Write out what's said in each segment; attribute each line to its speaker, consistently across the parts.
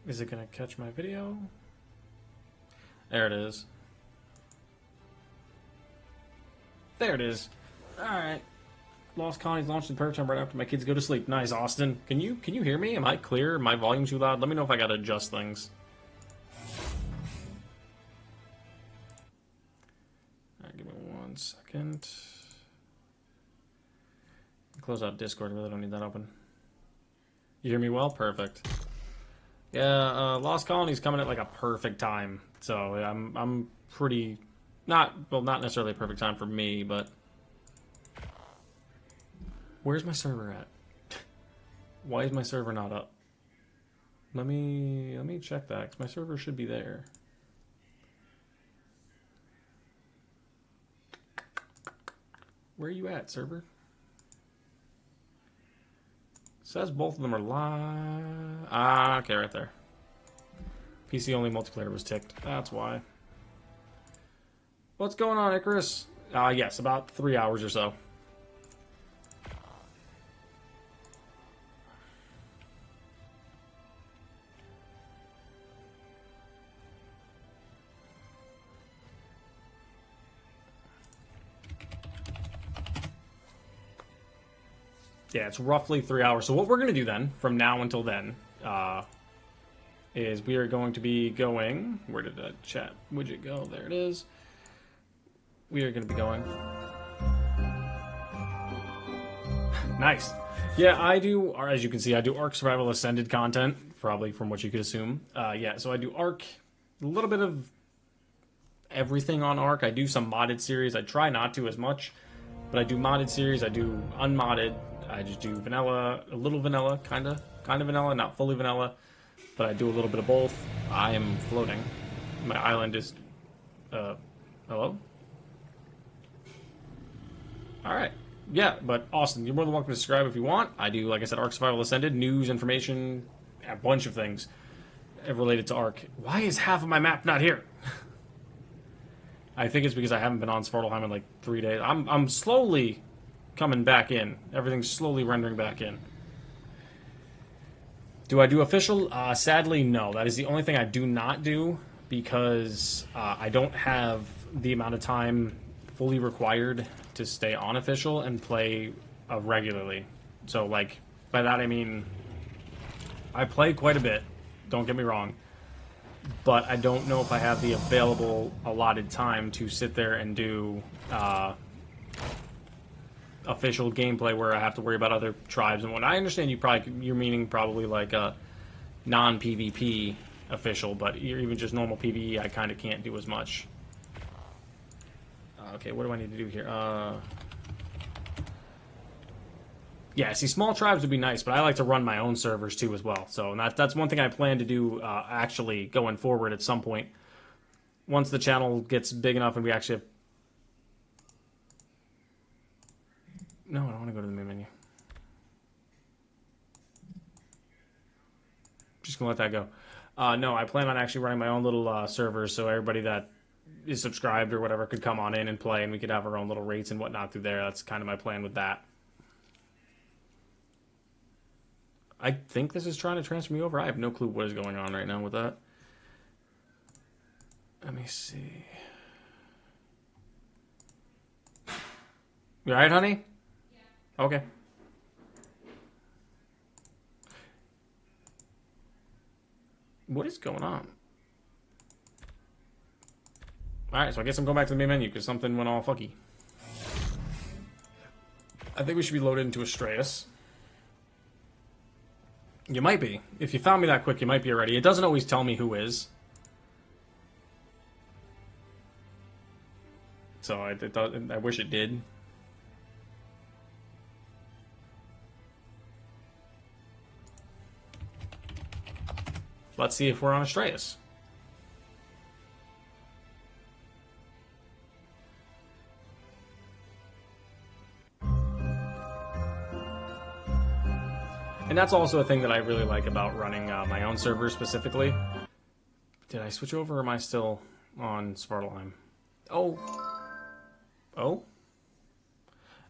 Speaker 1: Is it gonna catch my video? There it is. There it is. Alright. Lost Colonies launched in prayer time right after my kids go to sleep. Nice, Austin. Can you hear me? Am I clear? My volume too loud? Let me know if I gotta adjust things. Alright, give me 1 second. Close out Discord. I really don't need that open. You hear me well? Perfect. Yeah, Lost Colony's coming at like a perfect time. So I'm pretty not necessarily a perfect time for me, but where's my server at? Why is my server not up? Let me check that, 'cause my server should be there. Where are you at, server? Says both of them are live. Ah, okay, right there. PC only multiplayer was ticked. That's why. What's going on, Icarus? Yes, about 3 hours or so. Yeah, it's roughly 3 hours. So what we're going to do then, from now until then, is we are going to be going... Where did the chat widget go? There it is. We are going to be going... Nice. Yeah, I do, as you can see, I do Ark Survival Ascended content, probably from what you could assume. Yeah, so I do Ark, a little bit of everything on Ark. I do some modded series. I try not to as much, but I do modded series. I do unmodded. I just do vanilla, a little vanilla, kind of vanilla, not fully vanilla, but I do a little bit of both. I am floating. My island is, hello? All right. Yeah, but Austin, you're more than welcome to subscribe if you want. I do, like I said, Ark Survival Ascended, news, information, a bunch of things related to Ark. Why is half of my map not here? I think it's because I haven't been on Svartalheim in like 3 days. I'm slowly coming back in. Everything's slowly rendering back in. Do I do official? Sadly, no. That is the only thing I do not do because I don't have the amount of time fully required to stay on official and play regularly. So, like, by that I mean I play quite a bit. Don't get me wrong. But I don't know if I have the available allotted time to sit there and do official gameplay where I have to worry about other tribes and what. I understand you're meaning probably like a non-PvP official, but even just normal PvE, I kind of can't do as much. Okay, what do I need to do here? Yeah, see, small tribes would be nice, but I like to run my own servers too as well. So that's one thing I plan to do actually going forward at some point. Once the channel gets big enough and we actually have... No, I don't want to go to the main menu. Just going to let that go. No, I plan on actually running my own little servers so everybody that is subscribed or whatever could come on in and play and we could have our own little rates and whatnot through there. That's kind of my plan with that. I think this is trying to transfer me over. I have no clue what is going on right now with that. Let me see. You alright, honey? Yeah. Okay. What is going on? Alright, so I guess I'm going back to the main menu because something went all fucky. I think we should be loaded into Astraeos. You might be. If you found me that quick, you might be already. It doesn't always tell me who is. So I wish it did. Let's see if we're on Astraeos. And that's also a thing that I really like about running my own server specifically. Did I switch over or am I still on Svartalheim? Oh. Oh?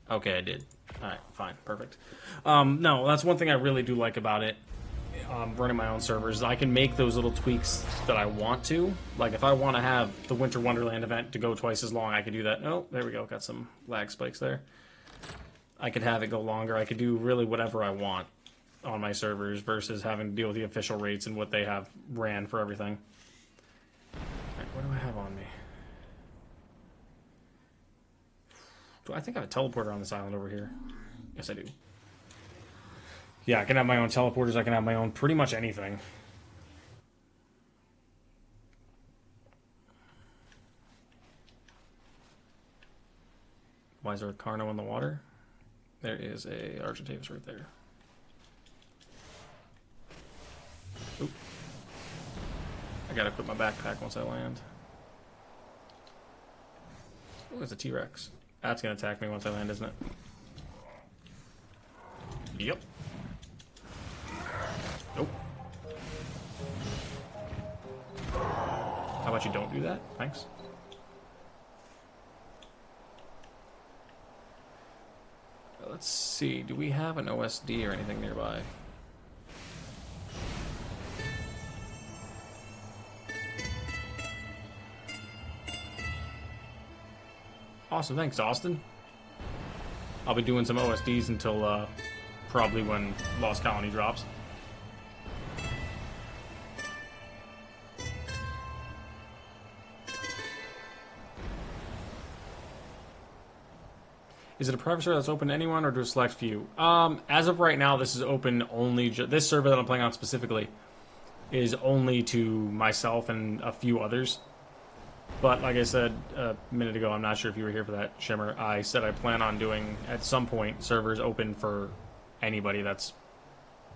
Speaker 1: Okay, I did. Alright, fine. Perfect. No, that's one thing I really do like about it running my own servers, I can make those little tweaks that I want to. Like, if I want to have the Winter Wonderland event to go twice as long, I could do that. Oh, there we go. Got some lag spikes there. I could have it go longer. I could do really whatever I want on my servers versus having to deal with the official rates and what they have ran for everything. Alright, what do I have on me? I think I have a teleporter on this island over here. Yes, I do. Yeah, I can have my own teleporters. I can have my own pretty much anything. Why is there a Carno in the water? There is a Argentavis right there. Oop. I gotta equip my backpack once I land. Oh, there's a T-Rex. That's gonna attack me once I land, isn't it? Yep. Nope. How about you don't do that? Thanks. Let's see. Do we have an OSD or anything nearby? Awesome. Thanks, Austin. I'll be doing some OSDs until probably when Lost Colony drops. Is it a private server that's open to anyone or to a select few? As of right now, this is open only... This server that I'm playing on specifically is only to myself and a few others. But like I said a minute ago, I'm not sure if you were here for that, Shimmer. I said I plan on doing, at some point, servers open for anybody that's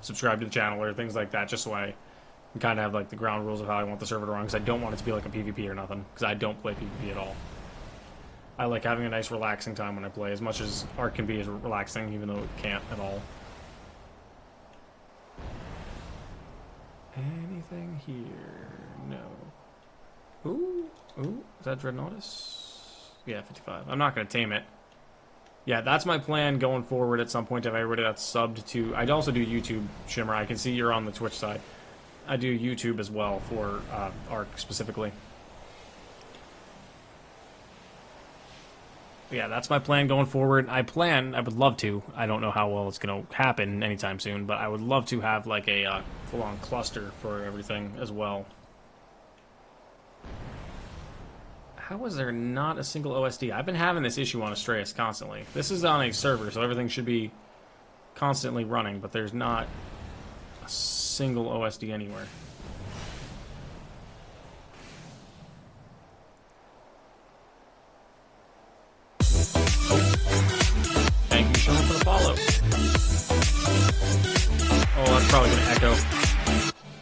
Speaker 1: subscribed to the channel or things like that, just so I can kind of have like the ground rules of how I want the server to run, because I don't want it to be like a PvP or nothing, because I don't play PvP at all. I like having a nice relaxing time when I play, as much as Ark can be as relaxing, even though it can't at all. Anything here? No. Ooh, is that Dreadnoughtus? Yeah, 55. I'm not going to tame it. Yeah, that's my plan going forward at some point if everybody that's subbed to... I'd also do YouTube, Shimmer. I can see you're on the Twitch side. I do YouTube as well for Ark specifically. Yeah, that's my plan going forward. I would love to. I don't know how well it's going to happen anytime soon, but I would love to have like a full-on cluster for everything as well. How is there not a single OSD? I've been having this issue on Astraeos constantly. This is on a server, so everything should be constantly running, but there's not a single OSD anywhere. Thank you, Sean, for the follow. Oh, that's probably going to echo.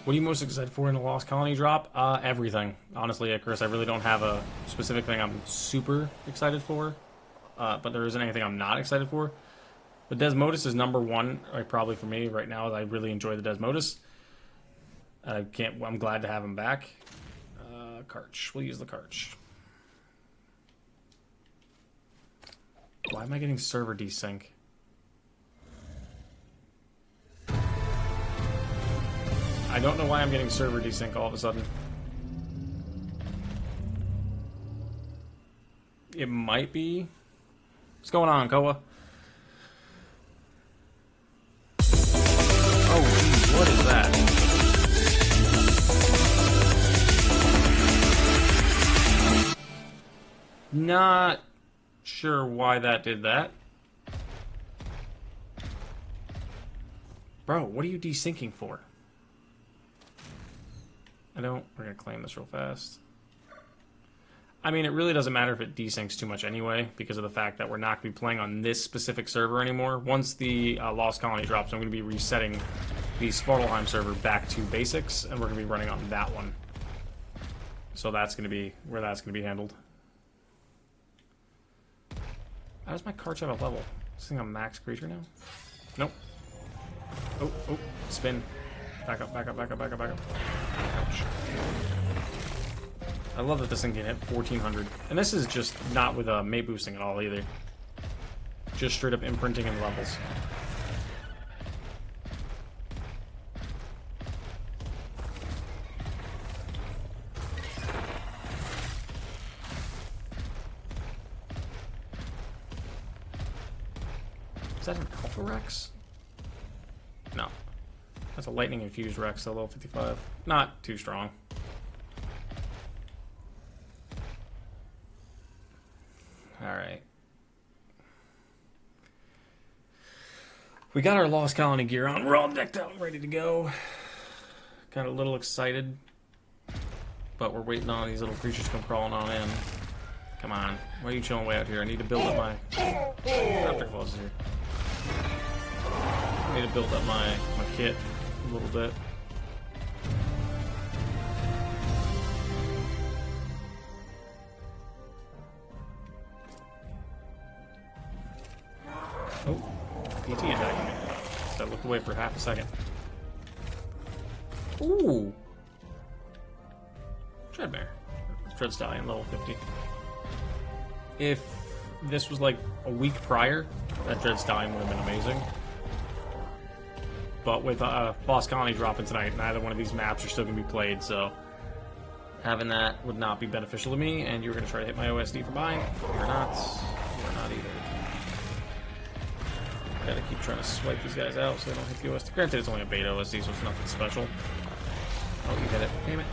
Speaker 1: What are you most excited for in the Lost Colony drop? Everything. Honestly, Chris, I really don't have a specific thing I'm super excited for. But there isn't anything I'm not excited for. The Desmodus is #1, like, probably for me right now. I really enjoy the Desmodus. I'm glad to have him back. Karch. We'll use the Karch. Why am I getting server desync? I don't know why I'm getting server desync all of a sudden. It might be... What's going on, Koa? Oh, geez, what is that? Not sure why that did that. Bro, what are you desyncing for? We're gonna claim this real fast. I mean, it really doesn't matter if it desyncs too much anyway, because of the fact that we're not going to be playing on this specific server anymore. Once the Lost Colony drops, I'm going to be resetting the Svartalheim server back to basics, and we're going to be running on that one. So that's going to be where that's going to be handled. How does my Karch have a level? Is this thing a max creature now? Nope. Oh, spin. Back up, back up, back up, back up, back up. Ouch. I love that this thing can hit 1400. And this is just not with mate boosting at all either. Just straight up imprinting and levels. Is that an Alpha Rex? No. That's a Lightning Infused Rex, level 55. Not too strong. Alright. We got our Lost Colony gear on. We're all decked out and ready to go. Got a little excited. But we're waiting on these little creatures to come crawling on in. Come on. Why are you chilling way out here? I need to build up my... Raptor Claws here. I need to build up my kit a little bit. Oh, PT attacking me. So I looked away for half a second. Ooh! Dreadmare. Dread Stallion, level 50. If this was like a week prior, that Dread Stallion would have been amazing. But with Lost Colony dropping tonight, neither one of these maps are still going to be played, so having that would not be beneficial to me. And you're going to try to hit my OSD for mine. You're not. You're not either. Gotta keep trying to swipe these guys out so they don't hit the OSD. Granted, it's only a beta OSD, so it's nothing special. Oh, you hit it. Damn it.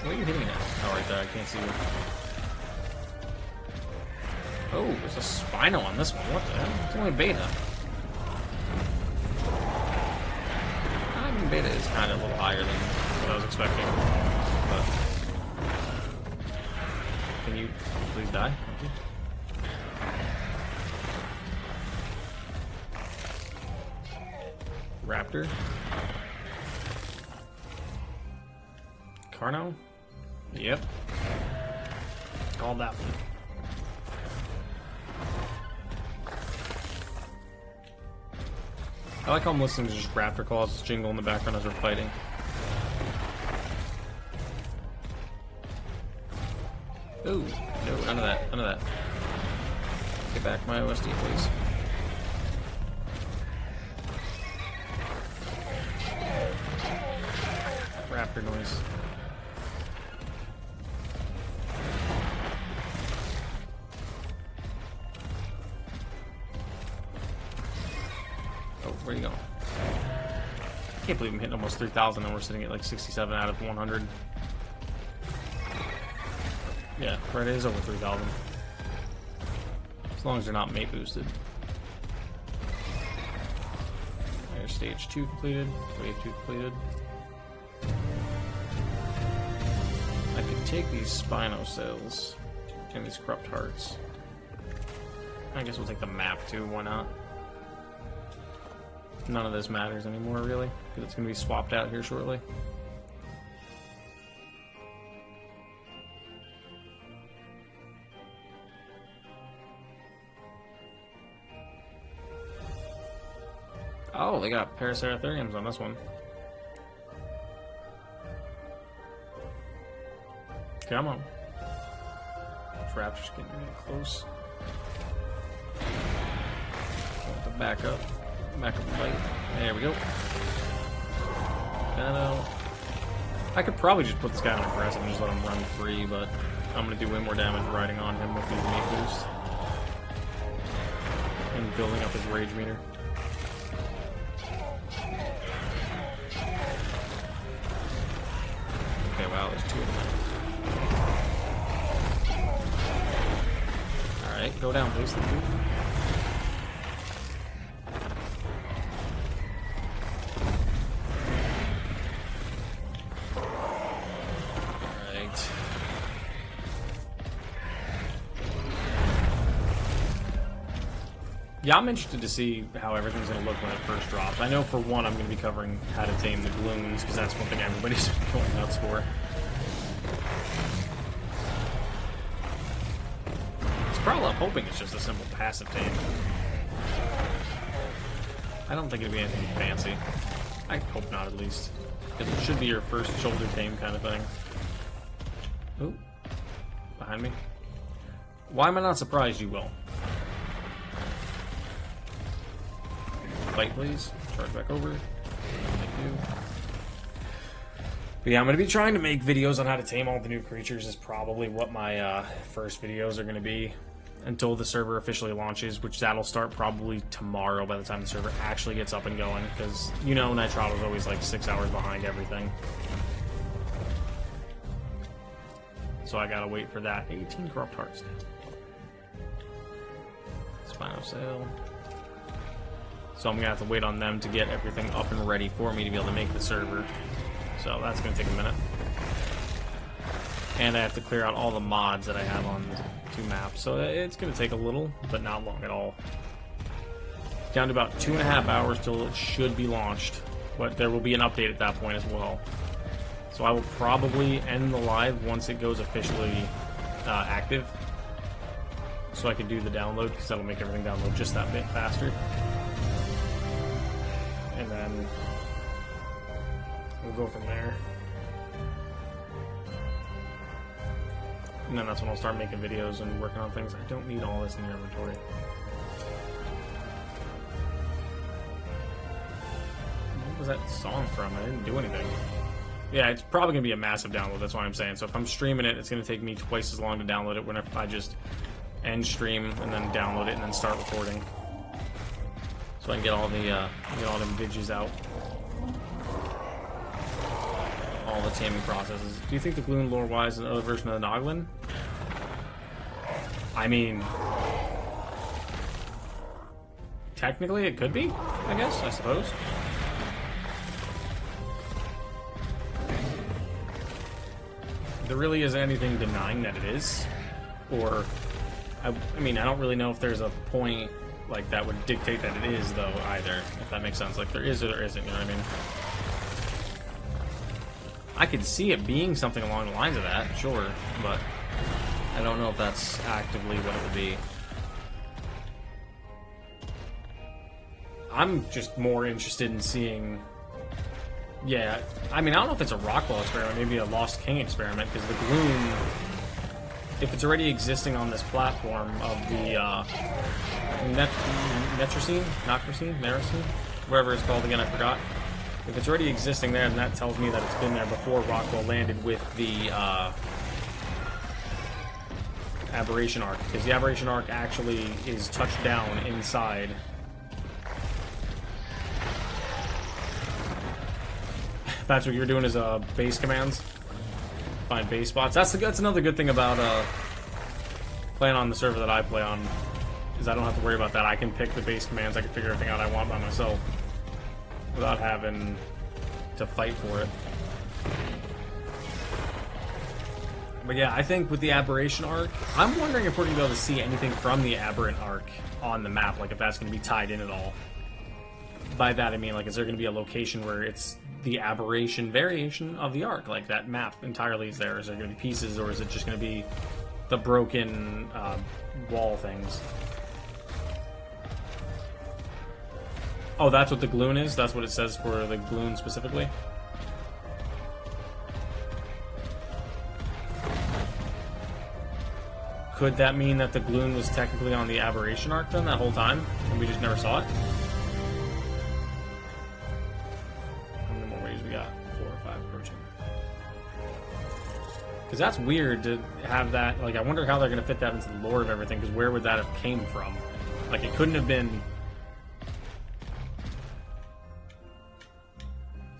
Speaker 1: What are you hitting at? Oh, right there. I can't see you. Oh, there's a Spino on this one. What the hell? It's only beta. I mean, beta is kind of a little higher than what I was expecting. But can you please die? Thank you. Raptor. Carno? Yep. Called that one. I like how I'm listening to just Raptor Claws jingle in the background as we're fighting. Ooh, no, none of that, none of that. Get back my OSD, please. Raptor noise. Oh, where are you going? I can't believe I'm hitting almost 3,000 and we're sitting at like 67 out of 100. Yeah, right, it is over 3,000. As long as they're not mate boosted. There's stage 2 completed, wave 2 completed. I could take these Spino cells and these corrupt hearts. I guess we'll take the map too, why not? None of this matters anymore, really, because it's going to be swapped out here shortly. Oh, they got Paraceratheriums on this one. Come on. Raptor's getting really close. Have to back up. Back up the fight. There we go. I could probably just put this guy on aggressive and just let him run free, but I'm going to do way more damage riding on him with these mate boosts. And building up his rage meter. Okay, wow, there's 2 of them. Alright, go down, please. Thank you. Alright. Yeah, I'm interested to see how everything's going to look when it first drops. I know for one I'm going to be covering how to tame the Gloons, because that's one thing everybody's going nuts for. I'm hoping it's just a simple passive tame. I don't think it'd be anything fancy. I hope not, at least. Because it should be your first shoulder tame kind of thing. Ooh. Behind me. Why am I not surprised you will? Fight, please. Charge back over. Thank you. But yeah, I'm going to be trying to make videos on how to tame all the new creatures. Is probably what my first videos are going to be. until the server officially launches, which that'll start probably tomorrow by the time the server actually gets up and going, because, you know, Nitrato's always like 6 hours behind everything. So I gotta wait for that. 18 corrupt hearts. Spino sale. So I'm gonna have to wait on them to get everything up and ready for me to be able to make the server. So that's gonna take a minute. And I have to clear out all the mods that I have on the 2 maps. So it's going to take a little, but not long at all. Down to about 2.5 hours till it should be launched. But there will be an update at that point as well. So I will probably end the live once it goes officially active. So I can do the download, because that'll make everything download just that bit faster. And then we'll go from there. And then that's when I'll start making videos and working on things. I don't need all this in your inventory. What was that song from? I didn't do anything. Yeah, it's probably going to be a massive download, that's what I'm saying. So if I'm streaming it, it's going to take me twice as long to download it when if I just end stream and then download it and then start recording. So I can get all the them vidges out. All the taming processes. Do you think the Gloon lore-wise is another version of the Noglin? I mean, technically it could be, I guess, I suppose. There really isn't anything denying that it is. Or, I mean, I don't really know if there's a point like that would dictate that it is, though, either, if that makes sense. Like, there is or there isn't, you know what I mean? I could see it being something along the lines of that, sure, but I don't know if that's actively what it would be. I'm just more interested in seeing... Yeah, I mean, I don't know if it's a Rockwell experiment, maybe a Lost King experiment, because the Gloom, if it's already existing on this platform of the Netracine, whatever it's called again, I forgot. If it's already existing there, then that tells me that it's been there before Rockwell landed with the Aberration Arc, because the Aberration Arc actually is touched down inside. That's what you're doing is base commands. Find base spots. That's another good thing about playing on the server that I play on, is I don't have to worry about that. I can pick the base commands. I can figure everything out I want by myself without having to fight for it. But yeah, I think with the Aberration Arc, I'm wondering if we're going to be able to see anything from the Aberrant Arc on the map, like if that's going to be tied in at all. By that I mean, like, is there going to be a location where it's the Aberration variation of the Arc, like that map entirely is there? Is there going to be pieces, or is it just going to be the broken wall things? Oh, that's what the Gloon is? That's what it says for the Gloon specifically? Could that mean that the Gloon was technically on the Aberration Arc then that whole time, and we just never saw it? How many more ways we got? 4 or 5 approaching. Because that's weird to have that, like, I wonder how they're going to fit that into the lore of everything, because where would that have came from? Like, it couldn't have been...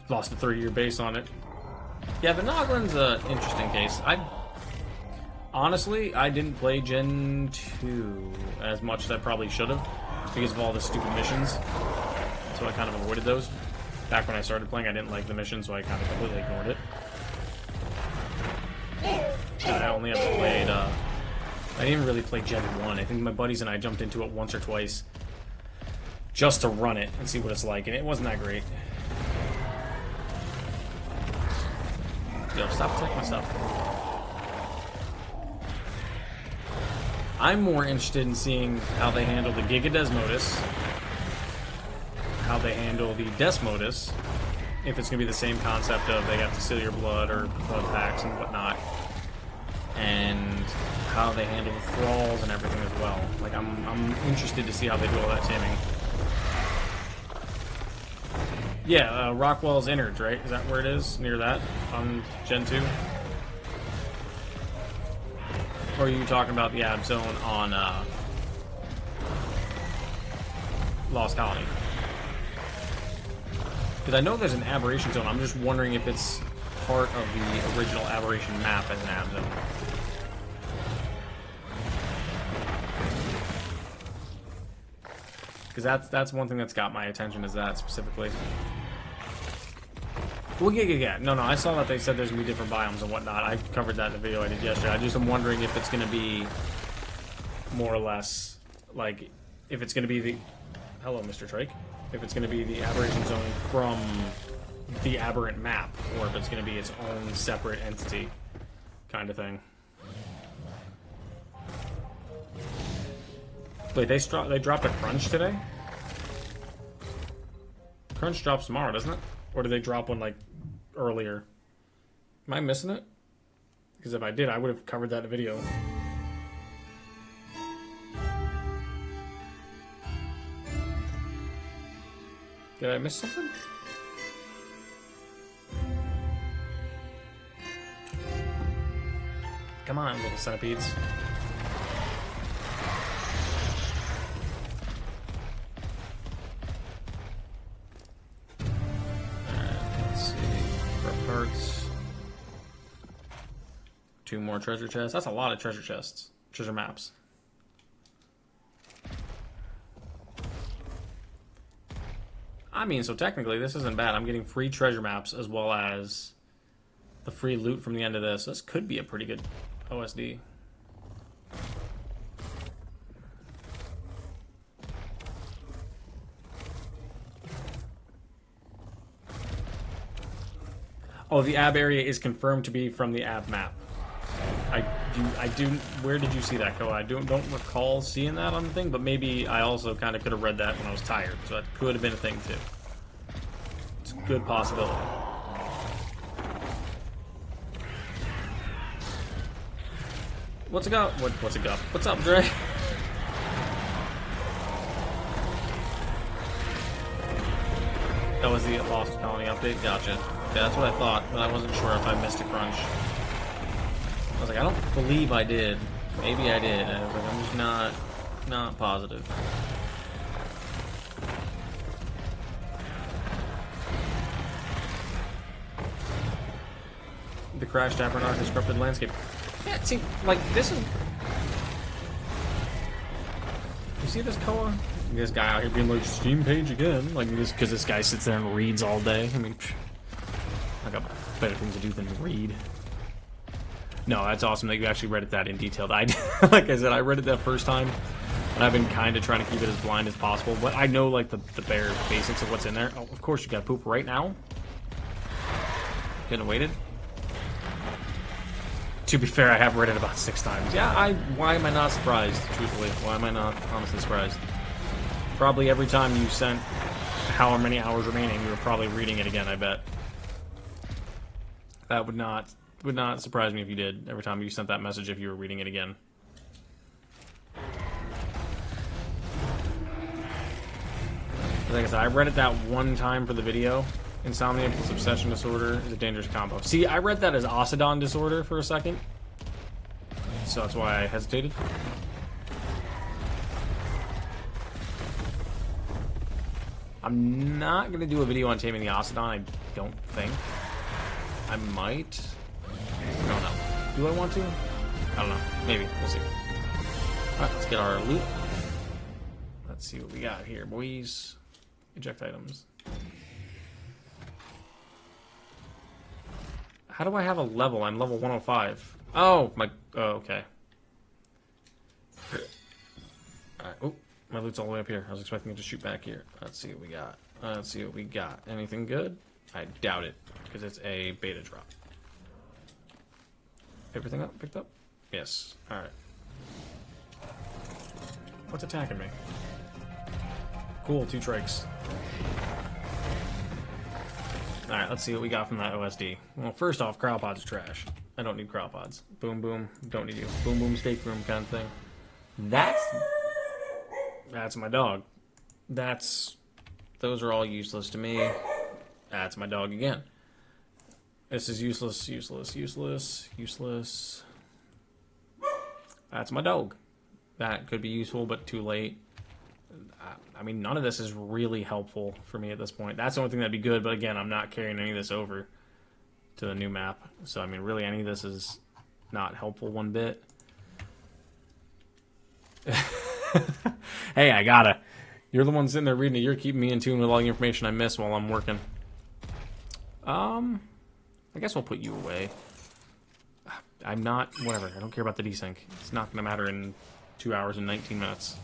Speaker 1: Lost a 30-year base on it. Yeah, the Noglin's an interesting case. Honestly, I didn't play Gen 2 as much as I probably should have because of all the stupid missions. So I kind of avoided those. Back when I started playing, I didn't like the mission, so I kind of completely ignored it. I only ever played... I didn't even really play Gen 1. I think my buddies and I jumped into it once or twice just to run it and see what it's like, and it wasn't that great. Yo, stop attacking my stuff. I'm more interested in seeing how they handle the Giga Desmodus, how they handle the Desmodus, if it's going to be the same concept of they have to seal your blood or blood packs and whatnot, and how they handle the thralls and everything as well. Like, I'm interested to see how they do all that taming. Yeah, Rockwell's Innards, right? Is that where it is? Near that? On Gen 2? Or are you talking about the ab zone on Lost Colony? Because I know there's an aberration zone. I'm just wondering if it's part of the original aberration map as an ab zone. Because that's one thing that's got my attention, is that specifically. Well, yeah. No, I saw that they said there's going to be different biomes and whatnot. I covered that in the video I did yesterday. I just am wondering if it's going to be more or less, like, if it's going to be the... Hello, Mr. Drake. If it's going to be the aberration zone from the aberrant map, or if it's going to be its own separate entity kind of thing. Wait, they dropped a crunch today? Crunch drops tomorrow, doesn't it? Or did they drop one, like, earlier? Am I missing it? Because if I did, I would have covered that in a video. Did I miss something? Come on, little centipedes. Parts. 2 more treasure chests. That's a lot of treasure chests. Treasure maps. I mean, so technically this isn't bad. I'm getting free treasure maps as well as the free loot from the end of this. This could be a pretty good OSD. Oh, the ab area is confirmed to be from the ab map. I do. Where did you see that, Koa? I don't recall seeing that on the thing, but maybe I also kind of could have read that when I was tired, so that could have been a thing too. It's a good possibility. What's it got? What's it got? What's up, Dre? That was the Lost Colony update. Gotcha. Yeah, that's what I thought, but I wasn't sure if I missed a crunch. I was like, I don't believe I did. Maybe I did, but I'm just not positive. The crashed Abernar disrupted landscape. Yeah, it seems like this is... You see this Koa? This guy out here being like, Steam page again. Like, just because this guy sits there and reads all day. I mean, I got better things to do than read. No, that's awesome that you actually read it that in detail. Like I said, I read it that first time, and I've been kind of trying to keep it as blind as possible. But I know, like, the bare basics of what's in there. Oh, of course, you got poop right now. Couldn't have waited. To be fair, I have read it about 6 times. Yeah, why am I not surprised, truthfully? Why am I not honestly surprised? Probably every time you sent however many hours remaining, you were probably reading it again, I bet. That would not surprise me if you did. Every time you sent that message, if you were reading it again. Like I said, I read it that one time for the video. Insomnia plus obsession disorder is a dangerous combo. See, I read that as Ocedon disorder for a second. So that's why I hesitated. I'm not going to do a video on taming the Ocedon, I don't think. I might. I don't know. Do I want to? I don't know. Maybe. We'll see. Alright, let's get our loot. Let's see what we got here, boys. Eject items. How do I have a level? I'm level 105. Oh, my... Oh, okay. Alright. Oh, my loot's all the way up here. I was expecting it to shoot back here. Let's see what we got. Let's see what we got. Anything good? I doubt it, because it's a beta drop. Everything up? Picked up? Yes. Alright. What's attacking me? Cool, 2 trikes. Alright, let's see what we got from that OSD. Well, first off, cryopods are trash. I don't need cryopods. Boom, boom. Don't need you. Boom, boom, steak room kind of thing. That's my dog. Those are all useless to me. That's my dog again. This is useless, useless, useless, useless. That's my dog. That could be useful, but too late. I mean, none of this is really helpful for me at this point. That's the only thing that'd be good, but again, I'm not carrying any of this over to the new map. So, I mean, really any of this is not helpful one bit. Hey, I gotta. You're the one sitting there reading it. You're keeping me in tune with all the information I miss while I'm working. I guess we'll put you away. I'm not... Whatever. I don't care about the desync. It's not going to matter in 2 hours and 19 minutes.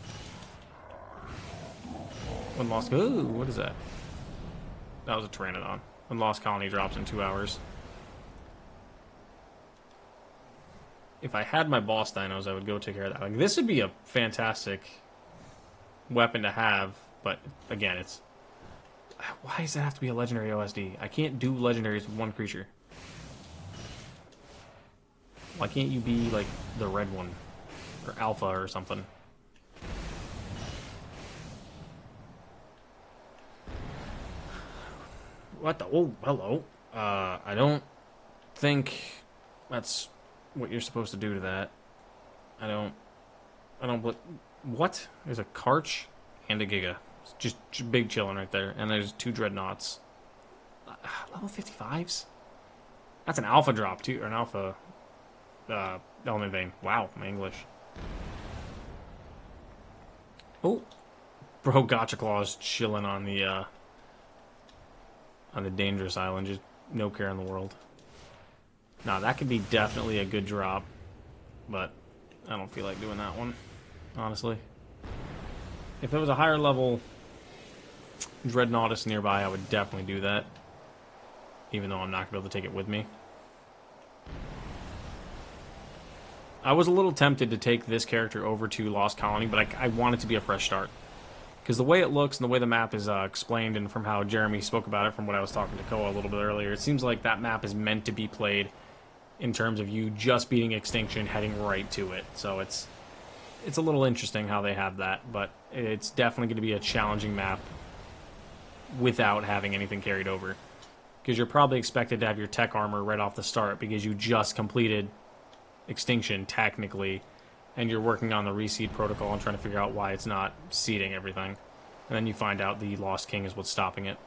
Speaker 1: When lost... Ooh, what is that? That was a Pteranodon. When lost colony drops in 2 hours. If I had my boss dinos, I would go take care of that. Like, this would be a fantastic weapon to have, but again, it's... Why does it have to be a legendary OSD? I can't do legendaries with one creature. Why can't you be, like, the red one? Or alpha or something? What the... Oh, hello. I don't think that's what you're supposed to do to that. I don't... What? There's a Karch and a Giga. It's just big chilling right there. And there's 2 Dreadnoughts. Level 55s? That's an alpha drop, too. Or an alpha... element vein. Wow, my English. Oh, bro, Gotcha Claw's chilling on the dangerous island. Just no care in the world. Now that could be definitely a good drop, but I don't feel like doing that one, honestly. If there was a higher level Dreadnoughtus nearby, I would definitely do that, even though I'm not gonna be able to take it with me. I was a little tempted to take this character over to Lost Colony, but I want it to be a fresh start. Because the way it looks and the way the map is explained, and from how Jeremy spoke about it from what I was talking to Koa a little bit earlier, it seems like that map is meant to be played in terms of you just beating Extinction, heading right to it. So it's a little interesting how they have that, but it's definitely going to be a challenging map without having anything carried over. Because you're probably expected to have your tech armor right off the start because you just completed Extinction, technically, and you're working on the reseed protocol and trying to figure out why it's not seeding everything. And then you find out the Lost King is what's stopping it.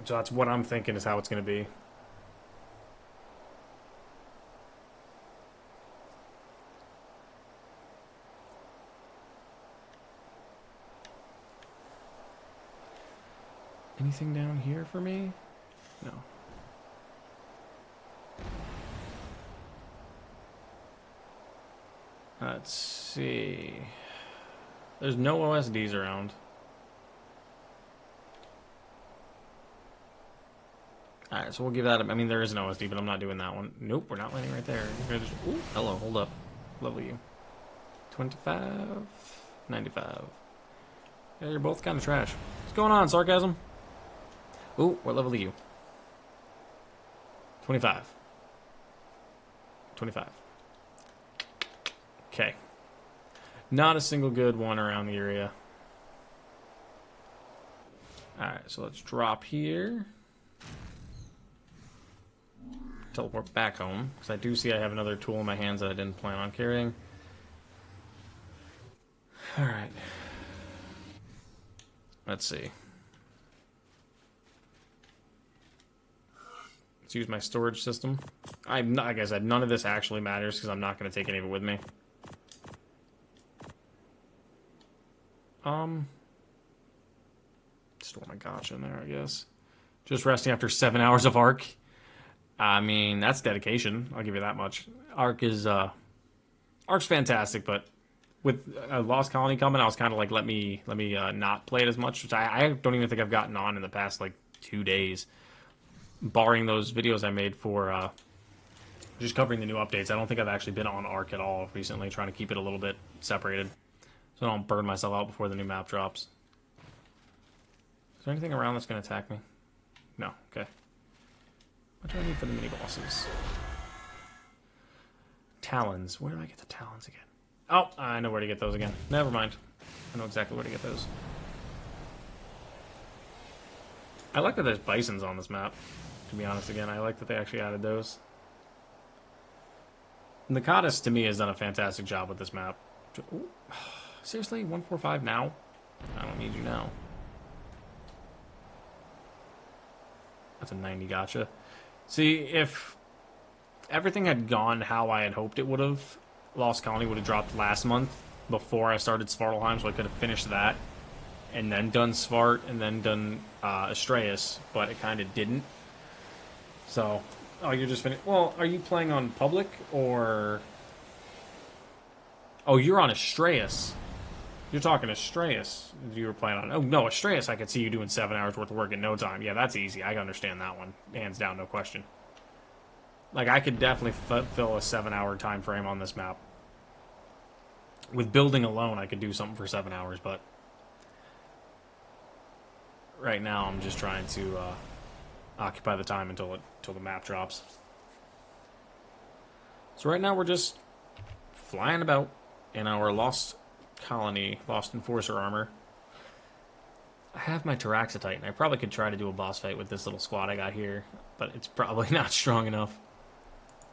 Speaker 1: So that's what I'm thinking is how it's going to be. Anything down here for me? No. Let's see. There's no OSDs around. Alright, so we'll give that a... I mean, there is an OSD, but I'm not doing that one. Nope, we're not landing right there. You're just... Ooh, hello, hold up. Level you. 25... 95. Yeah, you're both kind of trash. What's going on, Sarcasm? Ooh, what level are you? 25. 25. Okay. Not a single good one around the area. Alright, so let's drop here. Teleport back home, because I do see I have another tool in my hands that I didn't plan on carrying. Alright. Let's see. Let's use my storage system. Like I said, none of this actually matters, because I'm not going to take any of it with me. Store my gotcha in there, I guess. Just resting after 7 hours of Arc. I mean, that's dedication. I'll give you that much. Arc is, Arc's fantastic, but with Lost Colony coming, I was kind of like, let me not play it as much, which I don't even think I've gotten on in the past, like, 2 days. Barring those videos I made for, just covering the new updates. I don't think I've actually been on Arc at all recently, trying to keep it a little bit separated. So I don't burn myself out before the new map drops. Is there anything around that's going to attack me? No, okay. What do I need for the mini-bosses? Talons. Where do I get the talons again? Oh, I know where to get those again. Never mind. I know exactly where to get those. I like that there's bisons on this map, to be honest again. I like that they actually added those. Nakatis, to me, has done a fantastic job with this map. Ooh, seriously? 145 now? I don't need you now. That's a 90 gotcha. See, if everything had gone how I had hoped it would have, Lost Colony would have dropped last month before I started Svartalheim, so I could have finished that and then done Svart and then done Astraeos, but it kind of didn't. So, oh, you're just finished. Well, are you playing on public or? Oh, you're on Astraeos. You're talking Astraeos. You were playing on. Oh no, Astraeos. I could see you doing 7 hours worth of work in no time. Yeah, that's easy. I understand that one, hands down, no question. Like I could definitely fill a 7-hour time frame on this map. With building alone, I could do something for 7 hours, but right now I'm just trying to occupy the time until the map drops. So right now we're just flying about in our Lost Colony, Lost Enforcer armor. I have my Taraxitite, and I probably could try to do a boss fight with this little squad I got here, but it's probably not strong enough.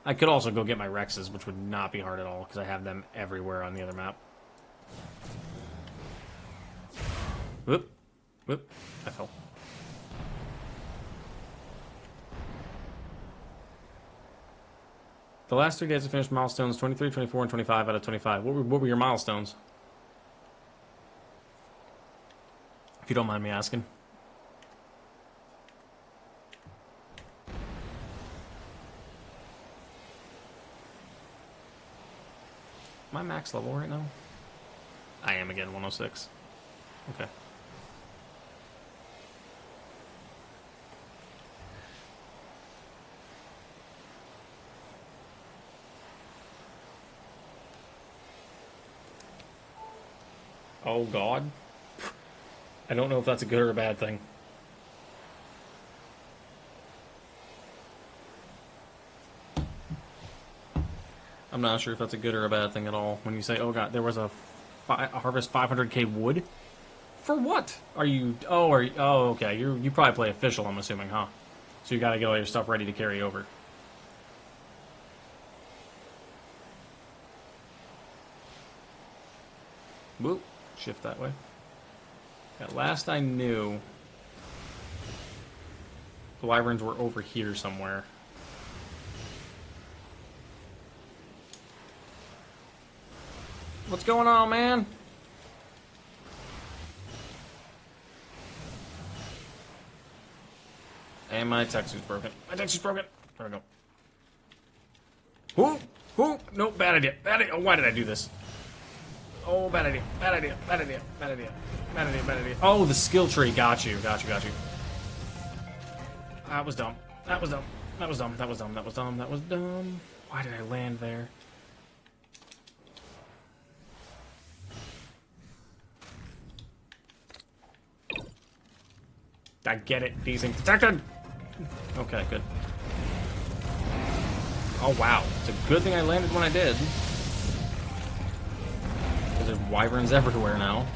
Speaker 1: I could also go get my Rexes, which would not be hard at all, because I have them everywhere on the other map. Whoop. Whoop. I fell. The last 3 days of finished milestones, 23, 24, and 25 out of 25. What were your milestones? If you don't mind me asking. Am I max level right now? I am again, 106. Okay. Oh God. I don't know if that's a good or a bad thing. I'm not sure if that's a good or a bad thing at all. When you say, oh God, there was a harvest 500k wood? For what? Are you... Oh, okay. You probably play official, I'm assuming, huh? So you gotta get all your stuff ready to carry over. Whoop. Shift that way. At last I knew the Wyverns were over here somewhere. What's going on, man? And my texture's broken. My texture's broken. There we go. Whoop! Whoop! Nope, bad idea. Bad idea. Oh, why did I do this? Oh, bad idea. Bad idea. Bad idea. Bad idea. Bad idea. Bad idea. Oh, the skill tree. Got you. Got you. Got you. That was dumb. That was dumb. That was dumb. That was dumb. That was dumb. That was dumb. Why did I land there? I get it. Being protected. Okay, good. Oh, wow. It's a good thing I landed when I did. Because there's wyverns everywhere now.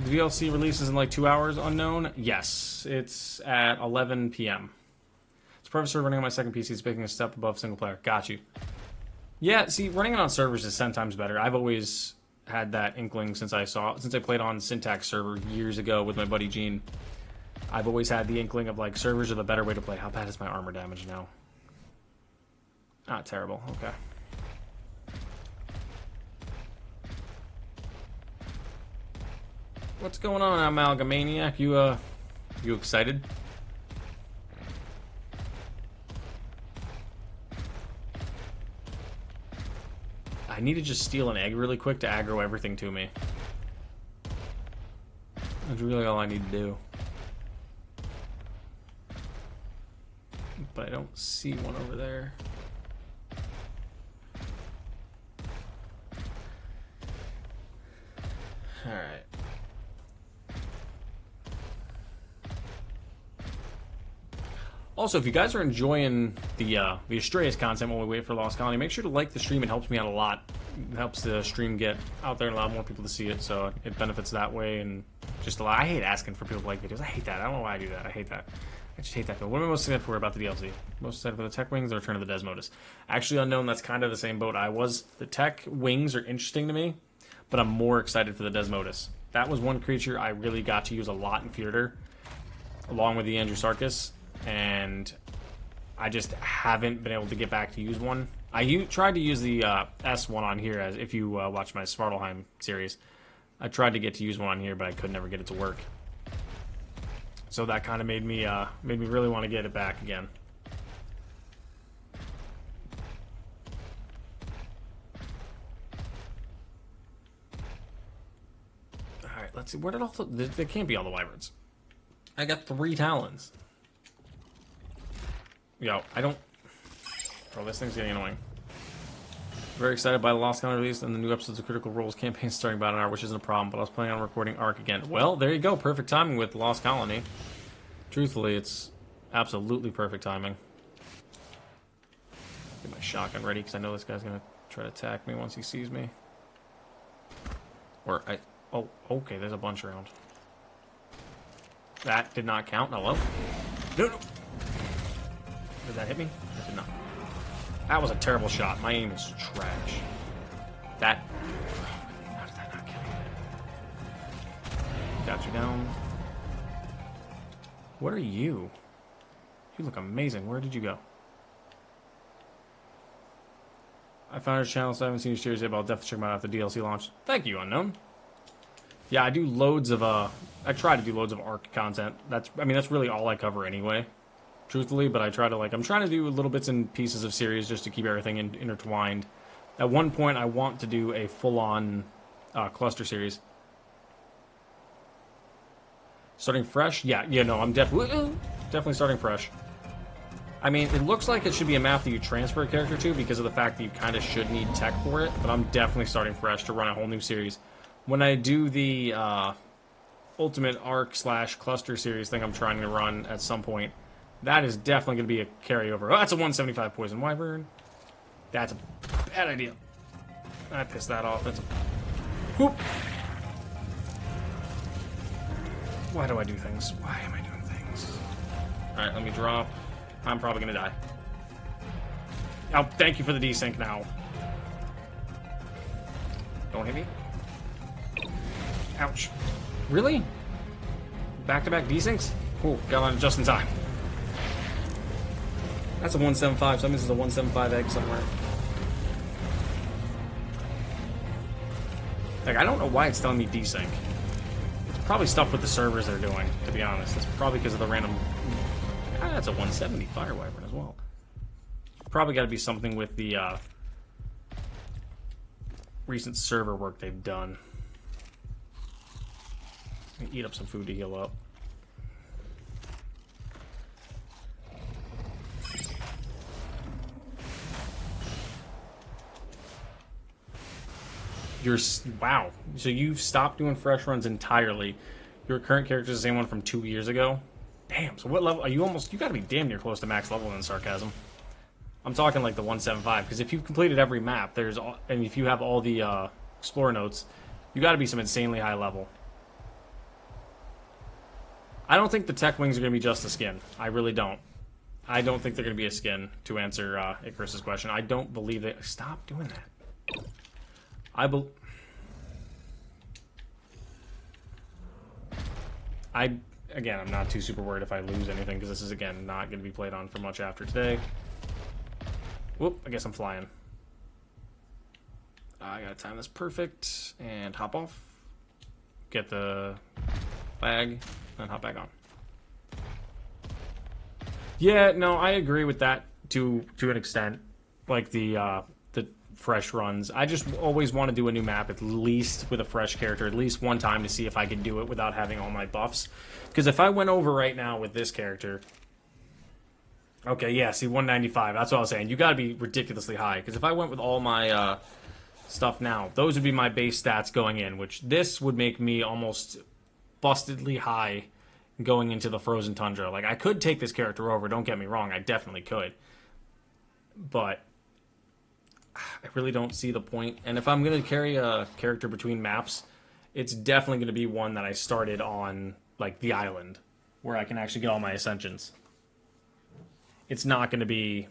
Speaker 1: The DLC releases in like 2 hours, unknown? Yes. It's at 11 p.m. It's Professor running on my second PC is making a step above single player. Got you. Yeah, see, running it on servers is 10 times better. I've always had that inkling since I played on Syntax server years ago with my buddy Gene. I've always had the inkling of like servers are the better way to play. How bad is my armor damage now? Not terrible. Okay. What's going on, Amalgamaniac? You excited? I need to just steal an egg really quick to aggro everything to me. That's really all I need to do. But I don't see one over there. Alright. Also, if you guys are enjoying the Astraeos content while we wait for Lost Colony, make sure to like the stream. It helps me out a lot. It helps the stream get out there and allow more people to see it, so it benefits that way, and Just a lot. I hate asking for people to like videos. I hate that. I don't know why I do that. I hate that. I just hate that. What am I most excited for about the DLC? Most excited for the tech wings or Return of the Desmodus? Actually, Unknown, that's kind of the same boat I was. The tech wings are interesting to me, but I'm more excited for the Desmodus. That was one creature I really got to use a lot in Theater, along with the Andrewsarchus, and I just haven't been able to get back to use one. I tried to use the S1 on here, as if you watch my Svartalheim series. I tried to get to use one on here, but I could never get it to work. So that kind of made me really want to get it back again. All right, let's see. Where did all the... There can't be all the wyverns. I got 3 talons. Yo, I don't... Bro, this thing's getting annoying. Very excited by the Lost Colony release and the new episodes of Critical Role's campaign starting about an hour, which isn't a problem, but I was planning on recording Ark again. Well, there you go. Perfect timing with Lost Colony. Truthfully, it's absolutely perfect timing. Get my shotgun ready, because I know this guy's going to try to attack me once he sees me. Or, oh, okay, there's a bunch around. That did not count. Hello? No, no. Did that hit me? It did not. That was a terrible shot. My aim is trash. That... How did that not kill me? Got you down. What are you? You look amazing. Where did you go? I found your channel, so I haven't seen your series yet, but I'll definitely check them out after DLC launch. Thank you, Unknown. Yeah, I do loads of, I try to do loads of Ark content. I mean, that's really all I cover anyway, truthfully, but I try to, I'm trying to do little bits and pieces of series just to keep everything intertwined. At one point, I want to do a full-on cluster series. Starting fresh? Yeah, no, I'm definitely starting fresh. I mean, it looks like it should be a map that you transfer a character to because of the fact that you kind of should need tech for it, but I'm definitely starting fresh to run a whole new series. When I do the Ultimate Arc / Cluster series thing I'm trying to run at some point, that is definitely going to be a carryover. Oh, that's a 175 Poison Wyvern. That's a bad idea. I pissed that off. That's a... Whoop! Why do I do things? Why am I doing things? Alright, let me drop. I'm probably gonna die. Oh, thank you for the desync now. Don't hit me. Ouch. Really? Back-to-back desyncs? Cool, got on just in time. That's a 175, so that means it's a 175 egg somewhere. Like, I don't know why it's telling me desync. It's probably stuff with the servers they're doing, to be honest. It's probably because of the random... Ah, that's a 170 Fire Wyvern as well. Probably got to be something with the recent server work they've done. Let me eat up some food to heal up. Wow. So you've stopped doing fresh runs entirely. Your current character is the same one from 2 years ago? Damn, so what level are you? You gotta be damn near close to max level in Sarcasm. I'm talking like the 175, because if you've completed every map, and if you have all the Explorer notes, you gotta be some insanely high level. I don't think the tech wings are gonna be just a skin. I really don't. I don't think they're gonna be a skin, to answer Icarus's question. I don't believe they... Stop doing that. Again, I'm not too super worried if I lose anything, because this is, again, not going to be played on for much after today. Whoop, I guess I'm flying. I gotta time this perfect, and hop off. Get the flag, and hop back on. Yeah, no, I agree with that to an extent. Like the fresh runs. I just always want to do a new map, at least with a fresh character, at least one time to see if I can do it without having all my buffs. Because if I went over right now with this character... Okay, yeah, see, 195, that's what I was saying. You gotta be ridiculously high, because if I went with all my stuff now, those would be my base stats going in, which this would make me almost bustedly high going into the Frozen Tundra. Like, I could take this character over, don't get me wrong, I definitely could. But... I really don't see the point. And if I'm going to carry a character between maps, it's definitely going to be one that I started on, like, the island, where I can actually get all my ascensions. It's not going to be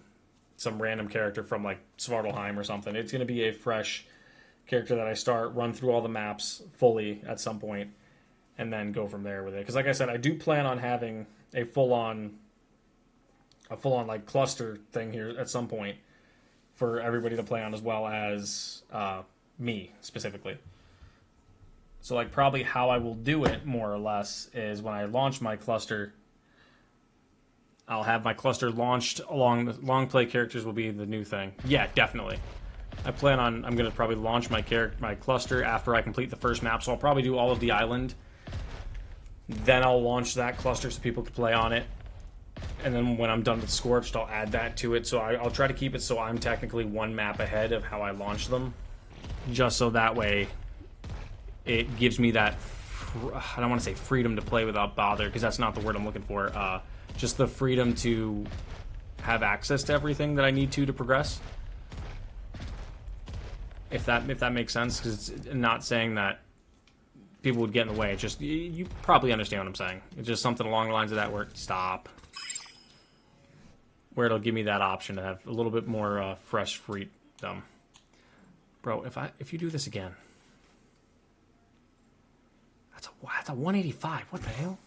Speaker 1: some random character from, like, Svartalheim or something. It's going to be a fresh character that I start, run through all the maps fully at some point, and then go from there with it. Because, like I said, I do plan on having a full-on like cluster thing here at some point for everybody to play on, as well as me specifically. So, like, probably how I will do it more or less is when I launch my cluster, I'll have my cluster launched along the long play characters will be the new thing. Yeah, definitely. I'm going to probably launch my cluster after I complete the first map, so I'll probably do all of the island. Then I'll launch that cluster so people can play on it. And then when I'm done with Scorched, I'll add that to it. So I'll try to keep it so I'm technically one map ahead of how I launch them. Just so that way it gives me that, I don't want to say freedom to play without bother, because that's not the word I'm looking for. Just the freedom to have access to everything that I need to progress. If that makes sense, because it's not saying that people would get in the way. It's just, you probably understand what I'm saying. It's just something along the lines of that where, stop. Where it'll give me that option to have a little bit more fresh freedom. Bro, if you do this again. That's a 185. What the hell?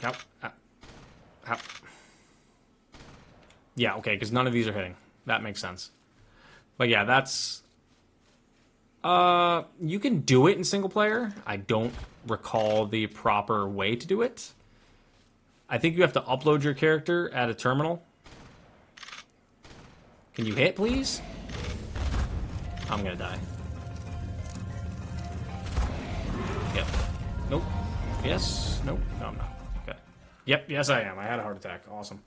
Speaker 1: How? Yeah, okay, because none of these are hitting. That makes sense. But yeah, that's... you can do it in single player. I don't recall the proper way to do it. I think you have to upload your character at a terminal. Can you hit, please? I'm gonna die. Yep. Nope. Yes. Nope. No, I'm not. Okay. Yep. Yes, I am. I had a heart attack. Awesome.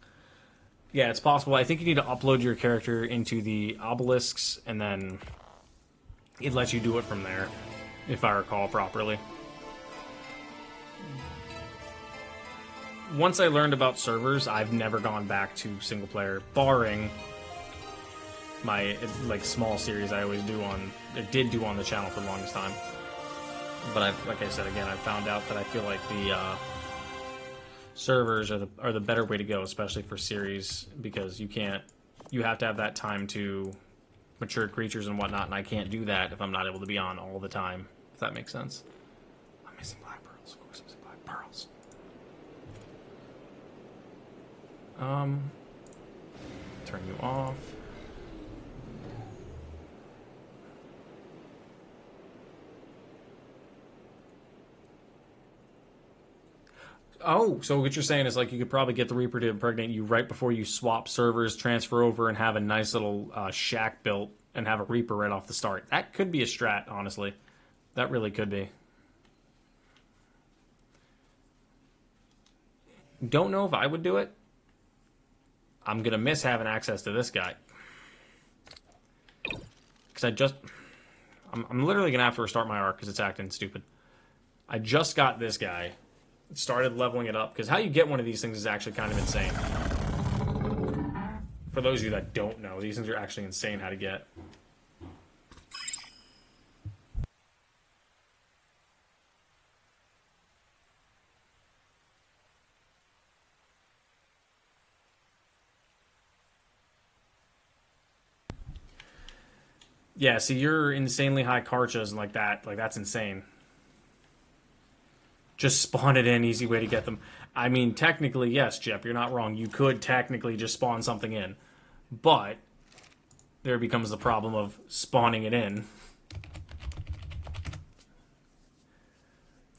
Speaker 1: Yeah, it's possible. I think you need to upload your character into the obelisks, and then it lets you do it from there, if I recall properly. Once I learned about servers, I've never gone back to single player, barring my like small series I always did do on the channel for the longest time. But like I said again, I found out that I feel like the servers are the better way to go, especially for series, because you have to have that time to mature creatures and whatnot, and I can't do that if I'm not able to be on all the time, if that makes sense. I'm missing black pearls. Of course I'm missing black pearls. Turn you off. Oh, so what you're saying is, like, you could probably get the Reaper to impregnate you right before you swap servers, transfer over, and have a nice little shack built, and have a Reaper right off the start. That could be a strat, honestly. That really could be. Don't know if I would do it. I'm going to miss having access to this guy. Because I'm literally going to have to restart my arc because it's acting stupid. I just got this guy. Started leveling it up, because how you get one of these things is actually kind of insane. For those of you that don't know, these things are actually insane how to get. Yeah, see, you're insanely high Karchas and like that. Like, that's insane. Just spawn it in, easy way to get them. I mean, technically, yes, Jep, you're not wrong. You could technically just spawn something in. But there becomes the problem of spawning it in.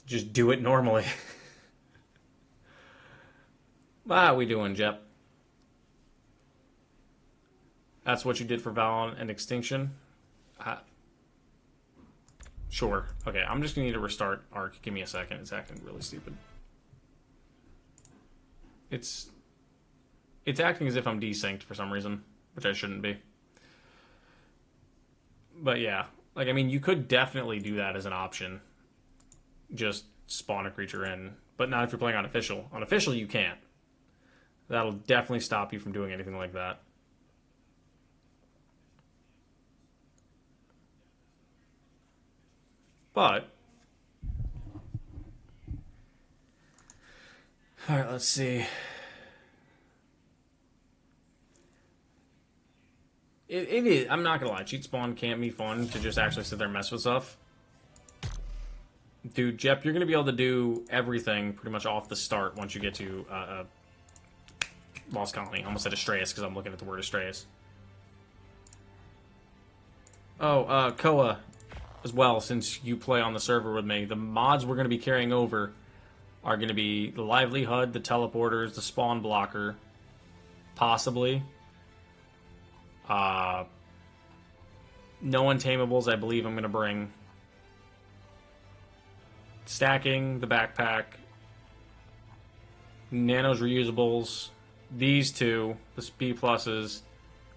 Speaker 1: Just do it normally. How we doing, Jep? That's what you did for Valon and Extinction? Sure. Okay, I'm just going to need to restart Arc. Give me a second. It's acting really stupid. It's acting as if I'm desynced for some reason, which I shouldn't be. But yeah, like, I mean, you could definitely do that as an option. Just spawn a creature in. But not if you're playing on Official. On Official, you can't. That'll definitely stop you from doing anything like that. But all right, let's see. It is. I'm not gonna lie. Cheat spawn can't be fun to just actually sit there and mess with stuff. Dude, Jep, you're gonna be able to do everything pretty much off the start once you get to Lost Colony. I almost said Astraeos because I'm looking at the word Astraeos. Oh, Koa, as well, since you play on the server with me, the mods we're going to be carrying over are going to be the Lively HUD, the Teleporters, the Spawn Blocker, possibly. No Untamables, I believe I'm going to bring. Stacking, the Backpack, Nanos Reusables, these two, the B pluses,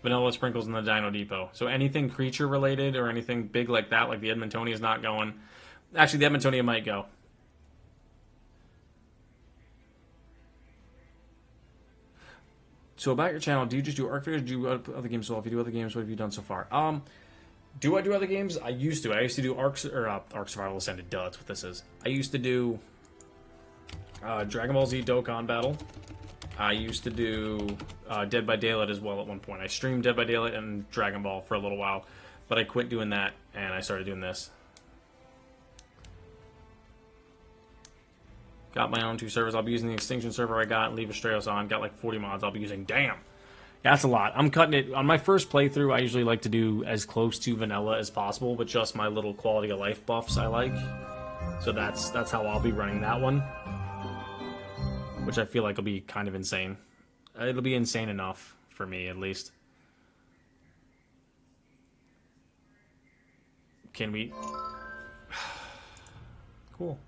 Speaker 1: Vanilla Sprinkles, and the Dino Depot. So anything creature related or anything big like that, like the Edmontonia is not going. Actually, the Edmontonia might go. So about your channel, do you just do Arc videos or do you do other games as well? If you do other games, what have you done so far? Do I do other games? I used to. I used to do Arc Survival Ascended. Duh, that's what this is. I used to do Dragon Ball Z Dokkan Battle. I used to do Dead by Daylight as well at one point. I streamed Dead by Daylight and Dragon Ball for a little while, but I quit doing that and I started doing this. Got my own 2 servers. I'll be using the Extinction server I got and leave Astraeos on. Got like 40 mods I'll be using. Damn! That's a lot. I'm cutting it. On my first playthrough, I usually like to do as close to vanilla as possible, but just my little quality of life buffs I like. So that's how I'll be running that one. Which I feel like will be kind of insane. It'll be insane enough for me, at least. Can we... Cool.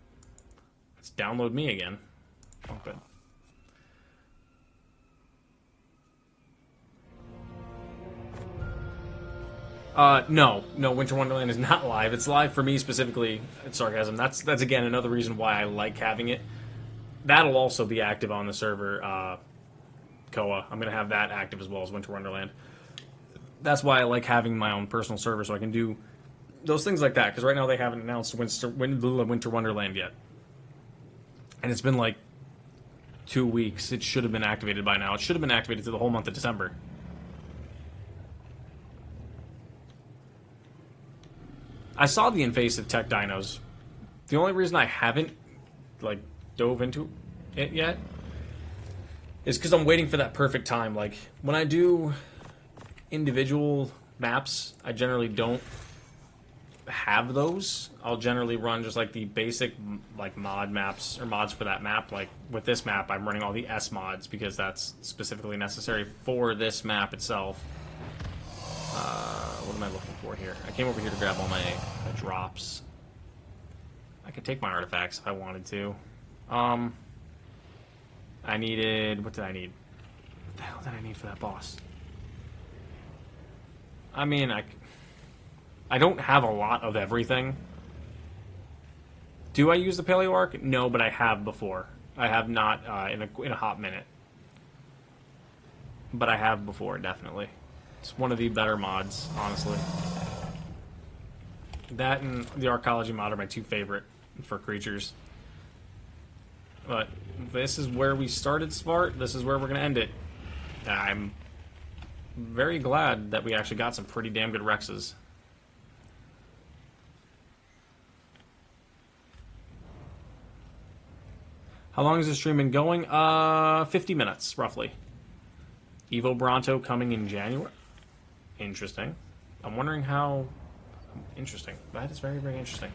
Speaker 1: Let's download me again. Oh, good. No, Winter Wonderland is not live. It's live for me specifically. It's sarcasm. That's again another reason why I like having it. That'll also be active on the server, Koa. I'm going to have that active as well as Winter Wonderland. That's why I like having my own personal server, so I can do those things like that. Because right now they haven't announced Winter Wonderland yet. And it's been like 2 weeks. It should have been activated by now. It should have been activated through the whole month of December. I saw the invasive tech dinos. The only reason I haven't, like, dove into it yet is because I'm waiting for that perfect time. Like, when I do individual maps, I generally don't have those. I'll generally run just like the basic like mod maps or mods for that map. Like with this map, I'm running all the S mods because that's specifically necessary for this map itself. What am I looking for here? I came over here to grab all my drops. I could take my artifacts if I wanted to. I needed... What did I need? What the hell did I need for that boss? I mean, I don't have a lot of everything. Do I use the Paleo Arc? No, but I have before. I have not in a hot minute. But I have before, definitely. It's one of the better mods, honestly. That and the Arcology mod are my 2 favorite for creatures. But this is where we started smart. This is where we're going to end it. I'm very glad that we actually got some pretty damn good Rexes. How long has this stream been going? 50 minutes, roughly. Evo Bronto coming in January. Interesting. I'm wondering how... Interesting. That is very, very interesting.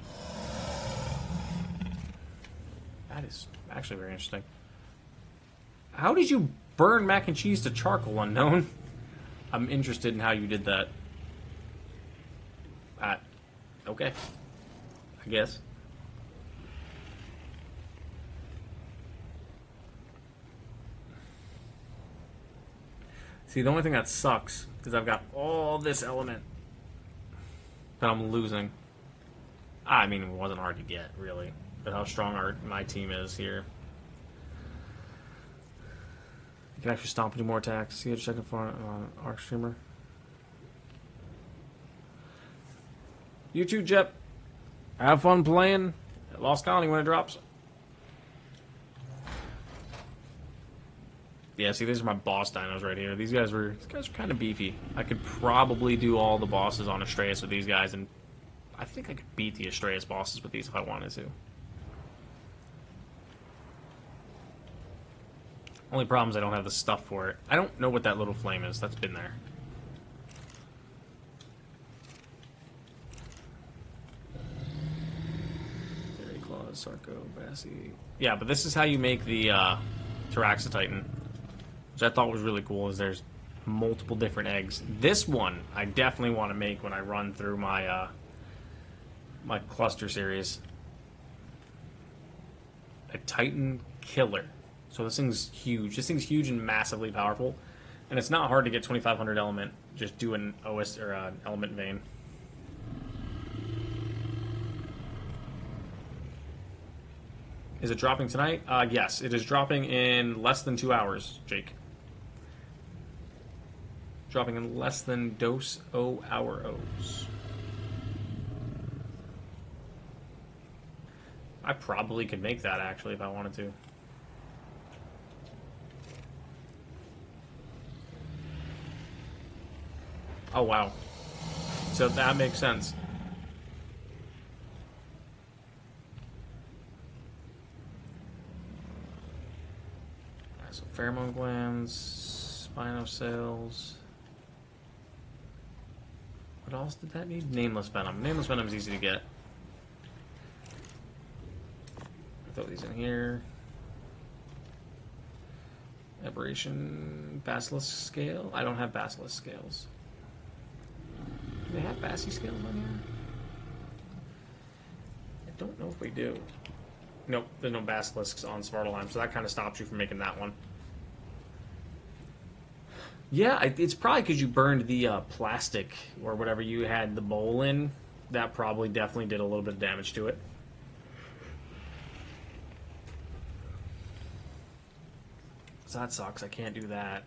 Speaker 1: That is actually very interesting. How did you burn mac and cheese to charcoal, unknown? I'm interested in how you did that. Okay. I guess. See, the only thing that sucks is I've got all this element that I'm losing. I mean, it wasn't hard to get, really. But how strong my team is here. You can actually stomp and do more attacks. See, just checking for Arc Streamer. You too, Jep. Have fun playing at Lost Colony when it drops. Yeah, see, these are my boss dinos right here. These guys are kind of beefy. I could probably do all the bosses on Astraeos with these guys, and I think I could beat the Astraeos bosses with these if I wanted to. Only problem is I don't have the stuff for it. I don't know what that little flame is. That's been there. Fairy Claws, Sarco, Bassi. Yeah, but this is how you make the Tyraxotitan, which I thought was really cool, is there's multiple different eggs. This one I definitely want to make when I run through my my cluster series. A Titan Killer. So this thing's huge. This thing's huge and massively powerful, and it's not hard to get 2500 element. Just do an OS or an element vein. Is it dropping tonight? Yes, it is dropping in less than 2 hours, Jake. Dropping in less than dos hours. I probably could make that actually if I wanted to. Oh, wow. So that makes sense. So pheromone glands, spinosails. What else did that need? Nameless venom. Nameless venom is easy to get. Throw these in here. Aberration, basilisk scale. I don't have basilisk scales. Do they have Bassi scales on here? I don't know if we do. Nope, there's no basilisks on Svartalheim, so that kind of stops you from making that one. Yeah, it's probably because you burned the plastic or whatever you had the bowl in. That probably definitely did a little bit of damage to it. So that sucks. I can't do that.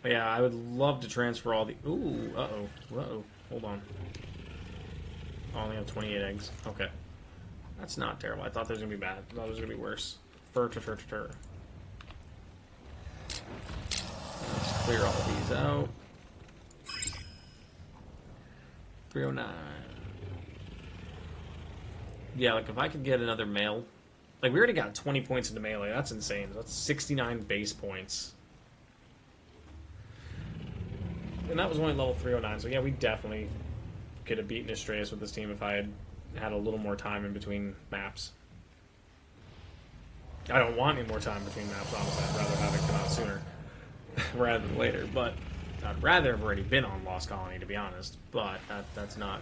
Speaker 1: But yeah, I would love to transfer all the... Ooh, uh-oh. Hold on. I only have 28 eggs. Okay. That's not terrible. I thought that was going to be bad. I thought it was going to be worse. Let's clear all these out. 309. Yeah, like if I could get another male... Like, we already got 20 points into melee. That's insane. That's 69 base points. And that was only level 309, so yeah, we definitely could have beaten Astraeos with this team if I had had a little more time in between maps. I don't want any more time between maps, honestly. I'd rather have it come out sooner rather than later, but I'd rather have already been on Lost Colony, to be honest, but that's not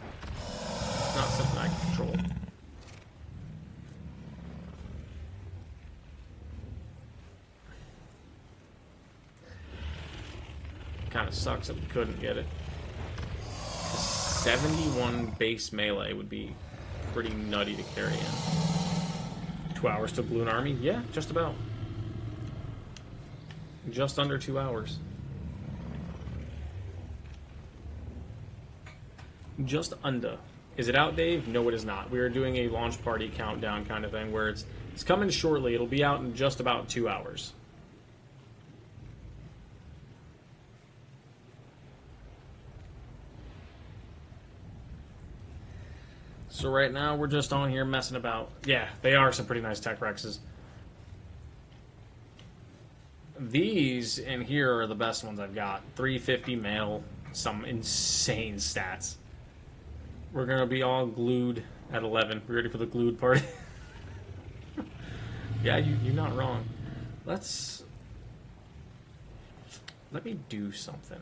Speaker 1: something I can control. Kind of sucks that we couldn't get it. 71 base melee would be pretty nutty to carry in. 2 hours to Balloon Army? Yeah, just about. Just under 2 hours. Just under. Is it out, Dave? No, it is not. We are doing a launch party countdown kind of thing where it's coming shortly. It'll be out in just about 2 hours. So right now we're just on here messing about. Yeah, they are some pretty nice Tech Rexes. These in here are the best ones I've got. 350 male, some insane stats. We're going to be all glued at 11. We ready for the glued party? Yeah, you're not wrong. Let me do something.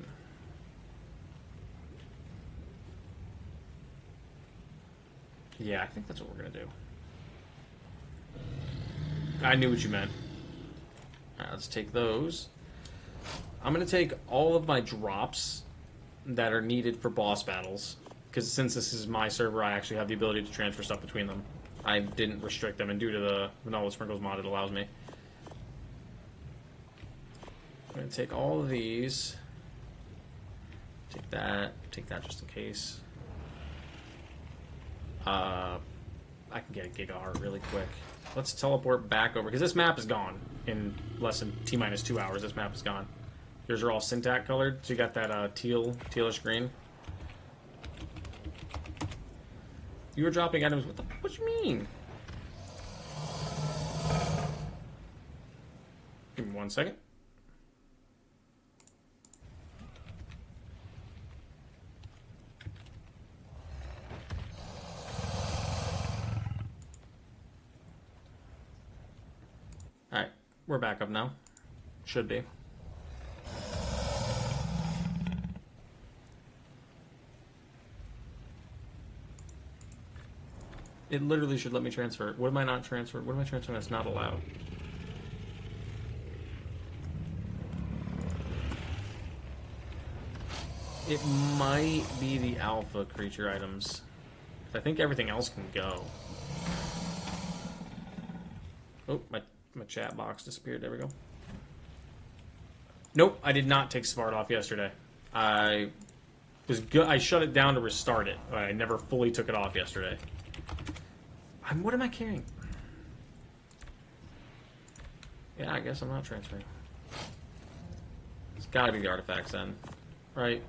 Speaker 1: Yeah, I think that's what we're going to do. I knew what you meant. All right, let's take those. I'm going to take all of my drops that are needed for boss battles, because since this is my server, I actually have the ability to transfer stuff between them. I didn't restrict them, and due to the Vanilla Sprinkles mod, it allows me. I'm going to take all of these. Take that just in case. I can get a gigaheart really quick. Let's teleport back over, because this map is gone in less than T-minus 2 hours. This map is gone. Yours are all syntax colored, so you got that tealish green. You were dropping items. What do you mean? Give me 1 second. Alright, we're back up now. Should be. It literally should let me transfer. What am I not transferring? What am I transferring that's not allowed? It might be the alpha creature items. I think everything else can go. Oh, my chat box disappeared. There we go. Nope, I did not take Svart off yesterday. I shut it down to restart it. I never fully took it off yesterday. What am I carrying? Yeah, I guess I'm not transferring. It's gotta be the artifacts then, right?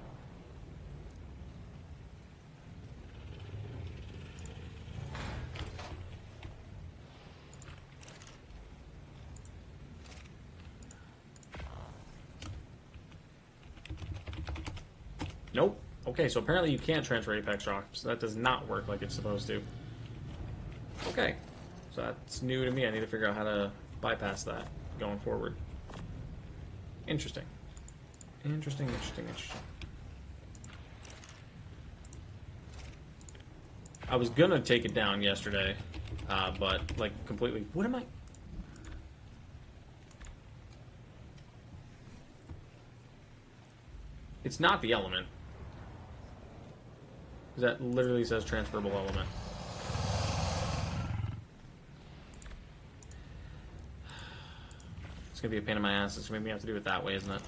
Speaker 1: Nope. Okay, so apparently you can't transfer Apex Rocks. That does not work like it's supposed to. Okay. So that's new to me. I need to figure out how to bypass that going forward. Interesting. Interesting. I was gonna take it down yesterday, but, like, completely... What am I... It's not the element. That literally says transferable element. It's gonna be a pain in my ass. It's gonna make me have to do it that way, isn't it?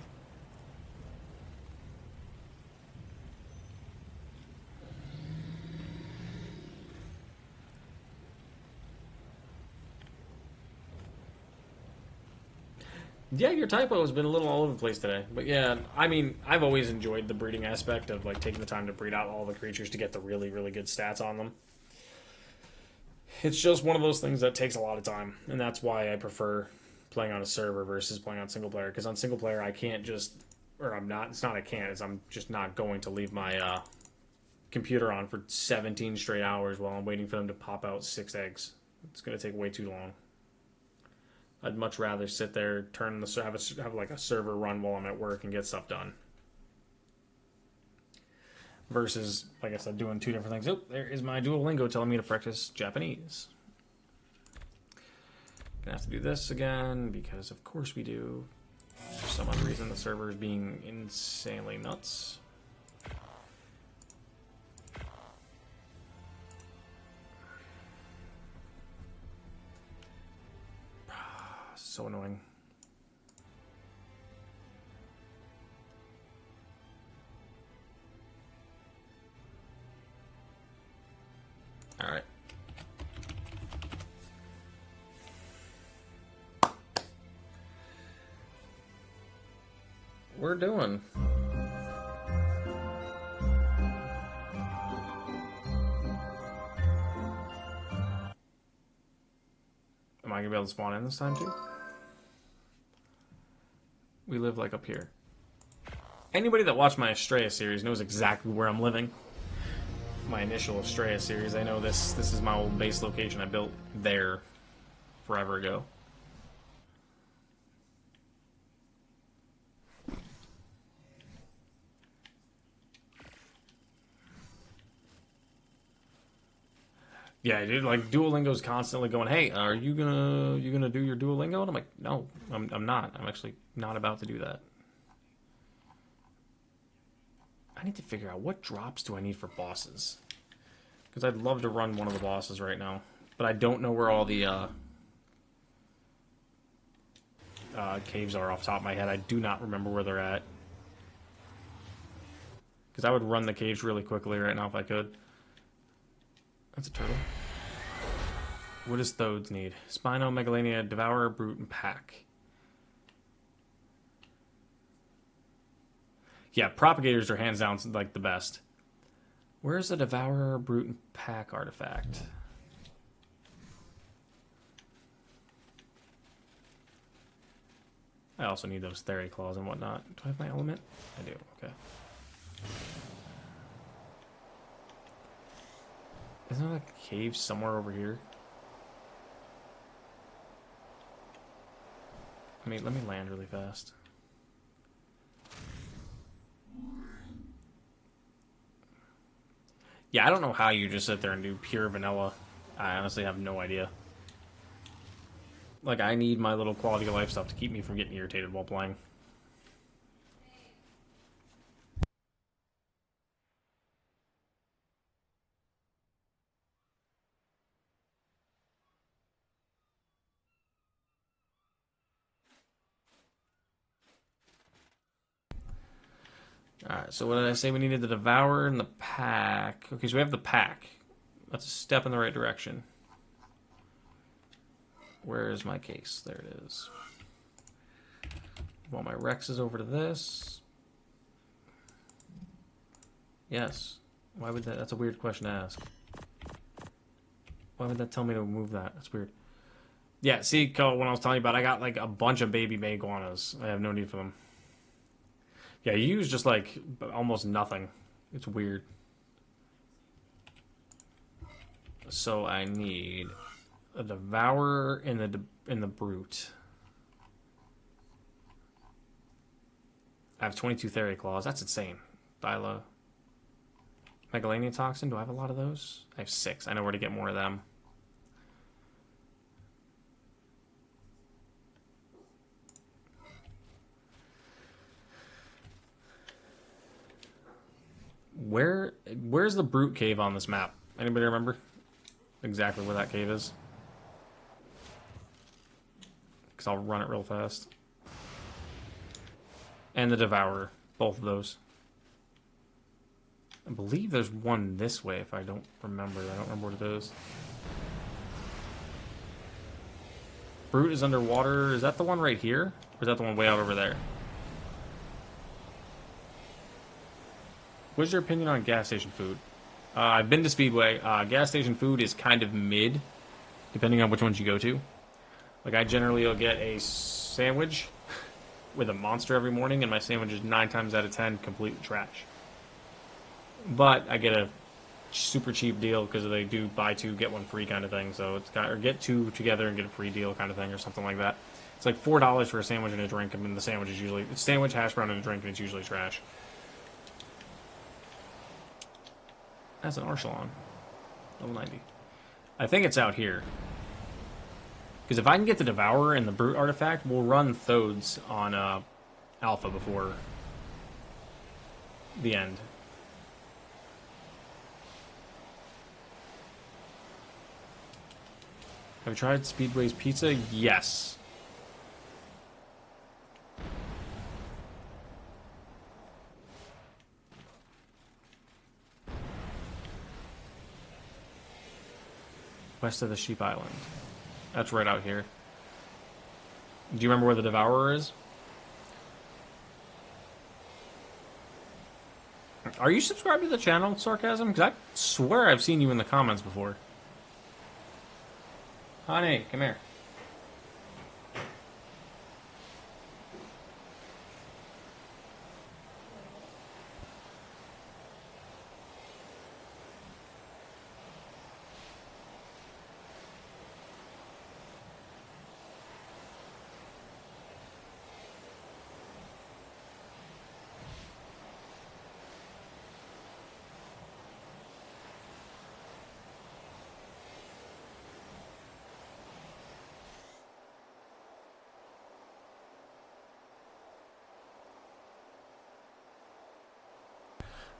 Speaker 1: Yeah, your typo has been a little all over the place today. But yeah, I mean, I've always enjoyed the breeding aspect of, like, taking the time to breed out all the creatures to get the really, really good stats on them. It's just one of those things that takes a lot of time, and that's why I prefer playing on a server versus playing on single player. Because on single player, I can't just, or I'm not. It's not I can't. It's I'm just not going to leave my computer on for 17 straight hours while I'm waiting for them to pop out 6 eggs. It's going to take way too long. I'd much rather sit there, turn the have like a server run while I'm at work and get stuff done. Versus, like I said, doing 2 different things. Oh, there is my Duolingo telling me to practice Japanese. Gonna have to do this again because of course we do. For some other reason the server is being insanely nuts. So annoying. All right. We're doing. Am I gonna be able to spawn in this time too? We live like up here. Anybody that watched my Astraeos series knows exactly where I'm living. My initial Astraeos series, I know this is my old base location I built there forever ago. Yeah, dude, like Duolingo's constantly going, "Hey, are you gonna do your Duolingo?" And I'm like, "No, I'm not. I'm actually not about to do that." I need to figure out what drops do I need for bosses, because I'd love to run one of the bosses right now, but I don't know where all the caves are off the top of my head. I do not remember where they're at. Because I would run the caves really quickly right now if I could. That's a turtle. What does Thodes need? Spino, Megalania, Devourer, Brute, and Pack. Yeah, Propagators are hands down like the best. Where's the Devourer, Brute, and Pack artifact? I also need those Theory Claws and whatnot. Do I have my element? I do, okay. Isn't there a cave somewhere over here? I mean, let me land really fast. Yeah, I don't know how you just sit there and do pure vanilla. I honestly have no idea. Like, I need my little quality of life stuff to keep me from getting irritated while playing. Alright, so what did I say? We needed the Devourer and the Pack. Okay, so we have the Pack. That's a step in the right direction. Where is my case? There it is. Well, my Rex is over to this. Yes. Why would that? That's a weird question to ask. Why would that tell me to move that? That's weird. Yeah, see, when I was telling you about, I got like a bunch of baby Iguanas. I have no need for them. Yeah, you use just like almost nothing. It's weird. So I need a Devourer in the Brute. I have 22 Theory Claws. That's insane. Dyla. Megalania Toxin. Do I have a lot of those? I have 6. I know where to get more of them. Where's the Brute Cave on this map? Anybody remember exactly where that cave is? Because I'll run it real fast. And the Devourer. Both of those. I believe there's one this way if I don't remember. I don't remember what it is. Brute is underwater. Is that the one right here? Or is that the one way out over there? What's your opinion on gas station food? I've been to Speedway. Gas station food is kind of mid, depending on which ones you go to. Like, I generally will get a sandwich with a monster every morning, and my sandwich is 9 times out of 10 complete trash. But I get a super cheap deal because they do buy 2 get 1 free kind of thing. So it's got, or get 2 together and get a free deal kind of thing, or something like that. It's like $4 for a sandwich and a drink. I mean, the sandwich is usually it's sandwich, hash brown, and a drink, and it's usually trash. That's an Archelon. Level 90. I think it's out here. Because if I can get the Devourer and the Brute artifact, we'll run Thodes on Alpha before the end. Have you tried Speedway's pizza? Yes. West of the Sheep Island. That's right out here. Do you remember where the Devourer is? Are you subscribed to the channel, Sarcasm? Because I swear I've seen you in the comments before. Honey, come here.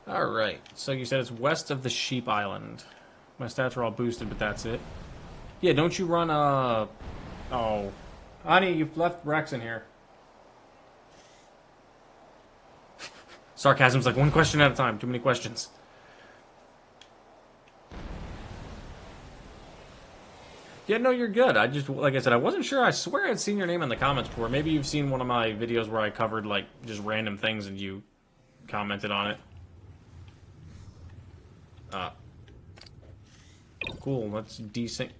Speaker 1: Alright, so you said it's west of the Sheep Island. My stats are all boosted, but that's it. Yeah, don't you run Oh. Honey, you've left Rex in here. Sarcasm's like one question at a time. Too many questions. Yeah, no, you're good. I just, like I said, I wasn't sure. I swear I'd seen your name in the comments before. Maybe you've seen one of my videos where I covered, like, just random things and you commented on it. Cool, let's desync.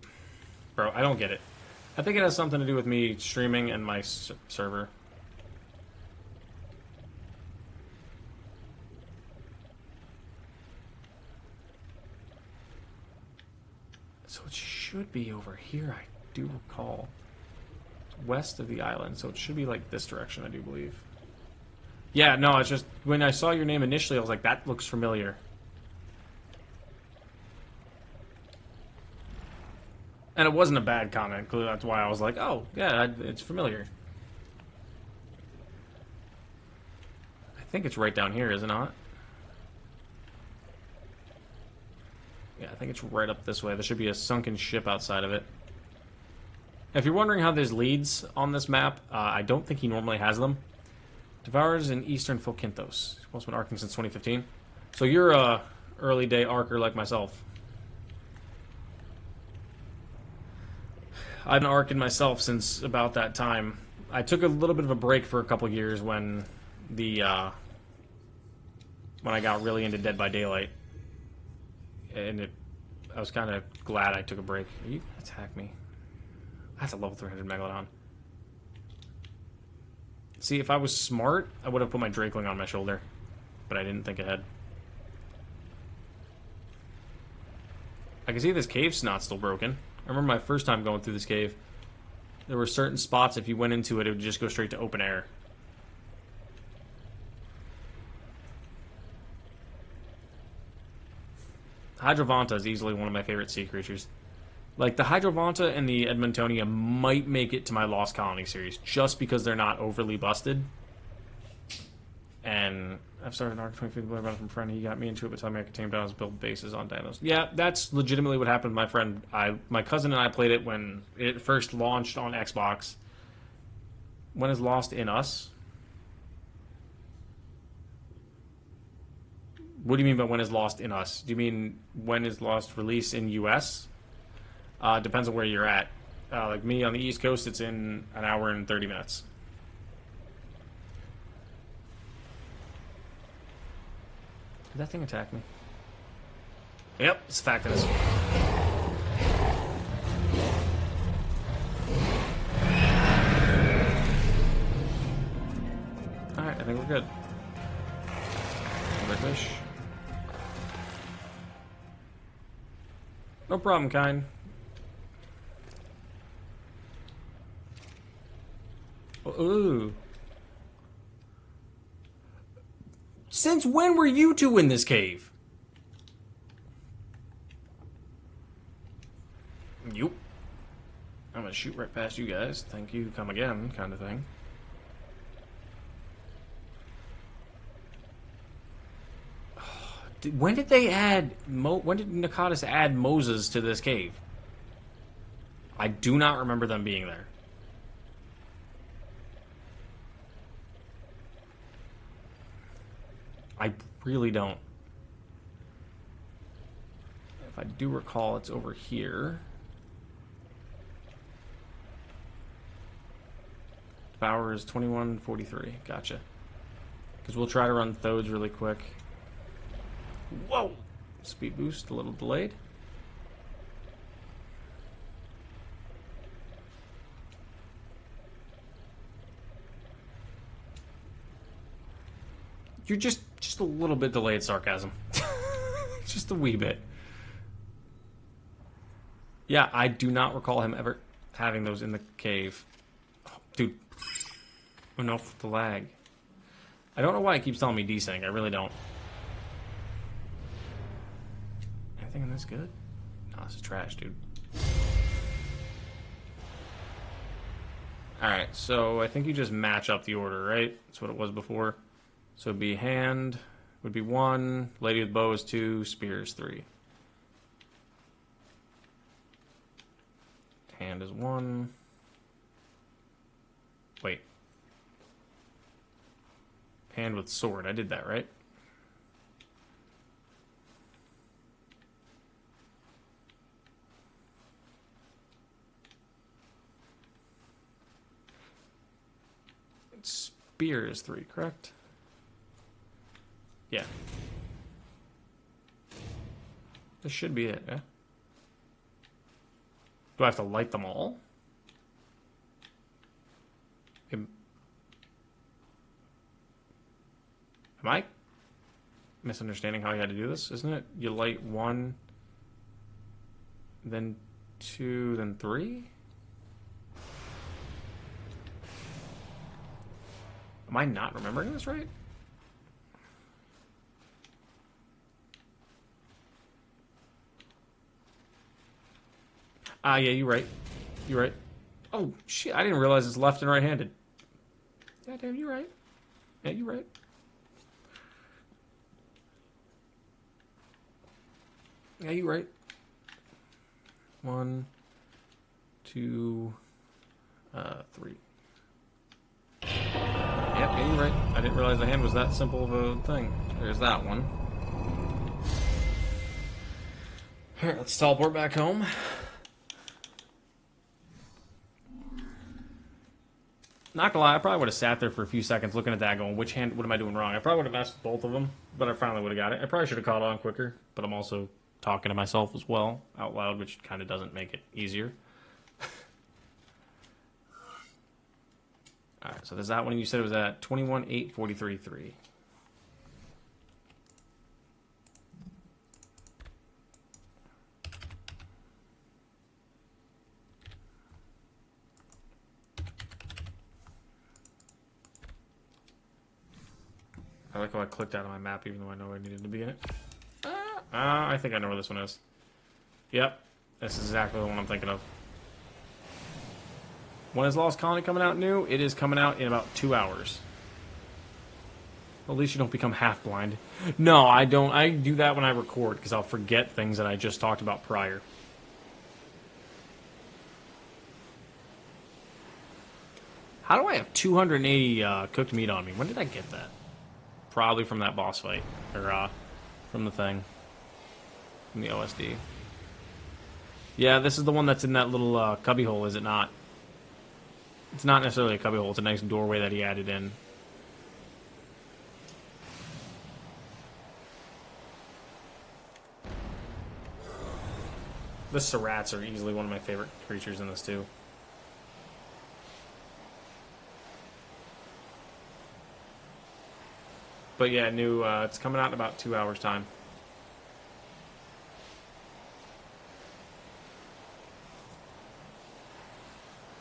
Speaker 1: Bro, I don't get it. I think it has something to do with me streaming and my server. So it should be over here, I do recall. West of the island, so it should be like this direction, I do believe. Yeah, no, it's just, when I saw your name initially, I was like, that looks familiar. And it wasn't a bad comment, that's why I was like, oh, yeah, it's familiar. I think it's right down here, is it not? Yeah, I think it's right up this way. There should be a sunken ship outside of it. If you're wondering how there's leads on this map, I don't think he normally has them. Devours in Eastern Philkinthos. He's also been arcing since 2015. So you're a early day arcer like myself. I've been arcing myself since about that time. I took a little bit of a break for a couple years when I got really into Dead by Daylight. And I was kind of glad I took a break. Are you gonna attack me? That's a level 300 Megalodon. See, if I was smart, I would have put my Drakeling on my shoulder. But I didn't think ahead. I can see this cave's not still broken. I remember my first time going through this cave. There were certain spots, if you went into it, it would just go straight to open air. Hydrovanta is easily one of my favorite sea creatures. Like, the Hydrovanta and the Edmontonia might make it to my Lost Colony series, just because they're not overly busted. And I've started an arc 20 feet about from a friend. He got me into it, but told me I could tame down his build bases on dinos. Yeah, that's legitimately what happened to my friend. My cousin and I played it when it first launched on Xbox. When is Lost in Us? What do you mean by when is Lost in Us? Do you mean when is Lost released in US? Depends on where you're at. Like me on the East Coast, it's in an hour and 30 minutes. Did that thing attack me? Yep, it's a fact that it's... Alright, I think we're good. Another fish. No problem, kind. Ooh. Since when were you two in this cave? Yup. I'm gonna shoot right past you guys. Thank you, come again, kind of thing. When did they add... when did Nakatis add Moses to this cave? I do not remember them being there. I really don't. If I do recall, it's over here. Power is 2143. Gotcha. Because we'll try to run Thodes really quick. Whoa! Speed boost, a little delayed. You're just a little bit delayed sarcasm. Just a wee bit. Yeah, I do not recall him ever having those in the cave. Oh, dude. Enough with the lag. I don't know why it keeps telling me desync. I really don't. Anything in this good? No, this is trash, dude. Alright, so I think you just match up the order, right? That's what it was before. So it'd be hand would be 1, lady with bow is 2, spear is 3. Hand is 1. Wait. Hand with sword. I did that, right? Spear is 3, correct? Yeah. This should be it, yeah? Do I have to light them all? Am I misunderstanding how you had to do this? Isn't it? You light 1, then 2, then 3? Am I not remembering this right? Ah, yeah, you're right. You're right. Oh, shit, I didn't realize it's left and right-handed. Yeah, damn, you're right. Yeah, you're right. Yeah, you're right. 1, 2, 3. Yep, yeah, you're right. I didn't realize the hand was that simple of a thing. There's that one. Alright, let's teleport back home. Not gonna lie, I probably would have sat there for a few seconds looking at that going, which hand, what am I doing wrong? I probably would have messed with both of them, but I finally would have got it. I probably should have caught on quicker, but I'm also talking to myself as well, out loud, which kind of doesn't make it easier. Alright, so there's that one you said it was at 21, 8, 43, 3. I like how I clicked out of my map even though I know I needed to be in it. I think I know where this one is. Yep, this is exactly the one I'm thinking of. When is Lost Colony coming out new? It is coming out in about 2 hours. Well, at least you don't become half blind. No, I don't. I do that when I record because I'll forget things that I just talked about prior. How do I have 280 cooked meat on me? When did I get that? Probably from that boss fight. Or from the thing. From the OSD. Yeah, this is the one that's in that little cubby hole, is it not? It's not necessarily a cubby hole. It's a nice doorway that he added in. The Serats are easily one of my favorite creatures in this, too. But yeah, new. It's coming out in about 2 hours' time.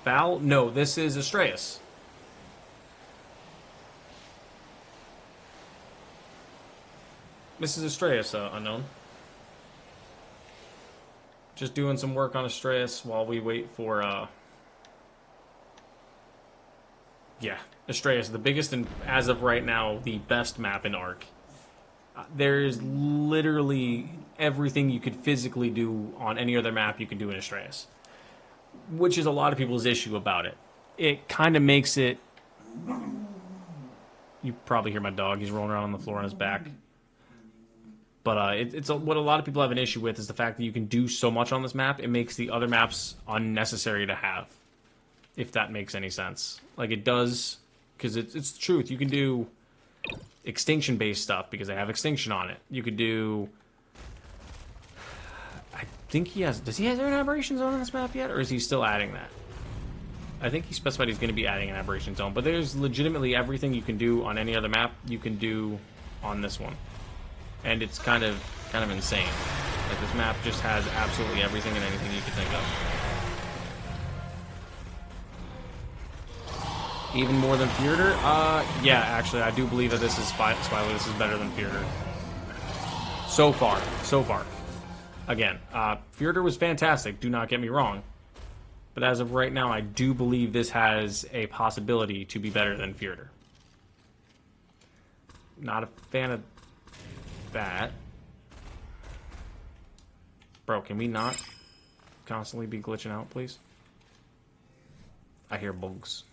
Speaker 1: Val? No, this is Astraeos. This is Astraeos, unknown. Just doing some work on Astraeos while we wait for, yeah, Astraeos, the biggest and, as of right now, the best map in Ark. There's literally everything you could physically do on any other map you can do in Astraeos. Which is a lot of people's issue about it. It kind of makes it... You probably hear my dog. He's rolling around on the floor on his back. But what a lot of people have an issue with is the fact that you can do so much on this map. It makes the other maps unnecessary to have. If that makes any sense. Like, it does... Because it's the truth. You can do extinction-based stuff because they have extinction on it. You could do... I think he has... Does he have an aberration zone on this map yet? Or is he still adding that? I think he specified he's going to be adding an aberration zone. But there's legitimately everything you can do on any other map you can do on this one. And it's kind of insane. Like, this map just has absolutely everything and anything you can think of. Even more than Fjordur? Yeah, actually, I do believe that this is Spyler. This is better than Fjordur. So far. Again, Fjordur was fantastic, do not get me wrong. But as of right now, I do believe this has a possibility to be better than Fjordur. Not a fan of that. Bro, can we not constantly be glitching out, please? I hear bugs.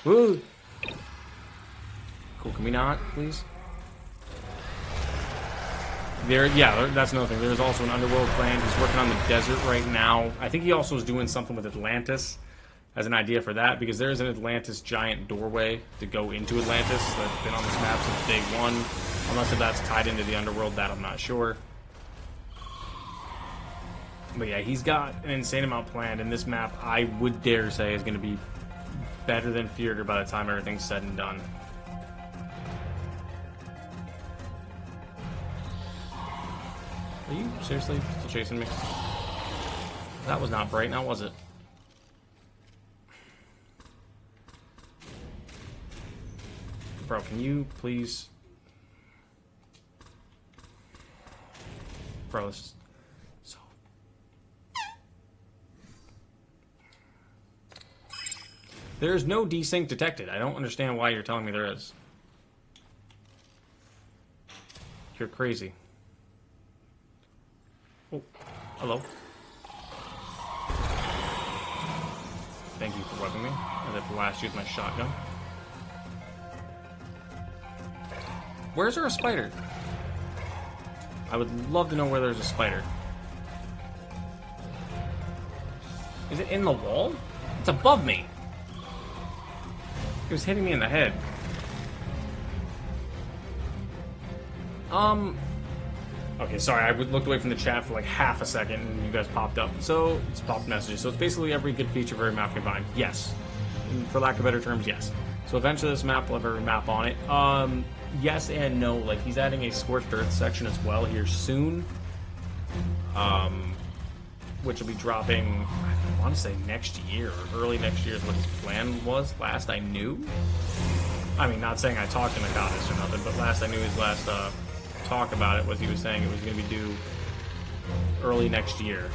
Speaker 1: Woo! Cool, can we not, please? Yeah, that's another thing. There's also an underworld clan. He's working on the desert right now. I think he also is doing something with Atlantis as an idea for that, because there's an Atlantis giant doorway to go into Atlantis that's been on this map since day one. Unless if that's tied into the underworld, that I'm not sure. But yeah, he's got an insane amount planned, and this map, I would dare say, is going to be better than Theater by the time everything's said and done. Are you seriously still chasing me? That was not bright, now was it? Bro, can you please... Bro, this is so... There's no desync detected. I don't understand why you're telling me there is. You're crazy. Oh, hello. Thank you for webbing me. As I blast you with my shotgun. Where's there a spider? I would love to know where there's a spider. Is it in the wall? It's above me. It was hitting me in the head. Okay, sorry, I looked away from the chat for like half a second and you guys popped up. So, it's popped messages. So it's basically every good feature of every map combined. Yes. And for lack of better terms, yes. So eventually this map will have every map on it. Yes and no. Like, he's adding a Scorched Earth section as well here soon. Which will be dropping, I want to say next year, or early next year is what his plan was, last I knew. I mean, not saying I talked him about this or nothing, but last I knew his last talk about it was he was saying it was going to be due early next year.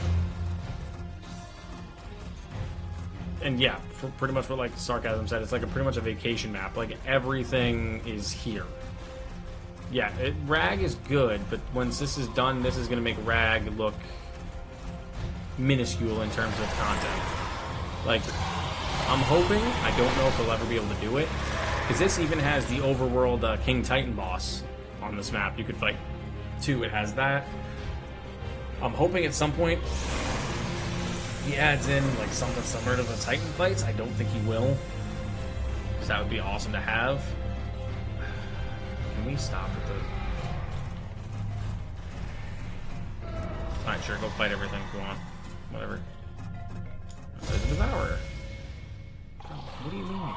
Speaker 1: And yeah, for pretty much what like Sarcasm said, it's like pretty much a vacation map. Like, everything is here. Yeah, Rag is good, but once this is done, this is going to make Rag look minuscule in terms of content. Like, I'm hoping, I don't know if we'll ever be able to do it, because this even has the overworld King Titan boss on this map you could fight too. It has that. I'm hoping at some point he adds in like something similar to the Titan fights. I don't think he will, because that would be awesome to have. Can we stop at the... Alright, sure, go fight everything if you want. Whatever. There's a devourer. What do you mean?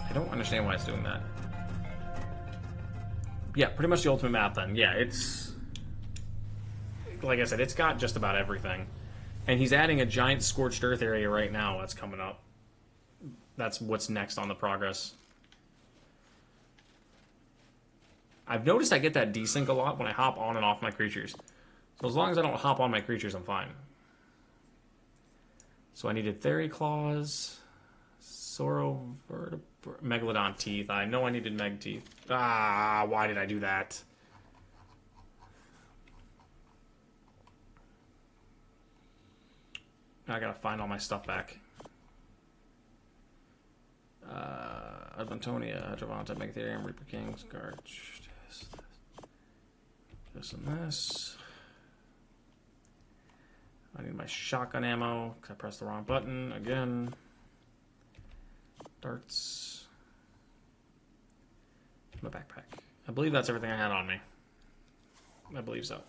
Speaker 1: I don't understand why it's doing that. Yeah, pretty much the ultimate map then. Yeah, it's... Like I said, it's got just about everything. And he's adding a giant Scorched Earth area right now that's coming up. That's what's next on the progress. I've noticed I get that desync a lot when I hop on and off my creatures. So as long as I don't hop on my creatures, I'm fine. So I needed Theory Claws, Sorrow Megalodon Teeth. I know I needed Meg Teeth. Ah, why did I do that? I gotta find all my stuff back. Advantonia, Javanta, Megatherium, Reaper King, Scourge, this and this. I need my shotgun ammo, because I pressed the wrong button again. Darts. My backpack. I believe that's everything I had on me. I believe so.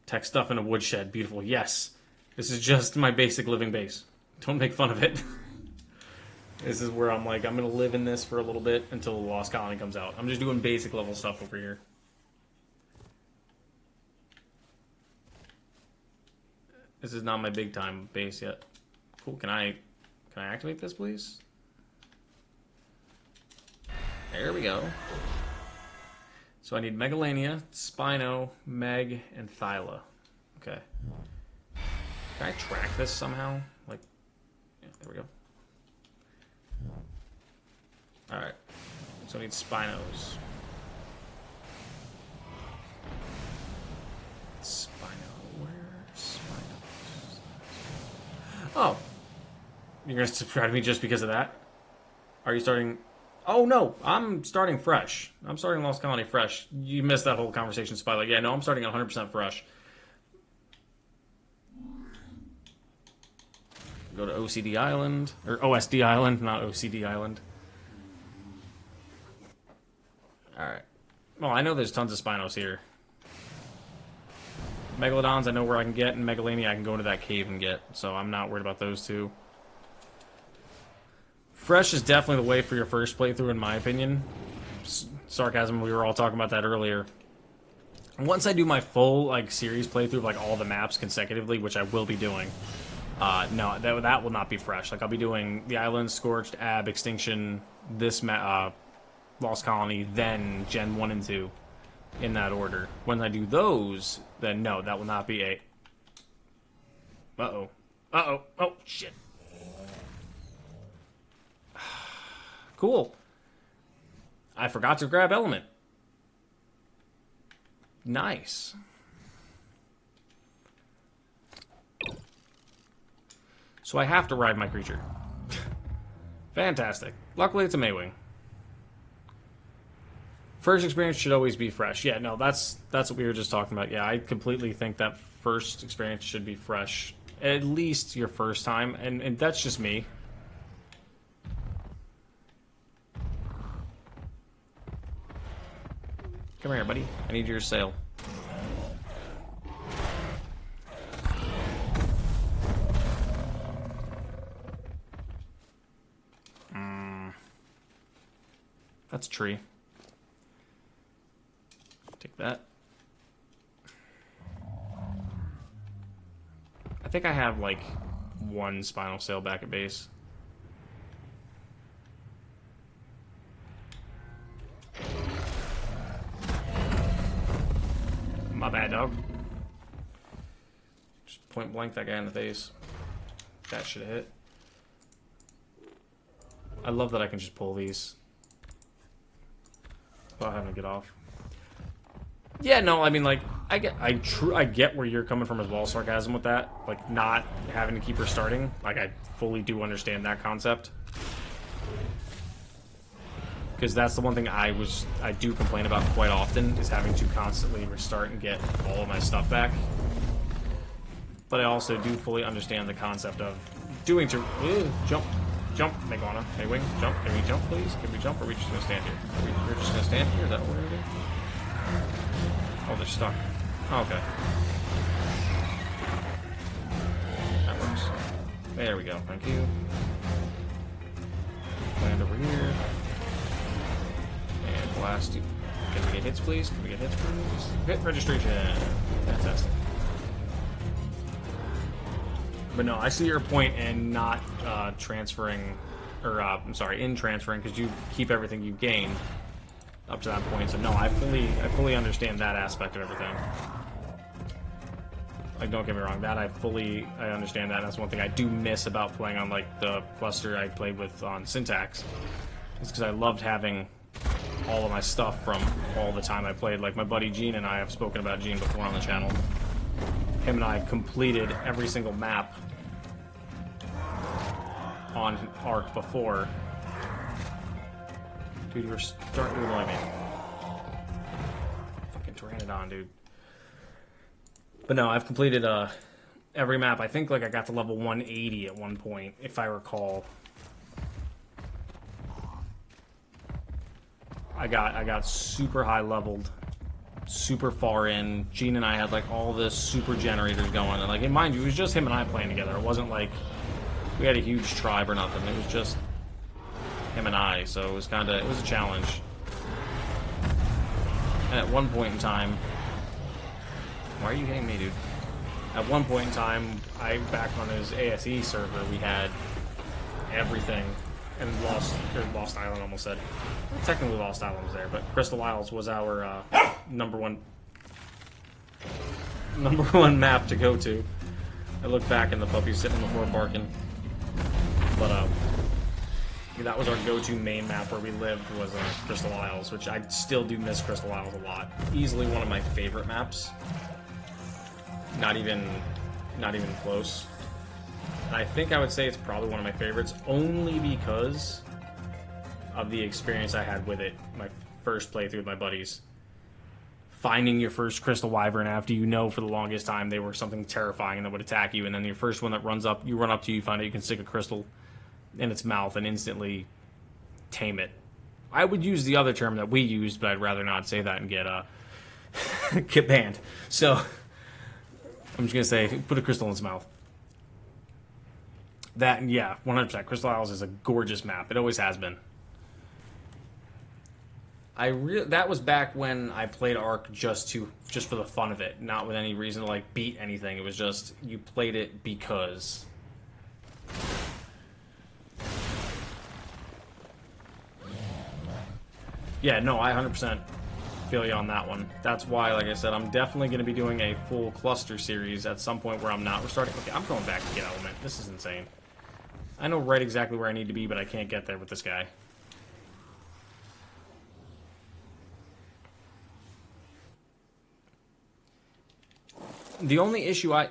Speaker 1: Tech stuff in a woodshed. Beautiful. Yes. This is just my basic living base. Don't make fun of it. This is where I'm like, I'm going to live in this for a little bit until the Lost Colony comes out. I'm just doing basic level stuff over here. This is not my big time base yet. Cool. Can I activate this, please? There we go. So I need Megalania, Spino, Meg, and Thyla. Okay. Can I track this somehow? Like, yeah, there we go. Alright. So I need Spinos. Spino. Where? Spinos. Oh. You're gonna subscribe to me just because of that? Are you starting? Oh no, I'm starting fresh. I'm starting Lost Colony fresh. You missed that whole conversation, Spotlight. Yeah, no, I'm starting 100% fresh. Go to OCD Island or OSD Island, not OCD Island. All right. Well, I know there's tons of Spinos here. Megalodons, I know where I can get, and Megalania, I can go into that cave and get. So I'm not worried about those two. Fresh is definitely the way for your first playthrough, in my opinion. Sarcasm, we were all talking about that earlier. Once I do my full like series playthrough of like all the maps consecutively, which I will be doing, no, that will not be fresh. Like I'll be doing the Island, Scorched, Ab, Extinction, this Lost Colony, then Gen 1 and 2, in that order. When I do those, then no, that will not be a... Uh-oh. Uh-oh. Oh, shit. Cool. I forgot to grab Element. Nice. So I have to ride my creature. Fantastic. Luckily, it's a Maywing. First experience should always be fresh. Yeah, no, that's what we were just talking about. Yeah, I completely think that first experience should be fresh. At least your first time, and that's just me. Come here, buddy. I need your sail. That's a tree. Take that. I think I have like one spinal sail back at base. My bad, dog. Just point blank that guy in the face. That should have hit. I love that I can just pull these without having to get off. Yeah, no, I mean, like, I get where you're coming from as well, Sarcasm, with that. Like, not having to keep her starting. Like, I fully do understand that concept. Because that's the one thing I do complain about quite often, is having to constantly restart and get all of my stuff back. But I also do fully understand the concept of doing to... jump. Jump, Megalana. Maywing, jump. Can we jump, please? Can we jump, or are we just going to stand here? We're just going to stand here? Is that what we're going to do? Oh, they're stuck. Oh, okay. That works. There we go. Thank you. Land over here. And blast you. Can we get hits, please? Can we get hits, please? Hit registration. Fantastic. But no, I see your point in not transferring, or I'm sorry, in transferring, because you keep everything you gain up to that point. So no, I fully understand that aspect of everything. Like, don't get me wrong, that I understand that. That's one thing I do miss about playing on like the cluster I played with on Syntax. It's because I loved having all of my stuff from all the time I played. Like my buddy Gene and I have spoken about Gene before on the channel. Him and I completed every single map on Ark before. Dude, you were starting to annoy me. Fucking Pteranodon, dude. But no, I've completed every map. I think like I got to level 180 at one point, if I recall. I got super high leveled, super far in. Gene and I had like all this super generators going, and like, and mind you, it was just him and I playing together. It wasn't like we had a huge tribe or nothing. It was just him and I, so it was a challenge. And at one point in time, why are you hitting me, dude? At one point in time, back on his ASE server, we had everything, and Lost Island almost said. Technically Lost Island was there, but Crystal Isles was our number one map to go to. I look back and the puppy's sitting on the floor barking. But that was our go-to main map where we lived, was Crystal Isles, which I still do miss Crystal Isles a lot. Easily one of my favorite maps. Not even close. I think I would say it's probably one of my favorites, only because of the experience I had with it, my first playthrough with my buddies. Finding your first crystal wyvern after you know for the longest time they were something terrifying that would attack you, and then your first one that runs up, you run up to you find out you can stick a crystal in its mouth and instantly tame it. I would use the other term that we used, but I'd rather not say that and get get banned. So I'm just gonna say put a crystal in its mouth. That, and yeah, 100%. Crystal Isles is a gorgeous map. It always has been. That was back when I played Ark just for the fun of it, not with any reason to like beat anything. It was just you played it because. Yeah, no, I 100% feel you on that one. That's why, like I said, I'm definitely going to be doing a full cluster series at some point where I'm not restarting. Okay, I'm going back to Get Element. This is insane. I know right exactly where I need to be, but I can't get there with this guy. The only issue I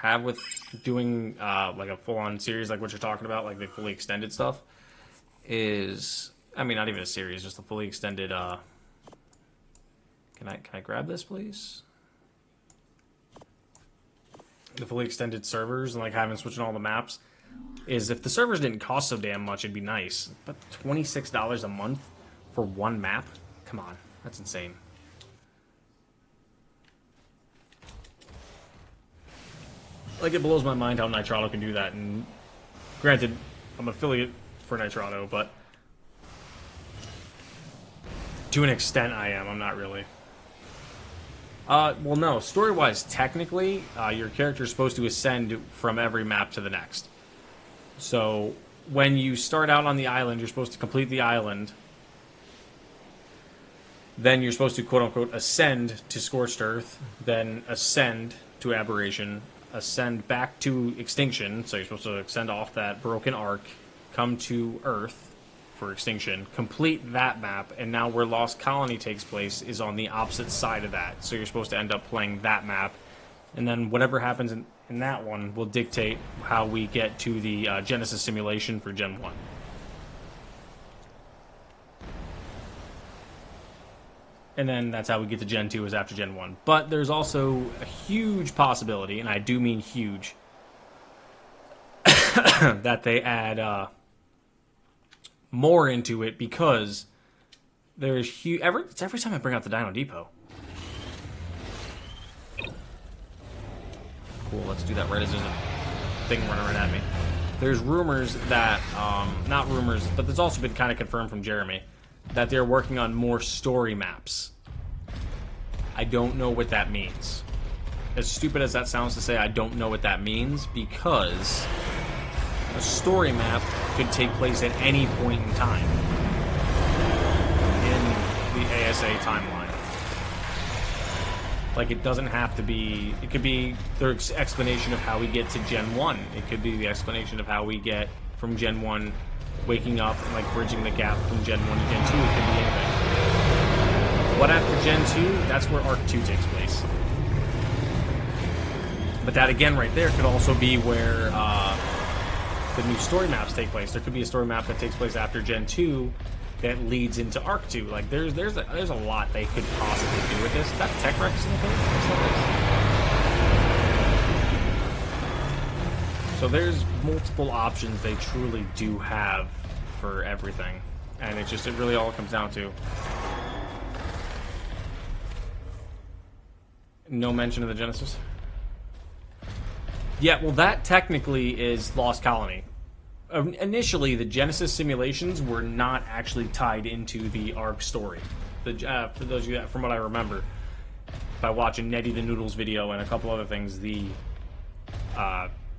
Speaker 1: have with doing like a full-on series like what you're talking about, like the fully extended stuff, is, I mean, not even a series, just a fully extended. Can I grab this, please? The fully extended servers and like having switching all the maps is if the servers didn't cost so damn much, it'd be nice. But $26 a month for one map? Come on, that's insane. Like, it blows my mind how Nitrado can do that, and granted, I'm an affiliate for Nitrado, but to an extent I am, I'm not really. Well, no, story-wise, technically, your character's supposed to ascend from every map to the next. So, when you start out on the island, you're supposed to complete the island, then you're supposed to, quote-unquote, ascend to Scorched Earth, then ascend to Aberration, ascend back to Extinction, so you're supposed to ascend off that broken arc, come to Earth for Extinction, complete that map, and now where Lost Colony takes place is on the opposite side of that, so you're supposed to end up playing that map, and then whatever happens in that one will dictate how we get to the Genesis simulation for Gen 1. And then that's how we get to Gen 2 is after Gen 1. But there's also a huge possibility, and I do mean huge, that they add more into it it's every time I bring out the Dino Depot. Cool, let's do that right as there's a thing running right at me. There's rumors that, not rumors, but there's also been kind of confirmed from Jeremy, that they're working on more story maps. I don't know what that means. As stupid as that sounds to say, I don't know what that means, because a story map could take place at any point in time in the ASA timeline. Like, it doesn't have to be... It could be their explanation of how we get to Gen 1. It could be the explanation of how we get from Gen 1 waking up and like bridging the gap from Gen 1 to Gen 2. It could be anything. What after Gen 2? That's where Arc 2 takes place. But that again right there could also be where the new story maps take place. There could be a story map that takes place after Gen 2 that leads into Arc 2. Like there's a lot they could possibly do with this. Is that Tech Rex in the case? So there's multiple options they truly do have for everything. And it really all comes down to no mention of the Genesis. Yeah, well that technically is Lost Colony. Initially, the Genesis simulations were not actually tied into the Ark story. For those of you that, from what I remember, by watching Netty the Noodles video and a couple other things, the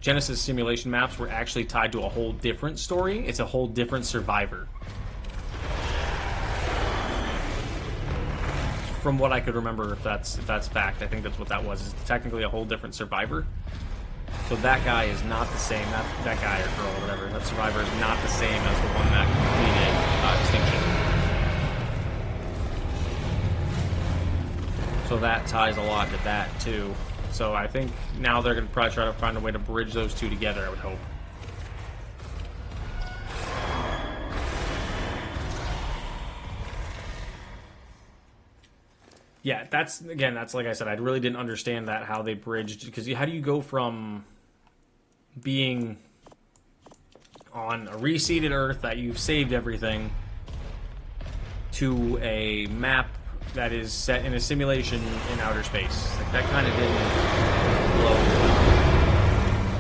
Speaker 1: Genesis simulation maps were actually tied to a whole different story. It's a whole different survivor. From what I could remember, if that's fact, I think that's what that was. It's technically a whole different survivor. So that guy is not the same. That guy or girl or whatever, that survivor is not the same as the one that completed Extinction. So that ties a lot to that too. So I think now they're going to probably try to find a way to bridge those two together, I would hope. Yeah, that's like I said, I really didn't understand that, how they bridged, because how do you go from being on a reseeded Earth that you've saved everything to a map that is set in a simulation in outer space? Like, that kind of didn't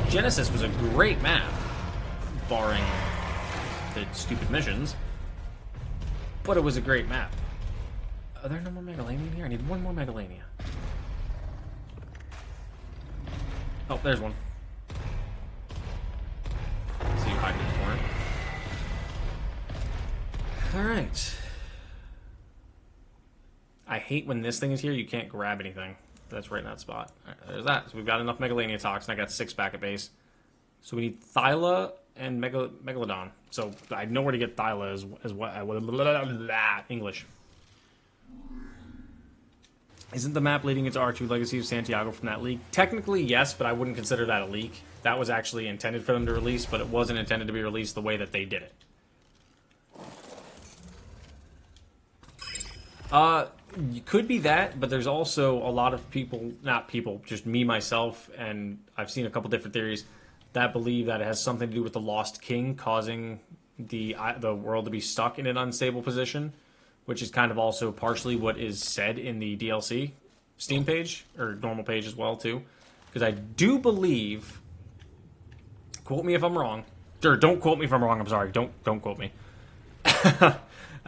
Speaker 1: flow. Genesis was a great map, barring the stupid missions, but it was a great map. Are there no more Megalania here? I need one more Megalania. Oh, there's one. See you hiding in the corner. Alright. I hate when this thing is here, you can't grab anything. That's right in that spot. Alright, there's that. So we've got enough Megalania toxin. I got 6 back at base. So we need Thyla and Megalodon. So I know where to get Thyla as what English. Isn't the map leading into R2 Legacy of Santiago from that leak? Technically, yes, but I wouldn't consider that a leak. That was actually intended for them to release, but it wasn't intended to be released the way that they did it. Could be that, but there's also a lot of people, not people, just me, myself, and I've seen a couple different theories that believe that it has something to do with the Lost King causing the world to be stuck in an unstable position, which is kind of also partially what is said in the DLC Steam page, or normal page as well, too. Because I do believe, quote me if I'm wrong, or don't quote me if I'm wrong, I'm sorry, don't quote me.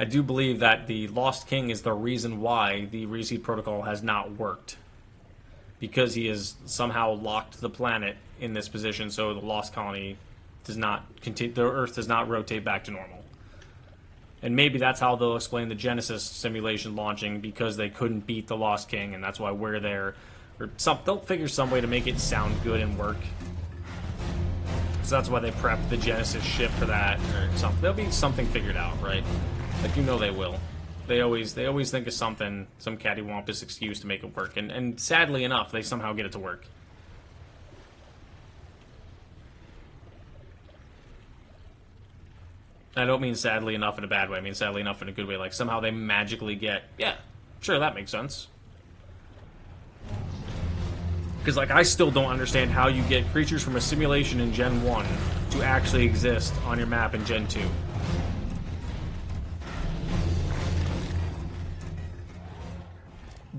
Speaker 1: I do believe that the Lost King is the reason why the Reseed Protocol has not worked. Because he has somehow locked the planet in this position, so the Lost Colony does not continue, the Earth does not rotate back to normal. And maybe that's how they'll explain the Genesis simulation launching, because they couldn't beat the Lost King, and that's why we're there. Or they'll figure some way to make it sound good and work. So that's why they prepped the Genesis ship for that, or something. There'll be something figured out, right? Like, you know they will. They always think of something, some cattywampus excuse to make it work, and sadly enough, they somehow get it to work. I don't mean sadly enough in a bad way. I mean sadly enough in a good way. Like, somehow they magically get, yeah, sure, that makes sense. Because, like, I still don't understand how you get creatures from a simulation in Gen 1 to actually exist on your map in Gen 2.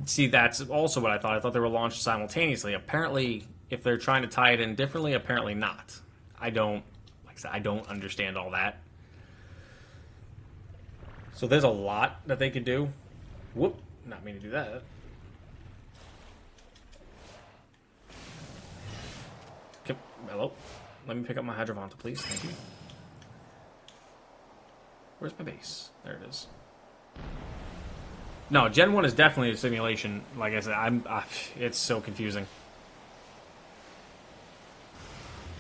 Speaker 1: See, that's also what I thought. I thought they were launched simultaneously. Apparently, if they're trying to tie it in differently, apparently not. I don't, like I said, I don't understand all that. So there's a lot that they could do. Whoop, not mean to do that. Okay, hello. Let me pick up my Hydravanta, please. Thank you. Where's my base? There it is. No, Gen 1 is definitely a simulation. Like I said, it's so confusing.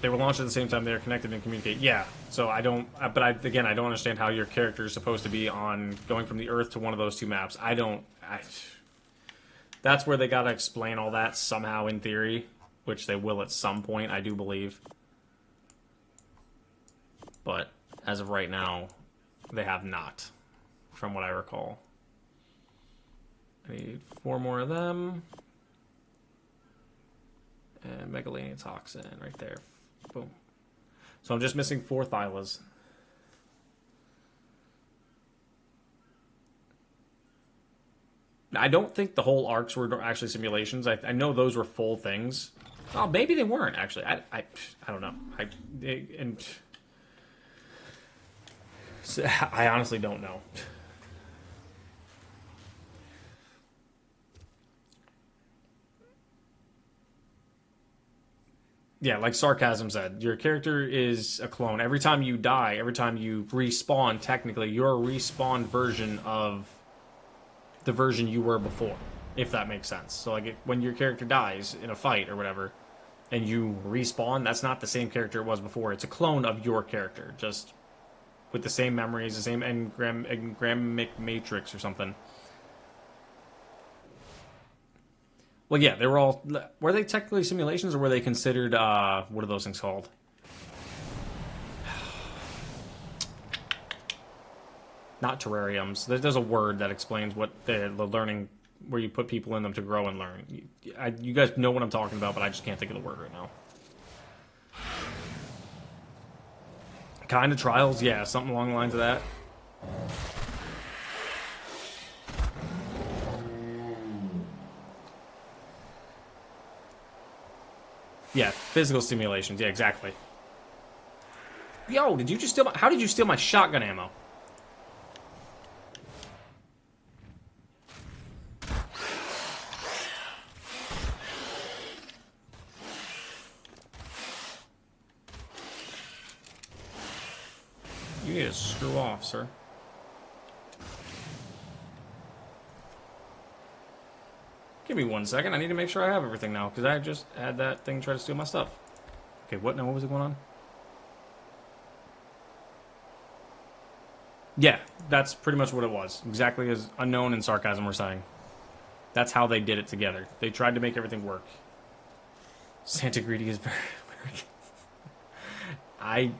Speaker 1: They were launched at the same time. They are connected and communicate. Yeah, so I don't... again, I don't understand how your character is supposed to be on going from the Earth to one of those two maps. That's where they gotta explain all that somehow in theory, which they will at some point, I do believe. But as of right now, they have not, from what I recall. I need 4 more of them. And Megalania Toxin right there. Boom. So I'm just missing 4 Thylas. I don't think the whole arcs were actually simulations. I know those were full things. Oh, maybe they weren't, actually. I don't know. I honestly don't know. Yeah, like Sarcasm said, your character is a clone. Every time you die, every time you respawn, technically, you're a respawned version of the version you were before, if that makes sense. So, like, when your character dies in a fight or whatever, and you respawn, that's not the same character it was before. It's a clone of your character, just with the same memories, the same engramic matrix or something. Well, yeah, they were all... Were they technically simulations, or were they considered, what are those things called? Not terrariums. There's a word that explains what the learning... Where you put people in them to grow and learn. You guys know what I'm talking about, but I just can't think of the word right now. Kind of trials? Yeah, something along the lines of that. Yeah, physical simulations. Yeah, exactly. Yo, did you just steal my... How did you steal my shotgun ammo? You need to screw off, sir. Give me 1 second. I need to make sure I have everything now, because I just had that thing try to steal my stuff. Okay, what now? What was it going on? Yeah, that's pretty much what it was. Exactly as Unknown and Sarcasm were saying. That's how they did it together. They tried to make everything work. Santa Greedy is very American.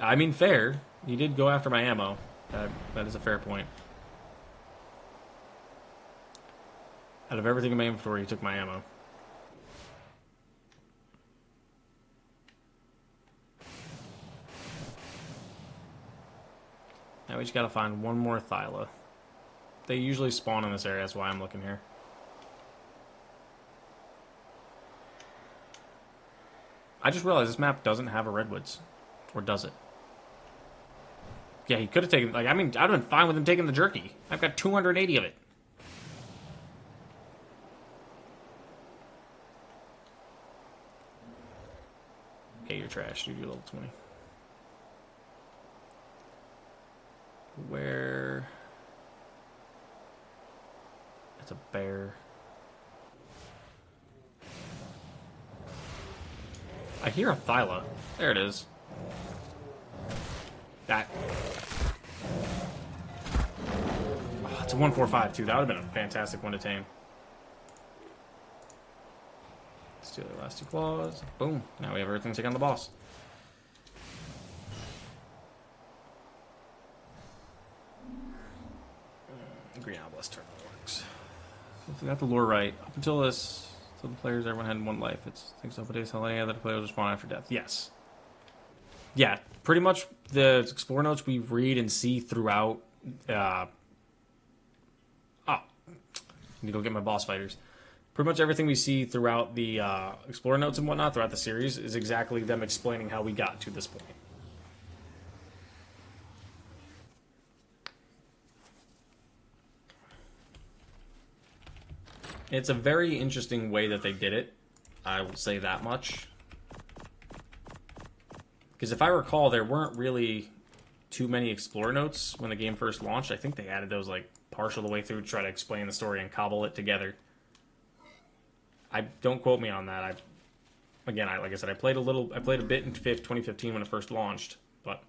Speaker 1: I mean, fair. He did go after my ammo. That is a fair point. Out of everything in my inventory, he took my ammo. Now we just gotta find one more Thyla. They usually spawn in this area, that's why I'm looking here. I just realized this map doesn't have a redwoods. Or does it? Yeah, he could have taken... Like, I mean, I'd have been fine with him taking the jerky. I've got 280 of it. Hey, you're trash. You're level 20. Where... It's a bear. I hear a Thyla. There it is. That. Oh, it's a 145 too. That would have been a fantastic one to tame. Steal the last 2 claws. Boom. Now we have everything to take on the boss. Green Obelisk turn works. If we got the lore right, up until this, so the players, everyone had 1 life. It's things up a day, so any other players respond after death. Yes. Yeah, pretty much the explore notes we read and see throughout. Need to go get my boss fighters. Pretty much everything we see throughout the explore notes and whatnot throughout the series is exactly them explaining how we got to this point. It's a very interesting way that they did it. I will say that much. Because if I recall, there weren't really too many explore notes when the game first launched. I think they added those like partial the way through to try to explain the story and cobble it together. Don't quote me on that. Like I said, I played a bit in 2015 when it first launched, but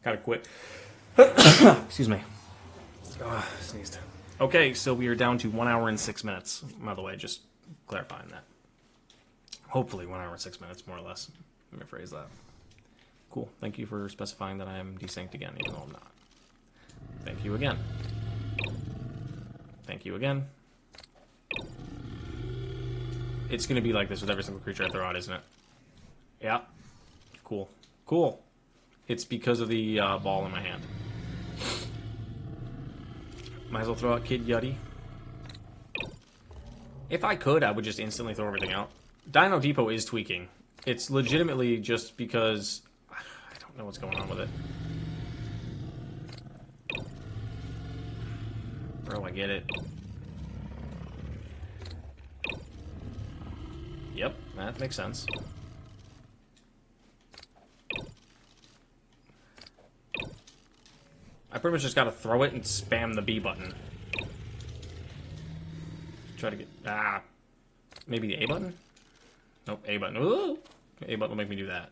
Speaker 1: kind of quit. Excuse me. Sneezed. Okay, so we are down to 1 hour and 6 minutes. By the way, just clarifying that. Hopefully 1 hour and 6 minutes, more or less. Let me phrase that. Cool. Thank you for specifying that I am desynced again, even though I'm not. Thank you again. Thank you again. It's going to be like this with every single creature I throw out, isn't it? Yeah. Cool. Cool. It's because of the ball in my hand. Might as well throw out Kid Yuddy. If I could, I would just instantly throw everything out. Dino Depot is tweaking. It's legitimately just because... I don't know what's going on with it. Bro, I get it. Yep, that makes sense. I pretty much just gotta throw it and spam the B button. Try to get... Maybe the A button? Nope, A button. Ooh! A button will make me do that.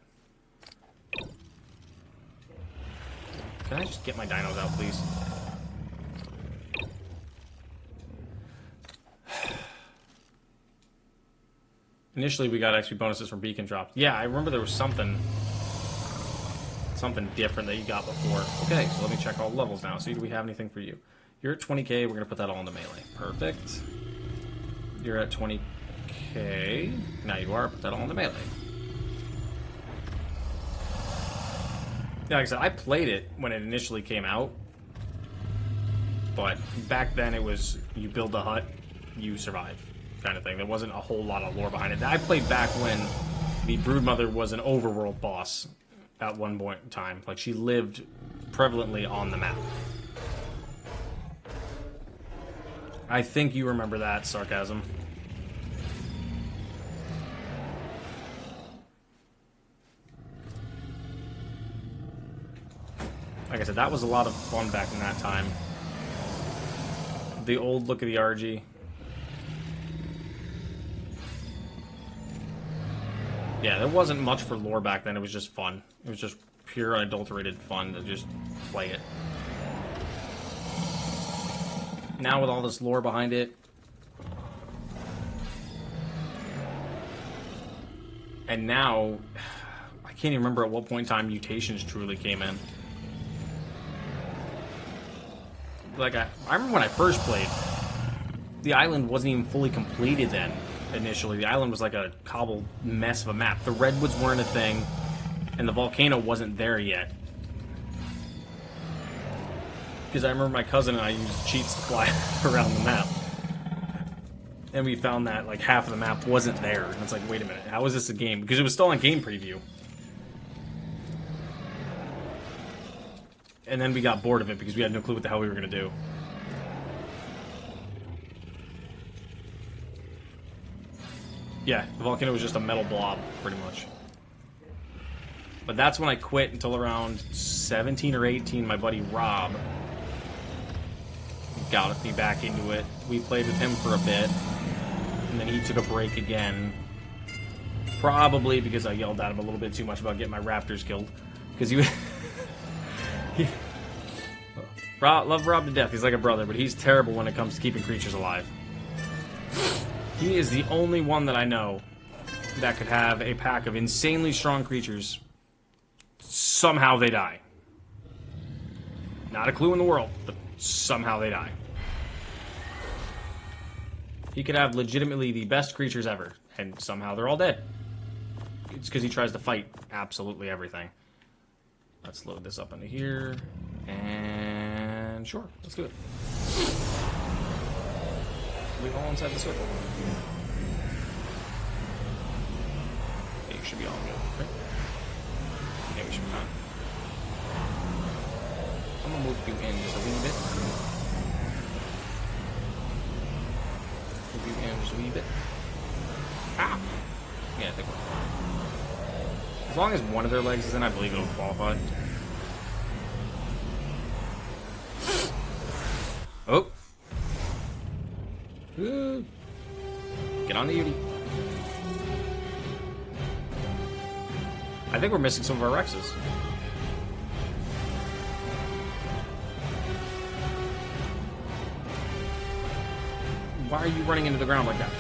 Speaker 1: Can I just get my dinos out, please? Initially, we got XP bonuses from beacon drops. Yeah, I remember there was something different that you got before. Okay, so let me check all levels now. See, do we have anything for you? You're at 20k. We're going to put that all into melee. Perfect. You're at 20k. Now you are. Put that all into melee. Yeah, like I said, I played it when it initially came out. But back then it was, you build a hut, you survive, kind of thing. There wasn't a whole lot of lore behind it. I played back when the Broodmother was an overworld boss at one point in time. Like, she lived prevalently on the map. I think you remember that, Sarcasm. Like I said, that was a lot of fun back in that time. The old look of the RG. Yeah, there wasn't much for lore back then. It was just fun. It was just pure unadulterated fun to just play it. Now with all this lore behind it, and now I can't even remember at what point in time mutations truly came in. Like, I remember when I first played, the island wasn't even fully completed then, initially. The island was like a cobbled mess of a map. The redwoods weren't a thing, and the volcano wasn't there yet. Because I remember my cousin and I used cheats to fly around the map. And we found that, like, half of the map wasn't there. And it's like, wait a minute, how is this a game? Because it was still on game preview. And then we got bored of it because we had no clue what the hell we were going to do. Yeah, the volcano was just a metal blob, pretty much. But that's when I quit until around 17 or 18. My buddy Rob got me back into it. We played with him for a bit. And then he took a break again. Probably because I yelled at him a little bit too much about getting my raptors killed. Because he... love Rob to death. He's like a brother, but he's terrible when it comes to keeping creatures alive. He is the only one that I know that could have a pack of insanely strong creatures. Somehow they die. Not a clue in the world, but somehow they die. He could have legitimately the best creatures ever, and somehow they're all dead. It's because he tries to fight absolutely everything. Let's load this up into here. And sure, let's do it. We all inside the circle. Yeah, you should be all good, right? Yeah, we should be fine. I'm gonna move you in just a wee bit. Move you in just a wee bit. Ah! Yeah, I think we're fine. As long as one of their legs is in, I believe it'll qualify. Oh! Ooh. Get on the Uni. I think we're missing some of our Rexes. Why are you running into the ground like that?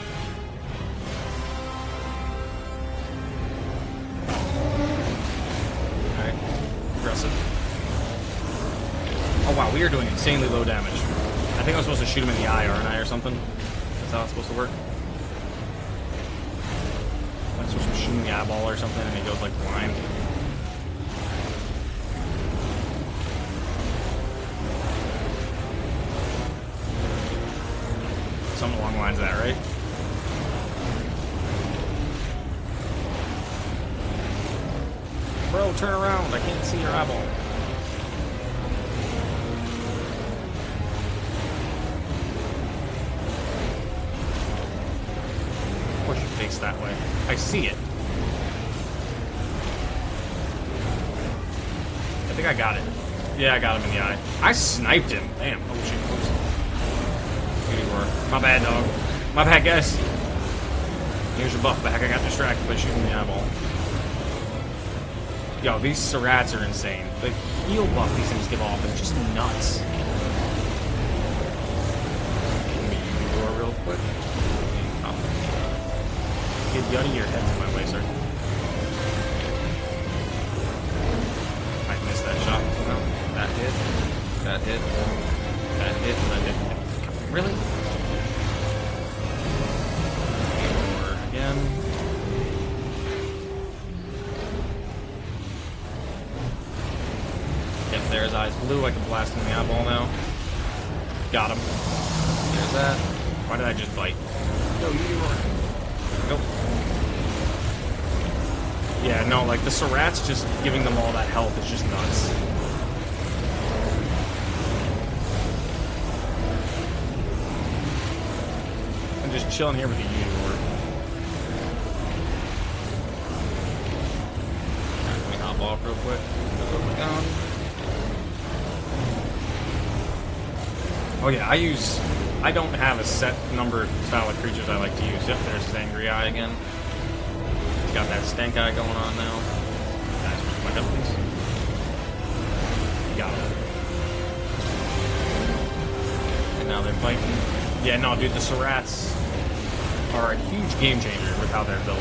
Speaker 1: Alright. Aggressive. Oh wow, we are doing insanely low damage. I think I'm supposed to shoot him in the eye, aren't I, or something? That's how it's supposed to work. I'm supposed to shoot him in the eyeball or something, and he goes, like, blind. Something along the lines of that, right? Bro, turn around. I can't see your eyeball. Push your face that way. I see it. I think I got it. Yeah, I got him in the eye. I sniped him. Damn. Oh, shit. Oops. Here you were. My bad, dog. My bad, guys. Here's your buff back. I got distracted by shooting the eyeball. Yo, these Serats are insane. The heal buff these things give off is just nuts. Let me door real quick. Kid Yuddy your head's in my way, sir. I missed that shot. No, that hit. That hit. That hit. That hit. Really? Over again. Yep, there his eyes blue. I can blast him in the eyeball now. Got him. There's that. Why did I just bite? Go, you are. Go. Yeah, no, like the Surats just giving them all that health is just nuts. I'm just chilling here with the Unicorn. Let me hop off real quick. Go down. Oh yeah, I don't have a set number style of creatures I like to use. Yep, there's his Angry Eye again. He's got that Stank Eye going on now. Guys, my gun, please. You got him. And now they're fighting. Yeah, no, dude, the Surats are a huge game changer with how they're built.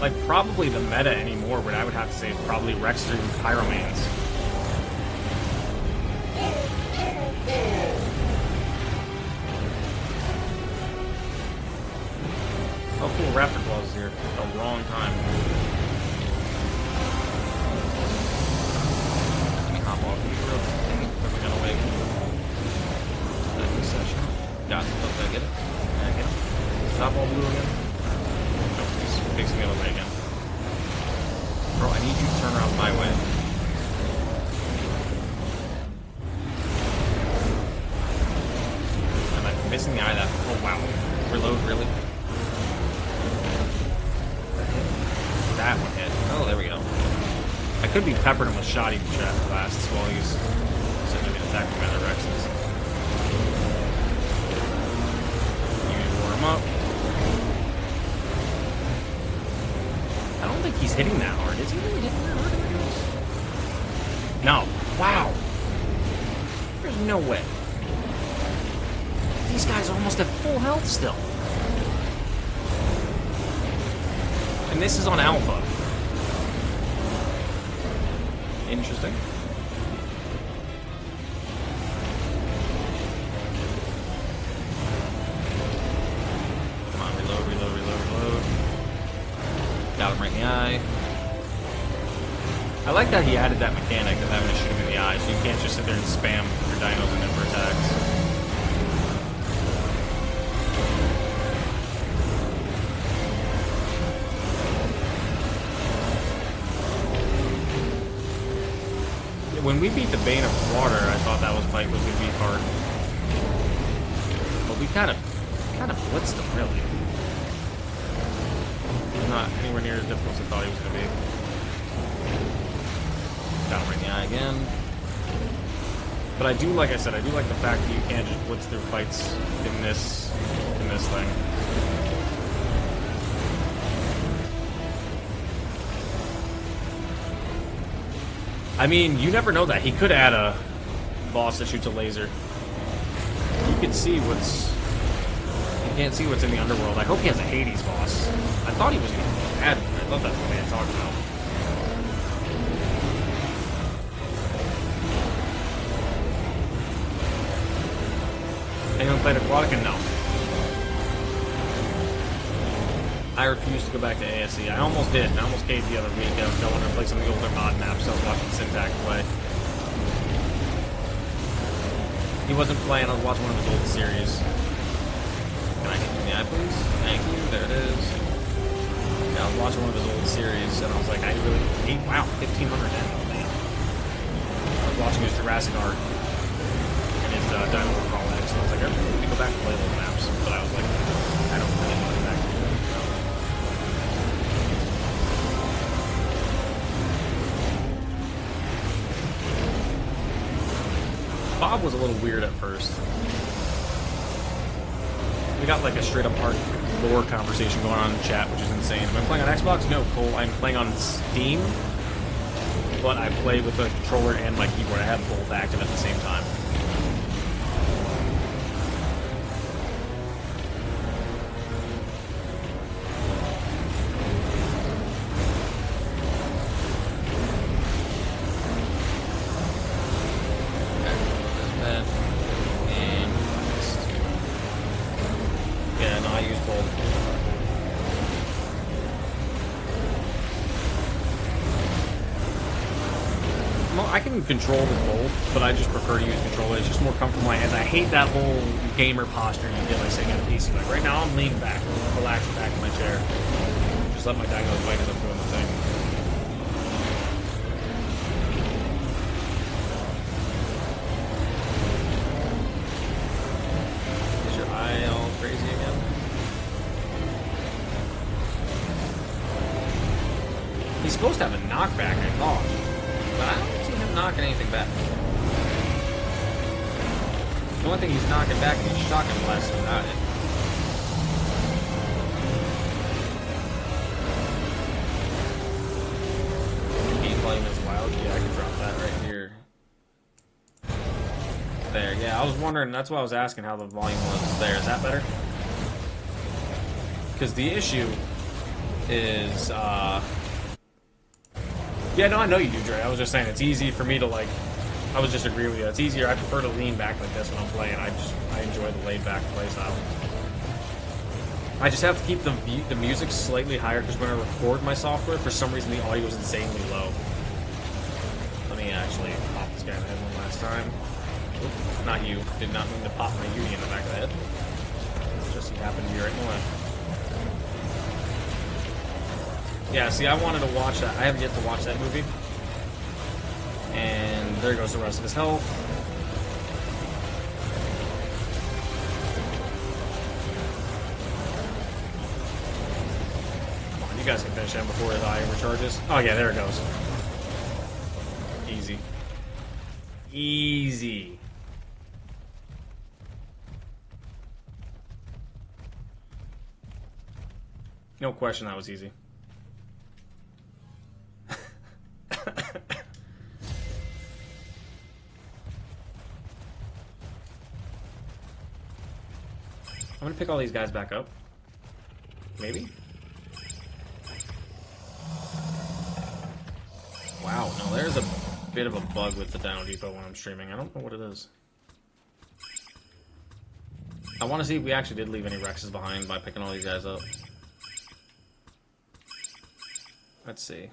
Speaker 1: Like, probably the meta anymore, what I would have to say is probably Rexter and Pyromans. Oh, cool, Raptor Claws is here. At the wrong time. Let me hop off these real quick. We're gonna wait. Second session. Got some stuff. Did I get it? Did I get him? Stop all blue again? Facing the other way again. Bro, I need you to turn around my way. Am I missing the eye that? Oh wow. Reload, really? That one hit. Oh, there we go. I could be peppering him with shoddy trap blasts while he's sitting there attacking by the Rexes. You need to warm him up. I don't think he's hitting that hard. Is he really hitting that hard? No. Wow. There's no way. These guys are almost at full health still. And this is on Alpha. Interesting. Come on, reload, reload, reload, reload. Got him right in the eye. I like that he added that mechanic of having to shoot him in the eye, so you can't just sit there and spam your dinos in there for attacks. When we beat the Bane of Water, I thought that fight was going to be hard. But we kind of blitzed him, really. He's not anywhere near as difficult as I thought he was going to be. Got him right in the eye again. But I do, like I said, I do like the fact that you can't just blitz through fights in this thing. I mean, you never know that. He could add a boss that shoots a laser. You can see what's... You can't see what's in the underworld. I hope he has a Hades boss. I thought he was going to add one. I thought that's what they had talked about. Anyone played Aquatica? No. I refuse to go back to ASE. I almost did. I almost caved the other week. I wanted to play some of the older mod maps, so I was watching Syntax play. He wasn't playing. I was watching one of his old series. Can I get you in the eye, please? Thank you. There it is. Yeah, I was watching one of his old series, and I was like, I really... Wow, 1,500 damage. Man. I was watching his Jurassic Arc and his Dino Overhaul X, and I was like, I really need to go back and play those maps. But I was like, I don't really want to go back to them. Bob was a little weird at first. We got like a straight up hard lore conversation going on in the chat, which is insane. Am I playing on Xbox? No, Cole. I'm playing on Steam. but I play with the controller and my keyboard. I have both active at the same time. Yeah, no, I use both. Well, I can control with both, but I just prefer to use controller. It's just more comfortable in my hands. I hate that whole gamer posture you get like sitting on a PC. Like right now, I'm leaning back, relaxing back in my chair. Just let my dinos fight as I'm doing the thing. Is your eye all crazy again? He's supposed to have a knockback, I thought. But I don't see him knocking anything back. The only thing he's knocking back is shocking blast without it. Game volume is wild. Yeah, I can drop that right here. There, yeah, I was wondering, that's why I was asking how the volume was there. Is that better? Because the issue is, yeah, no, I know you do, Dre. I was just saying it's easy for me to, like, I was just agreeing with you. It's easier. I prefer to lean back like this when I'm playing. I enjoy the laid back play style. I just have to keep the music slightly higher because when I record my software, for some reason the audio is insanely low. Let me actually pop this guy in the head one last time. Oop, not you. Did not mean to pop my Yui in the back of the head. Just happened to be right in the way. Yeah, see, I wanted to watch that. I haven't yet to watch that movie. And there goes the rest of his health. Come on, you guys can finish him before his eye recharges. Oh, yeah, there it goes. Easy. Easy. No question that was easy. I'm gonna pick all these guys back up. Maybe? Wow, no, there's a bit of a bug with the Dino Depot when I'm streaming. I don't know what it is. I want to see if we actually did leave any Rexes behind by picking all these guys up. Let's see.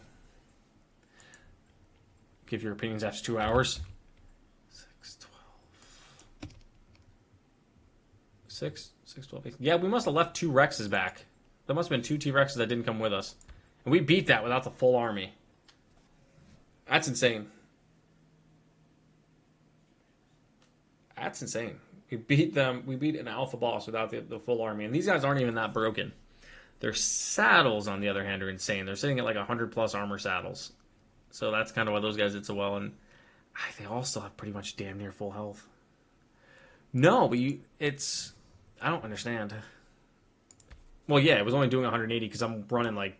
Speaker 1: Give your opinions after 2 hours. 6, 12. 6, 12, 8. Yeah, we must have left 2 Rexes back. There must have been 2 T-Rexes that didn't come with us. And we beat that without the full army. That's insane. That's insane. We beat them. We beat an alpha boss without the full army. And these guys aren't even that broken. Their saddles, on the other hand, are insane. They're sitting at like 100 plus armor saddles. So that's kind of why those guys did so well. And they all still have pretty much damn near full health. No, but it's... I don't understand. Well, yeah, it was only doing 180 because I'm running like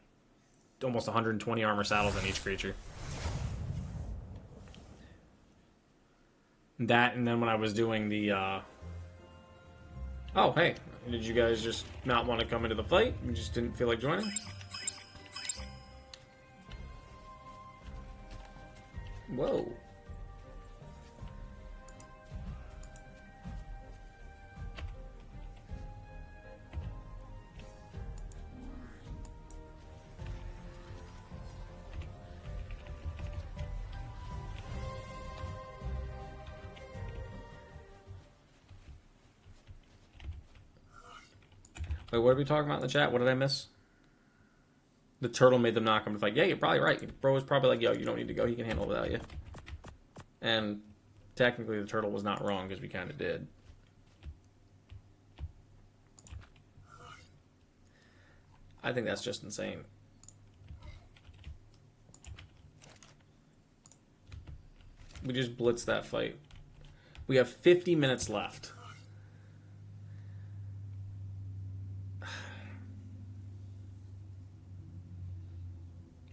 Speaker 1: almost 120 armor saddles on each creature. That, and then when I was doing the... Oh, hey. Did you guys just not want to come into the fight? You just didn't feel like joining? Whoa. Wait, what are we talking about in the chat? What did I miss? The turtle made them knock him. It's like, yeah, you're probably right. Bro was probably like, yo, you don't need to go. He can handle it without you. And technically the turtle was not wrong because we kind of did. I think that's just insane. We just blitzed that fight. We have 50 minutes left.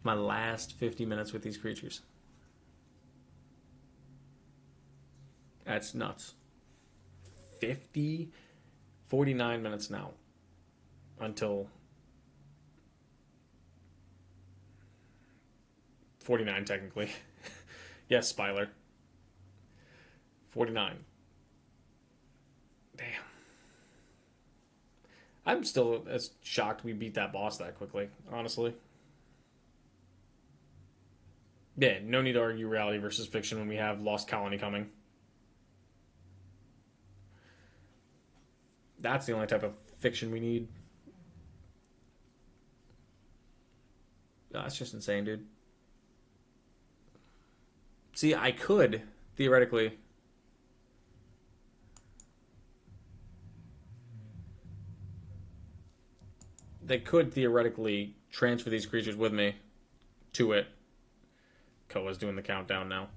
Speaker 1: My last 50 minutes with these creatures. That's nuts. 49 minutes now. Until 49 technically. Yes, Spyler. 49. Damn. I'm still as shocked we beat that boss that quickly, honestly. Yeah, no need to argue reality versus fiction when we have Lost Colony coming. That's the only type of fiction we need. That's just insane, dude. See, I could, theoretically... They could, theoretically, transfer these creatures with me to it. Koa's doing the countdown now.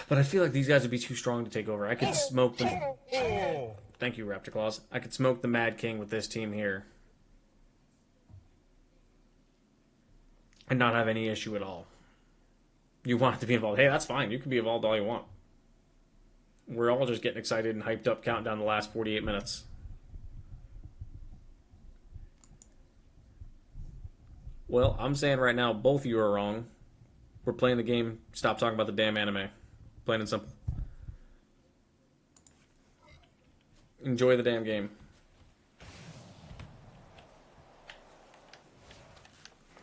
Speaker 1: But I feel like these guys would be too strong to take over. I could smoke them. Thank you, Raptor Claws. I could smoke the Mad King with this team here. And not have any issue at all. You want it to be involved. Hey, that's fine. You can be involved all you want. We're all just getting excited and hyped up, counting down the last 48 minutes. Well, I'm saying right now, both of you are wrong. We're playing the game. Stop talking about the damn anime. Plain and simple. Enjoy the damn game.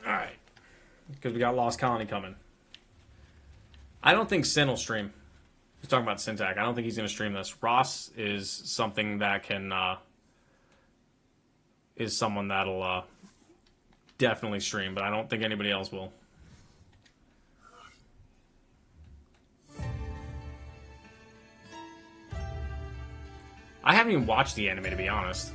Speaker 1: Alright. Because we got Lost Colony coming. I don't think Sin will stream. He's talking about Syntac. I don't think he's going to stream this. Ross is something that can... is someone that'll definitely stream, but I don't think anybody else will. I haven't even watched the anime, to be honest.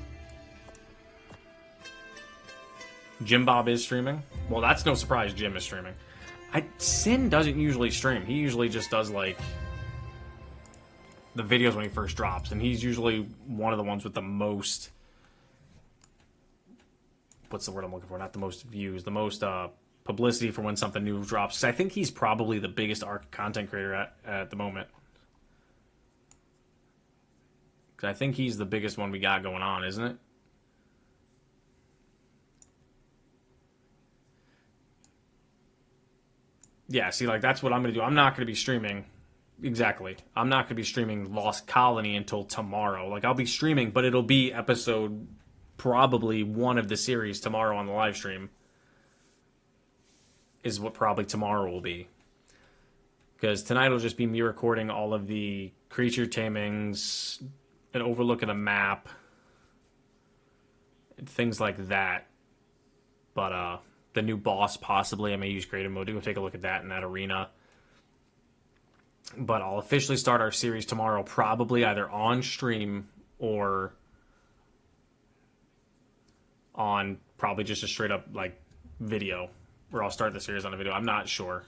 Speaker 1: Jim Bob is streaming? Well, that's no surprise Jim is streaming. Sin doesn't usually stream. He usually just does, like, the videos when he first drops. And he's usually one of the ones with the most... What's the word I'm looking for? Not the most views. The most publicity for when something new drops. Because I think he's probably the biggest ARC content creator at the moment. Because I think he's the biggest one we got going on, isn't it? Yeah, see, like, that's what I'm going to do. I'm not going to be streaming. Exactly. I'm not going to be streaming Lost Colony until tomorrow. Like, I'll be streaming, but it'll be episode probably 1 of the series tomorrow on the live stream. Is what probably tomorrow will be. Because tonight will just be me recording all of the creature tamings, an overlook of the map, and things like that. But, the new boss, possibly. I may use creative mode to go take a look at that in that arena. But I'll officially start our series tomorrow, probably either on stream or on probably just a straight up, like, video. Where I'll start the series on a video. I'm not sure.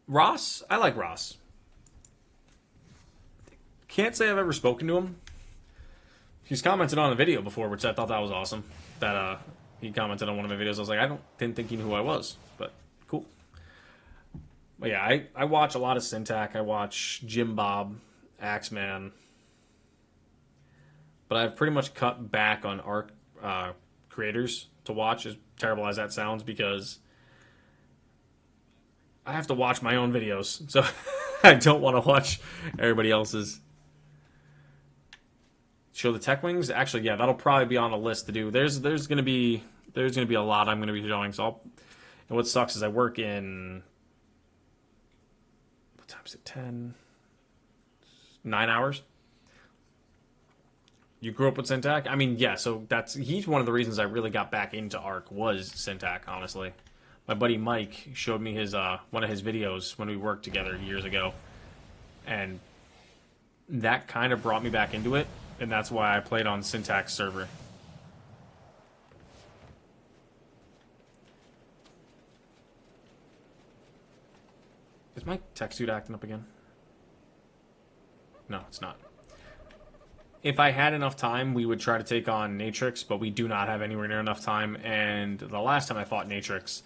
Speaker 1: Ross? I like Ross. Can't say I've ever spoken to him. He's commented on a video before, which I thought that was awesome. That he commented on one of my videos. I was like, didn't think he knew who I was, but cool. But yeah, I watch a lot of Syntac. I watch Jim Bob, Axeman. But I've pretty much cut back on ARC creators to watch, as terrible as that sounds, because I have to watch my own videos. So I don't want to watch everybody else's. Show the Tech Wings? Actually, yeah, that'll probably be on a list to do. There's gonna be a lot I'm gonna be showing. So and what sucks is I work in, what time is it? 9 hours. You grew up with Syntac? I mean, yeah. So he's one of the reasons I really got back into ARC was Syntac. Honestly, my buddy Mike showed me his one of his videos when we worked together years ago, and that kind of brought me back into it. And that's why I played on Syntax server. Is my tech suit acting up again? No, it's not. If I had enough time, we would try to take on Natrix, but we do not have anywhere near enough time. And the last time I fought Natrix,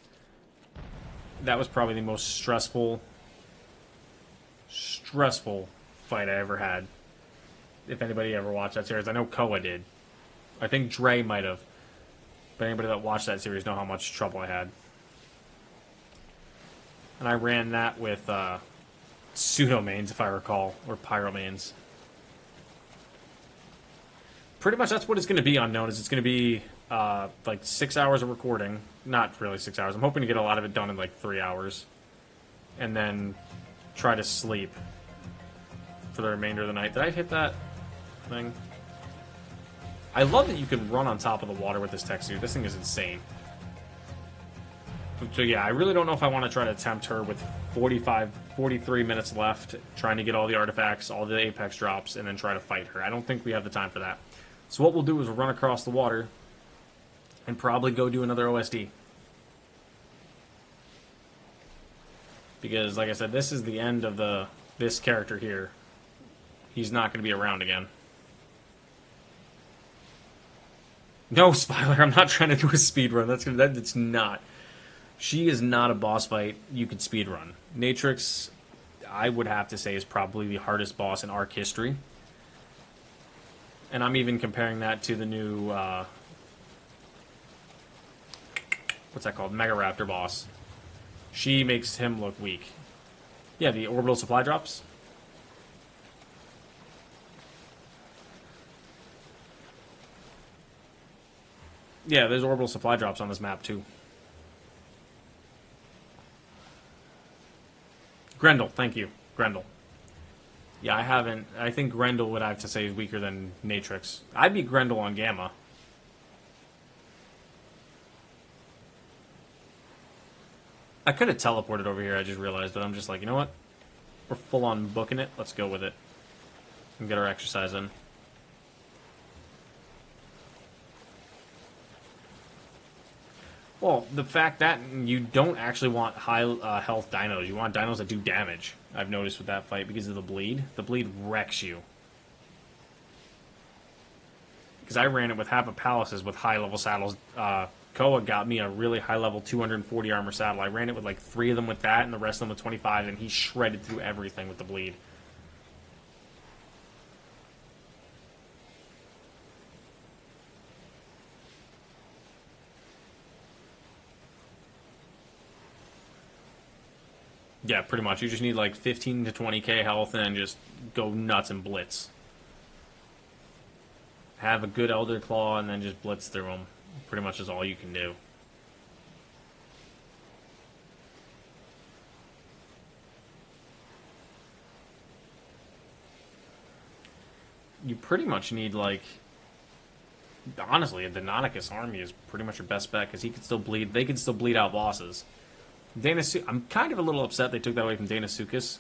Speaker 1: that was probably the most stressful stressful fight I ever had. If anybody ever watched that series, I know Koa did. I think Dre might have. But anybody that watched that series know how much trouble I had. And I ran that with pseudo mains, if I recall, or pyro mains. Pretty much that's what it's going to be on Known. It's going to be like 6 hours of recording. Not really 6 hours. I'm hoping to get a lot of it done in like 3 hours. And then try to sleep for the remainder of the night. Did I hit that thing? I love that you can run on top of the water with this tech suit. This thing is insane. So yeah, I really don't know if I want to try to tempt her with 43 minutes left, trying to get all the artifacts, all the apex drops, and then try to fight her. I don't think we have the time for that. So what we'll do is we'll run across the water and probably go do another OSD. Because, like I said, this is the end of this character here. He's not going to be around again. No, Spyler, I'm not trying to do a speedrun. That's not. She is not a boss fight you could speedrun. Natrix, I would have to say, is probably the hardest boss in Arc history. And I'm even comparing that to the new, what's that called? Mega Raptor boss. She makes him look weak. Yeah, the orbital supply drops. Yeah, there's orbital supply drops on this map, too. Grendel, thank you. Grendel. Yeah, I haven't... I think Grendel would have to say is weaker than Natrix. I'd be Grendel on Gamma. I could have teleported over here, I just realized, but I'm just like, you know what? We're full on booking it. Let's go with it. And get our exercise in. Well, the fact that you don't actually want high health dinos. You want dinos that do damage. I've noticed with that fight because of the bleed. The bleed wrecks you. Because I ran it with half of palaces with high level saddles. Koa got me a really high level 240 armor saddle. I ran it with like 3 of them with that and the rest of them with 25, and he shredded through everything with the bleed. Yeah, pretty much. You just need like 15 to 20k health and then just go nuts and blitz. Have a good Elder Claw and then just blitz through them. Pretty much is all you can do. You pretty much need like... Honestly, a Deinonychus army is pretty much your best bet because he can still bleed. They can still bleed out bosses. I'm kind of a little upset they took that away from Deinosuchus.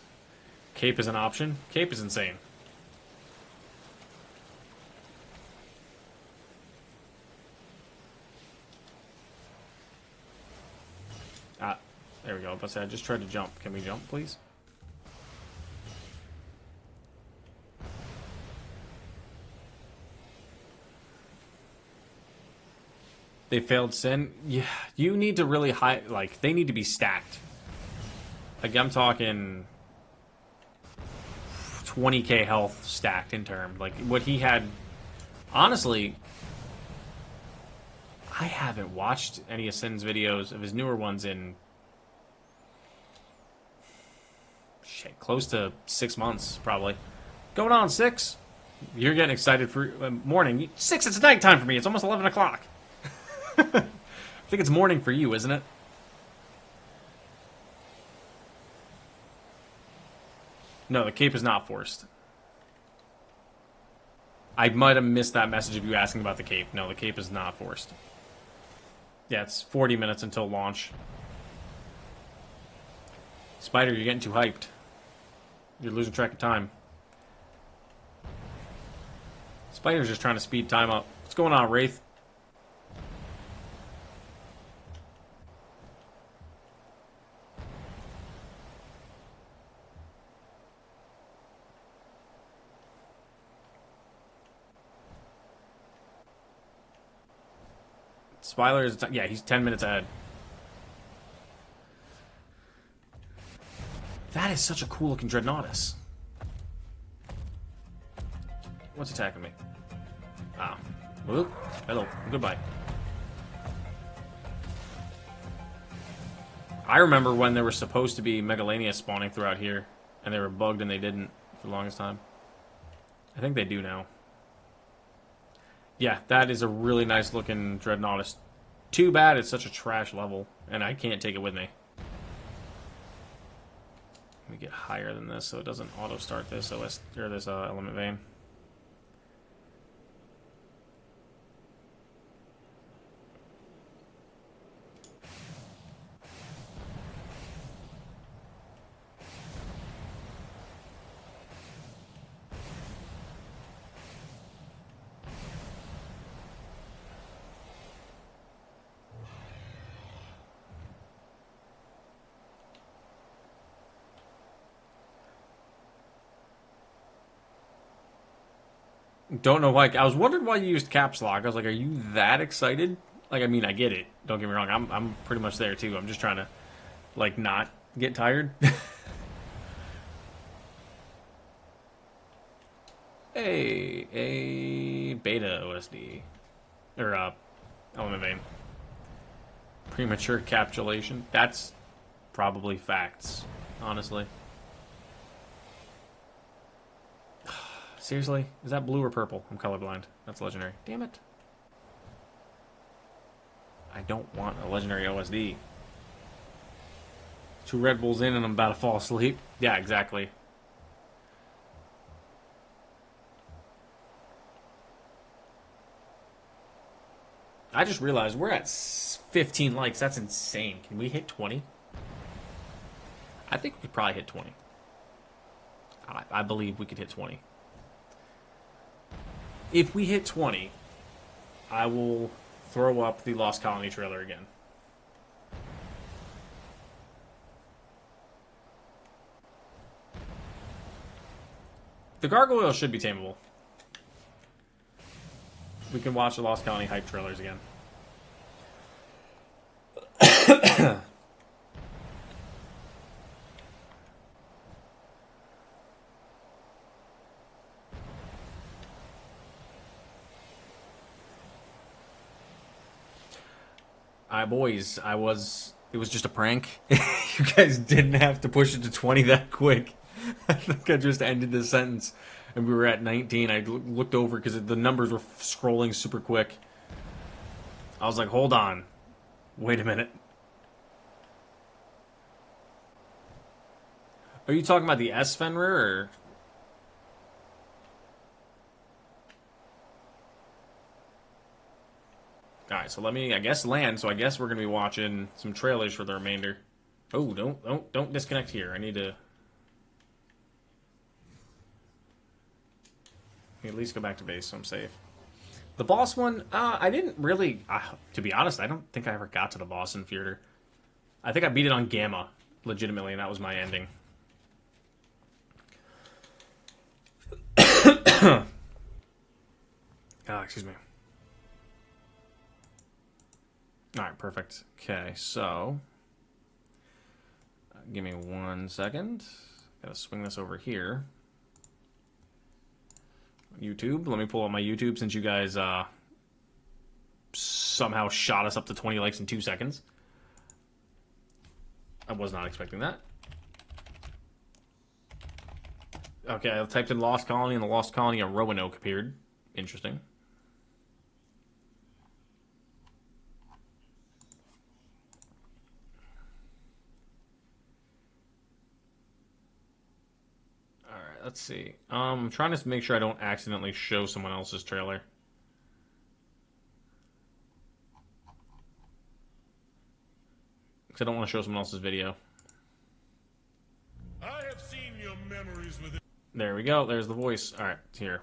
Speaker 1: Cape is an option. Cape is insane. Ah, there we go. But I just tried to jump. Can we jump, please? They failed Sin? Yeah, you need to really high... Like, they need to be stacked. Like, I'm talking 20k health stacked in term. Like, what he had... Honestly, I haven't watched any of Sin's videos, of his newer ones, in... Shit, close to 6 months, probably. Going on 6? You're getting excited for morning. 6, it's nighttime for me. It's almost 11 o'clock. I think it's morning for you, isn't it? No, the cape is not forced. I might have missed that message of you asking about the cape. No, the cape is not forced. Yeah, it's 40 minutes until launch. Spider, you're getting too hyped. You're losing track of time. Spider's just trying to speed time up. What's going on, Wraith? Spyler is... Yeah, he's 10 minutes ahead. That is such a cool looking Dreadnoughtus. What's attacking me? Ah. Whoop. Hello. Goodbye. I remember when there were supposed to be Megalania spawning throughout here, and they were bugged and they didn't for the longest time. I think they do now. Yeah, that is a really nice looking Dreadnoughtus. Too bad it's such a trash level, and I can't take it with me. Let me get higher than this so it doesn't auto start this element vein. Don't know why. I was wondering why you used caps lock. I was like, are you that excited? Like, I mean, I get it. Don't get me wrong. I'm pretty much there too. I'm just trying to, like, not get tired. Hey, a beta OSD. Or, element vein. Premature capitulation. That's probably facts, honestly. Seriously? Is that blue or purple? I'm colorblind. That's legendary. Damn it. I don't want a legendary OSD. 2 Red Bulls in and I'm about to fall asleep. Yeah, exactly. I just realized we're at 15 likes. That's insane. Can we hit 20? I think we could probably hit 20. I believe we could hit 20. If we hit 20, I will throw up the Lost Colony trailer again. The gargoyle should be tameable. We can watch the Lost Colony hype trailers again. Boys, it was just a prank. You guys didn't have to push it to 20 that quick. I think I just ended the sentence and we were at 19. I looked over because the numbers were scrolling super quick. I was like, hold on. Wait a minute. Are you talking about the S Fenrir or... Alright, so let me, I guess, land. So I guess we're going to be watching some trailers for the remainder. Oh, don't disconnect here. I need to... at least go back to base so I'm safe. The boss one, I didn't really... to be honest, I don't think I ever got to the boss in Fjordur. I think I beat it on Gamma, legitimately, and that was my ending. Excuse me. Alright, perfect. Okay, so... give me 1 second. Gotta swing this over here. YouTube. Let me pull up my YouTube since you guys somehow shot us up to 20 likes in 2 seconds. I was not expecting that. Okay, I typed in Lost Colony, and the Lost Colony of Roanoke appeared. Interesting. Alright, let's see. I'm trying to make sure I don't accidentally show someone else's trailer. Because I don't want to show someone else's video.
Speaker 2: I have seen your memories with it.
Speaker 1: There we go. There's the voice. Alright, it's here.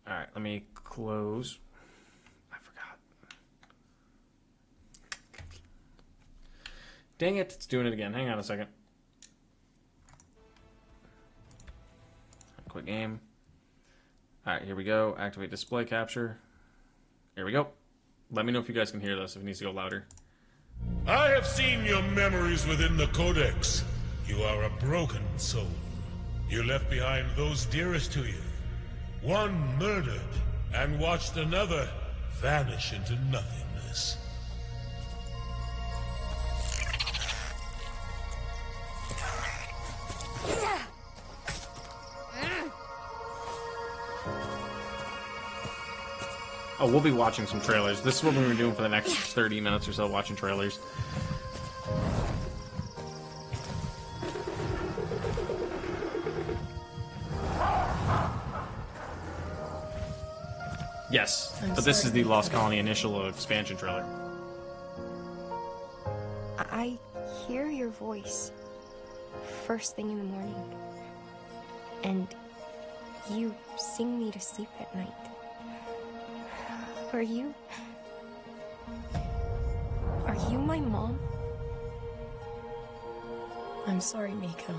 Speaker 1: Alright, let me close. I forgot. Dang it, it's doing it again. Hang on a second. Quick game. Alright, here we go. Activate display capture. Here we go. Let me know if you guys can hear this, if it needs to go louder.
Speaker 2: I have seen your memories within the Codex. You are a broken soul. You left behind those dearest to you. One murdered, and watched another vanish into nothingness.
Speaker 1: Oh, we'll be watching some trailers. This is what we're going to be doing for the next 30 minutes or so, watching trailers. Yes, but this is the Lost Colony initial expansion trailer.
Speaker 3: I hear your voice first thing in the morning, and you sing me to sleep at night. Are you my mom?
Speaker 4: I'm sorry, Mika.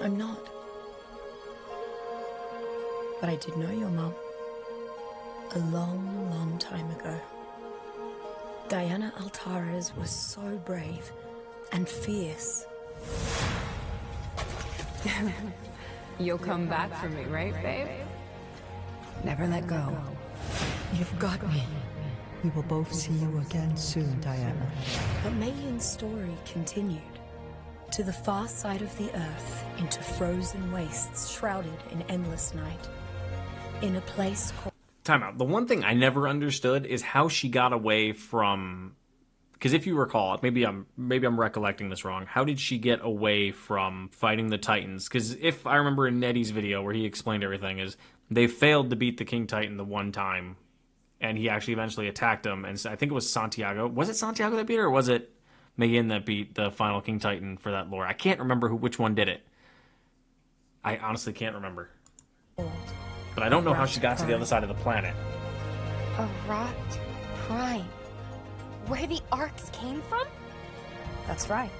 Speaker 4: I'm not. But I did know your mom. A long, long time ago. Diana Altares was so brave and fierce.
Speaker 5: You'll come back for me, right, babe? Never let go.
Speaker 6: You've got me. We will both see you again soon, Diana.
Speaker 4: But Megan's story continued. To the far side of the earth, into frozen wastes shrouded in endless night. In a place called...
Speaker 1: Time out. The one thing I never understood is how she got away from... Because if you recall, maybe I'm recollecting this wrong. How did she get away from fighting the Titans? Because if I remember in Nettie's video where he explained everything, is they failed to beat the King Titan the one time, and he actually eventually attacked him. And I think it was Santiago. Was it Santiago that beat her, or was it Megan that beat the final King Titan for that lore? I can't remember which one did it. I honestly can't remember. But I don't know how she got to the other side of the planet.
Speaker 3: A rot prime. Where the arcs came from?
Speaker 4: That's right.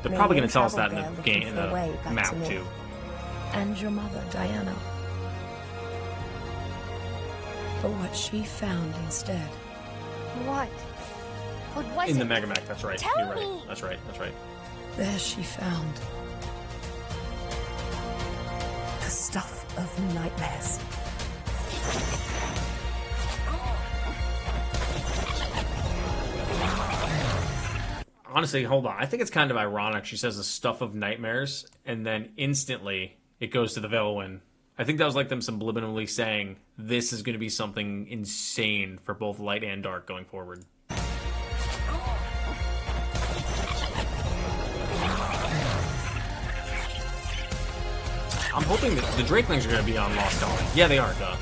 Speaker 1: They're probably going
Speaker 4: Megan
Speaker 1: to tell us that in
Speaker 4: traveled
Speaker 1: the
Speaker 4: there
Speaker 1: game, in
Speaker 4: looking for a way
Speaker 1: the
Speaker 4: back
Speaker 1: map
Speaker 4: to me.
Speaker 1: too.
Speaker 4: And your mother, Diana. But what she found instead...
Speaker 3: What? What was
Speaker 1: In
Speaker 3: it?
Speaker 1: the Megamac, that's right.
Speaker 3: Tell
Speaker 1: You're right.
Speaker 3: me.
Speaker 1: That's right. That's right.
Speaker 4: There she found... the stuff of nightmares.
Speaker 1: Honestly, hold on. I think it's kind of ironic. She says the stuff of nightmares, and then instantly it goes to the Veilwind. I think that was like them subliminally saying this is going to be something insane for both light and dark going forward. I'm hoping that the Drakelings are going to be on Lost Colony. Yeah, they are, duh.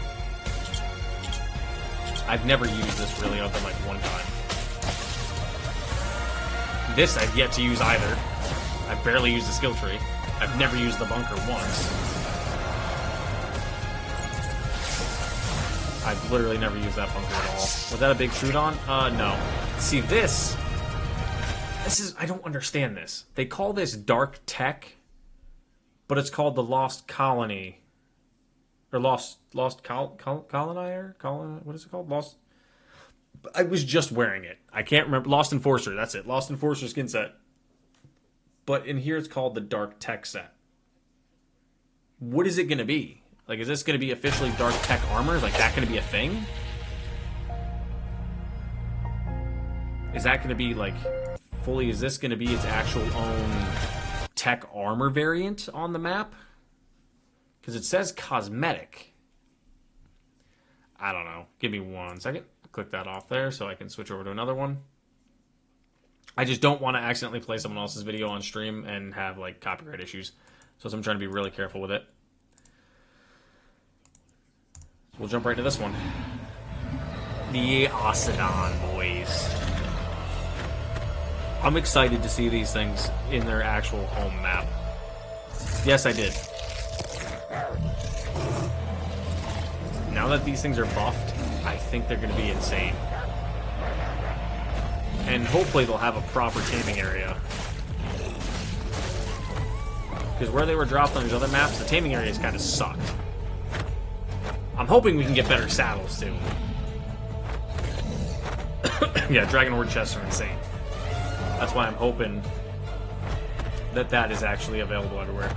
Speaker 1: I've never used this really other than like one time. This I've yet to use either. I've barely used the skill tree. I've never used the bunker once. I've literally never used that bunker at all. Was that a big shoot on? No. See, this is, I don't understand this. They call this dark tech, but it's called the Lost Colony. Or Lost Colonier? What is it called? Lost... I was just wearing it. I can't remember. Lost Enforcer, that's it. Lost Enforcer skin set. But in here it's called the Dark Tech set. What is it going to be? Like, is this going to be officially Dark Tech armor? Is like that going to be a thing? Is that going to be like fully, is this going to be its actual own tech armor variant on the map? Because it says cosmetic. I don't know. Give me 1 second. Click that off there so I can switch over to another one. I just don't want to accidentally play someone else's video on stream and have like copyright issues. So I'm trying to be really careful with it. So we'll jump right to this one. The Ocedon boys. I'm excited to see these things in their actual home map. Yes, I did. Now that these things are buffed, I think they're going to be insane. And hopefully they'll have a proper taming area. Because where they were dropped on these other maps, the taming areas kind of sucked. I'm hoping we can get better saddles, too. Yeah, Dragon Horde chests are insane. That's why I'm hoping that that is actually available everywhere.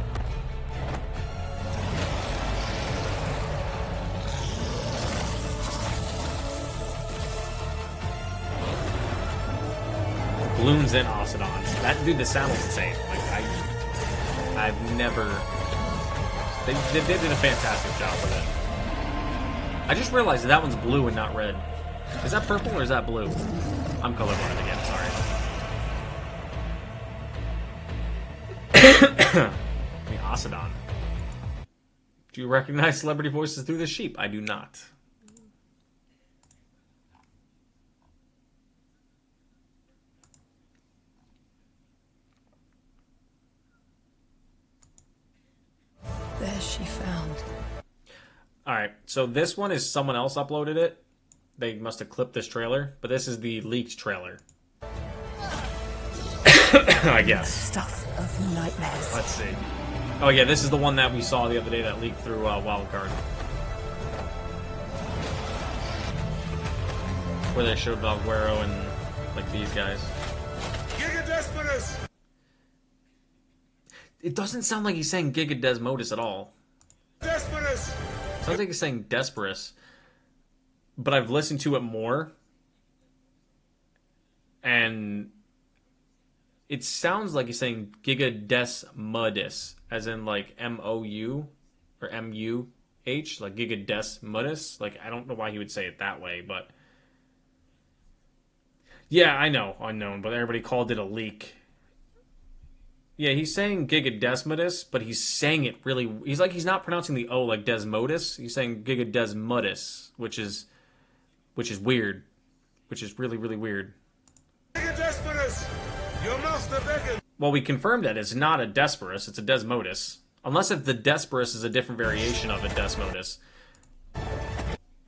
Speaker 1: Balloons and Ocedons. That dude, the sound was insane. Like I've never. They did a fantastic job with it. I just realized that one's blue and not red. Is that purple or is that blue? I'm colorblind again. Sorry. The Ocedon. Do you recognize celebrity voices through the sheep? I do not.
Speaker 4: There she found.
Speaker 1: Alright, so this one is someone else uploaded it. They must have clipped this trailer, but this is the leaked trailer. I guess.
Speaker 4: Stuff of nightmares.
Speaker 1: Let's see. Oh yeah, this is the one that we saw the other day that leaked through Wildcard. Where they showed Valguero and like these guys.
Speaker 2: Giga Despotus!
Speaker 1: It doesn't sound like he's saying Giga Desmodus at all.
Speaker 2: Despotus!
Speaker 1: Sounds like he's saying Desperus. But I've listened to it more. And it sounds like he's saying Giga Desmodus. As in like M-O-U or M-U-H. Like Giga Desmodus. Like I don't know why he would say it that way, but... Yeah, I know, unknown, but everybody called it a leak. Yeah, he's saying Giga Desmodus, but he's saying it really... He's not pronouncing the O like Desmodus. He's saying Giga Desmodus, which is weird. Which is really, really weird.
Speaker 2: Giga Despotus! Your master beckons!
Speaker 1: Well, we confirmed that it's not a Desperus, it's a Desmodus. Unless if the Desperus is a different variation of a Desmodus.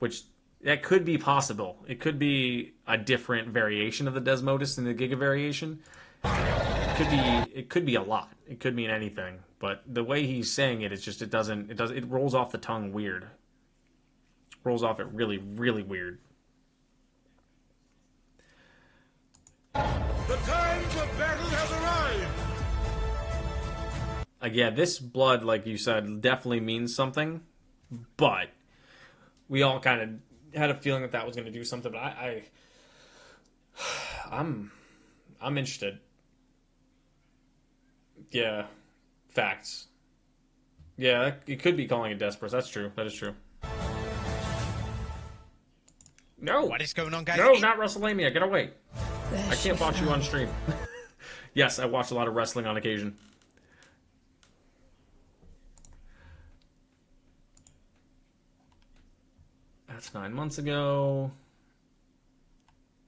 Speaker 1: Which... That could be possible. It could be a different variation of the Desmodus than the Giga variation. It could be a lot. It could mean anything. But the way he's saying it, it's just it rolls off the tongue weird. Rolls off it really, really weird.
Speaker 2: The time for battle has arrived!
Speaker 1: Yeah, this blood, like you said, definitely means something. But we all kind of had a feeling that was going to do something, but I'm interested. Yeah, facts. Yeah, it could be calling it Desperate. That's true. That is true. No.
Speaker 7: What is going on, guys?
Speaker 1: No, not WrestleMania. Get away.
Speaker 4: There
Speaker 1: I can't
Speaker 4: she
Speaker 1: watch you
Speaker 4: found.
Speaker 1: on stream. Yes, I watch a lot of wrestling on occasion. That's 9 months ago.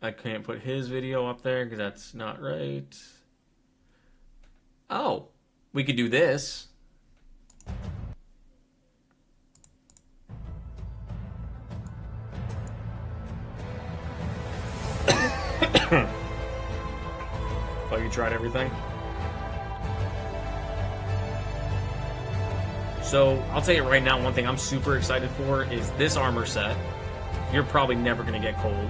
Speaker 1: I can't put his video up there because that's not right. Oh, we could do this. Oh, you tried everything? So, I'll tell you right now, one thing I'm super excited for is this armor set. You're probably never going to get cold.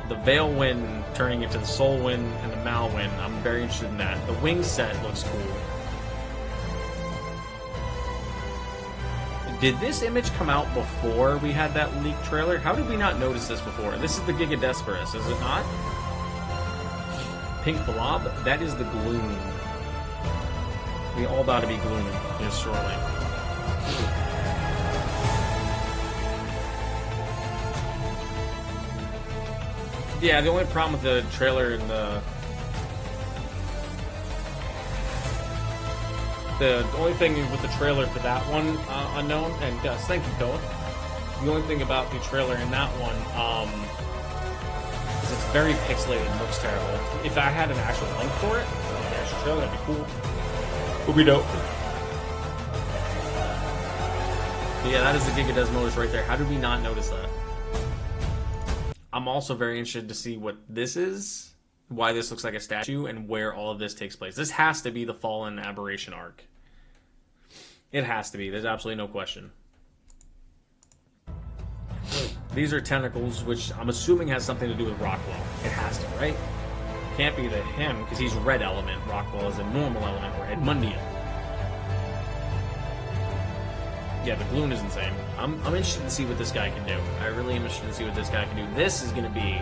Speaker 1: The Veil Wind turning into the Soul Wind and the Mal Wind, I'm very interested in that. The Wing set looks cool. Did this image come out before we had that leaked trailer? How did we not notice this before? This is the Giga Desperus, is it not? Pink Blob? That is the Gloom. We all about to be Gloom here shortly. Yeah, the only problem with the trailer and the only thing with the trailer for that one, Unknown, and thank you, Koa. The only thing about the trailer in that one, is it's very pixelated and looks terrible. If I had an actual link for it, the actual trailer, that'd be cool. But we don't. But yeah, that is the Giga Desmodus right there. How did we not notice that? I'm also very interested to see what this is, why this looks like a statue, and where all of this takes place. This has to be the Fallen Aberration arc. It has to be. There's absolutely no question. These are tentacles, which I'm assuming has something to do with Rockwell. It has to, right? Can't be him, because he's red element. Rockwell is a normal element, or Edmundian. Yeah, the gloon is insane. I'm interested to see what this guy can do. I really am interested to see what this guy can do. This is going to be...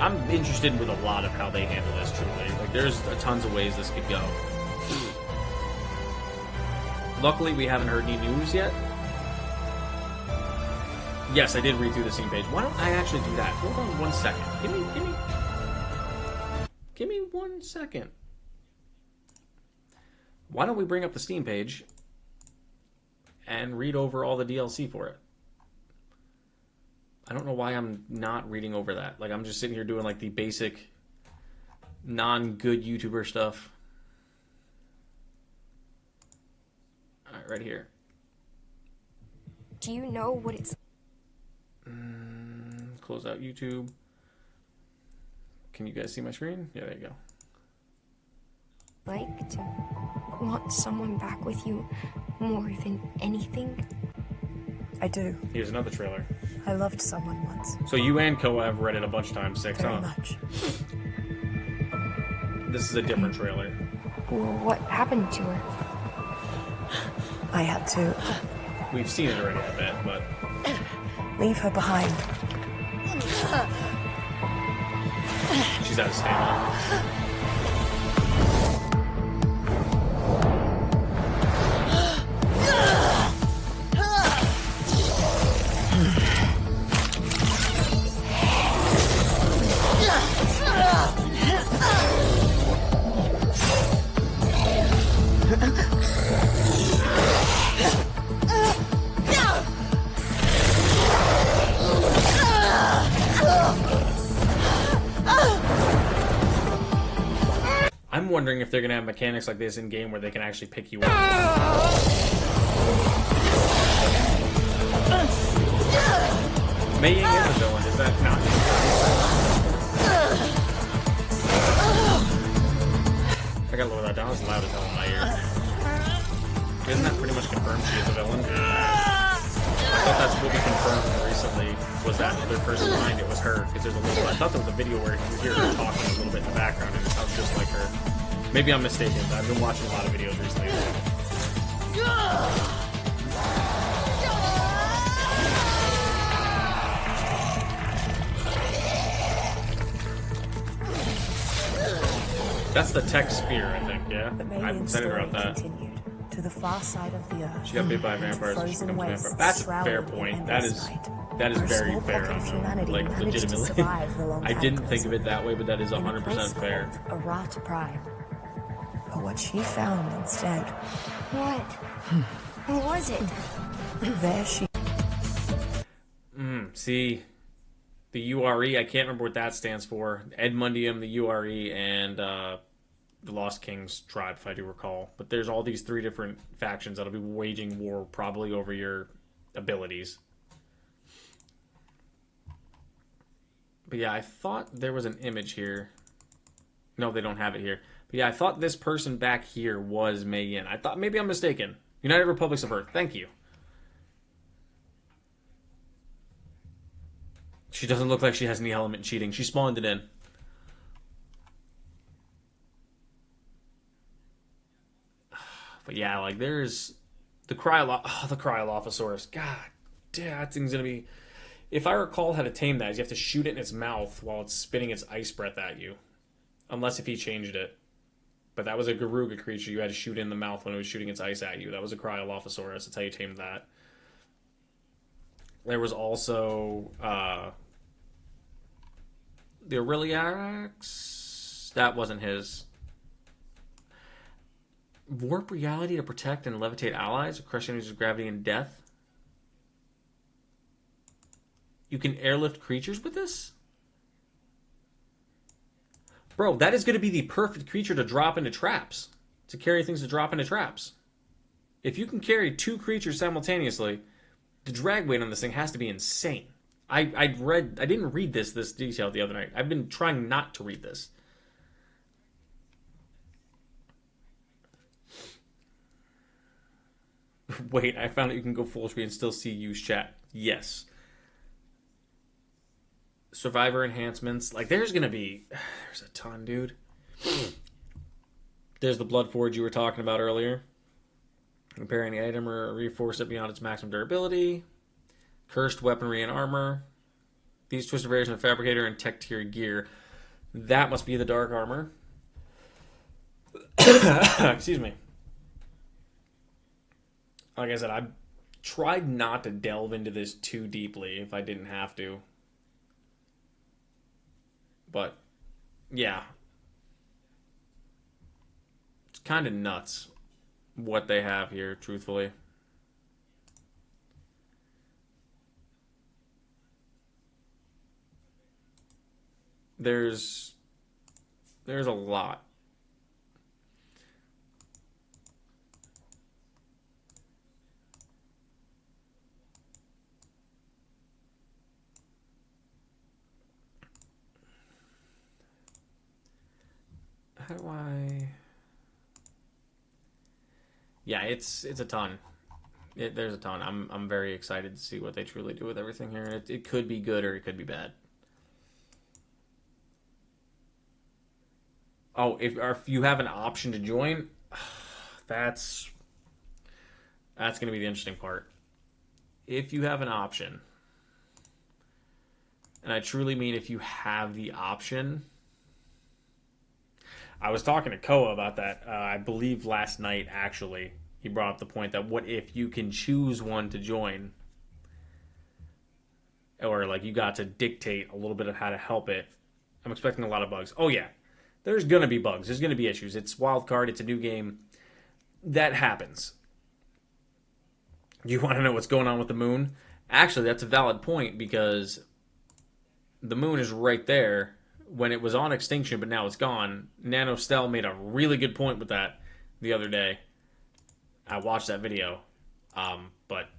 Speaker 1: I'm interested with a lot of how they handle this, truly. Like, there's tons of ways this could go. Luckily, we haven't heard any news yet. Yes, I did read through the scene page. Why don't I actually do that? Hold on 1 second. Give me 1 second. Why don't we bring up the Steam page and read over all the DLC for it? I don't know why I'm not reading over that. Like, I'm just sitting here doing, like, the basic non-good YouTuber stuff. Alright, right here.
Speaker 3: Do you know what it's
Speaker 1: Close out YouTube. Can you guys see my screen? Yeah, there you go.
Speaker 3: like to want someone back with you more than anything?
Speaker 6: I do.
Speaker 1: Here's another trailer.
Speaker 6: I loved someone once.
Speaker 1: So you and Koa have read it a bunch of times, 6,
Speaker 6: Very
Speaker 1: huh?
Speaker 6: much.
Speaker 1: This is a different trailer.
Speaker 3: What happened to her?
Speaker 6: I had to
Speaker 1: We've seen it already, I bet, but...
Speaker 6: leave her behind.
Speaker 1: She's out of stamina. I'm wondering if they're going to have mechanics like this in game where they can actually pick you up. Mei Ying is a villain, is that not? I gotta lower that down, it's loud as hell in my ear. Isn't that pretty much confirmed she is a villain? I thought that's what we confirmed recently, was that other person behind it was her, because there's a little... I thought there was a video where you hear her talking a little bit in the background and it sounds just like her. Maybe I'm mistaken, but I've been watching a lot of videos recently. That's the tech spear, I think, yeah? I'm excited about that.
Speaker 6: Continued to the far side of the earth.
Speaker 1: She got bit by vampires and she becomes a vampire. That's a fair point. That is very fair on them. Like, legitimately. I didn't think of it that way, but that is 100% fair.
Speaker 6: Arat Prime. But what she found instead,
Speaker 3: What? Who was it?
Speaker 6: there she
Speaker 1: See, the URE, I can't remember what that stands for. Edmundium, the URE, and the Lost Kings tribe, if I do recall. But there's all these 3 different factions that'll be waging war probably over your abilities. But yeah, I thought there was an image here. No, they don't have it here. But yeah, I thought this person back here was Mei Yin. I thought, maybe I'm mistaken. United Republics of Earth, thank you. She doesn't look like she has any element cheating. She spawned it in. But yeah, like there's the Cryolophosaurus. God damn, that thing's gonna be... If I recall how to tame that, is you have to shoot it in its mouth while it's spitting its ice breath at you. Unless if he changed it. But that was a Garuga creature you had to shoot in the mouth when it was shooting its ice at you. That was a Cryolophosaurus. That's how you tamed that. There was also the Aureliax. That wasn't his. Warp reality to protect and levitate allies, crush enemies with gravity and death. You can airlift creatures with this? Bro, that is going to be the perfect creature to drop into traps. To carry things to drop into traps. If you can carry 2 creatures simultaneously, the drag weight on this thing has to be insane. I didn't read this detail the other night. I've been trying not to read this. Wait, I found out you can go full screen and still see use chat. Yes. Survivor enhancements. Like, there's going to be... There's a ton, dude. There's the Blood Forge you were talking about earlier. Repair any item or reinforce it beyond its maximum durability. Cursed weaponry and armor. These twisted variations of Fabricator and Tech tier gear. That must be the Dark Armor. Excuse me. Like I said, I tried not to delve into this too deeply if I didn't have to. But, yeah. It's kind of nuts what they have here, truthfully. There's a lot. How do I... Yeah, it's a ton. There's a ton. I'm very excited to see what they truly do with everything here. It could be good or it could be bad. Oh, if you have an option to join, that's going to be the interesting part. If you have an option, and I truly mean if you have the option. I was talking to Koa about that, I believe last night, actually. He brought up the point that what if you can choose one to join? Or, like, you got to dictate a little bit of how to help it. I'm expecting a lot of bugs. Oh, yeah. There's going to be bugs. There's going to be issues. It's wildcard. It's a new game. That happens. You want to know what's going on with the moon? Actually, that's a valid point because the moon is right there. When it was on extinction, but now it's gone. NanoStel made a really good point with that the other day. I watched that video, but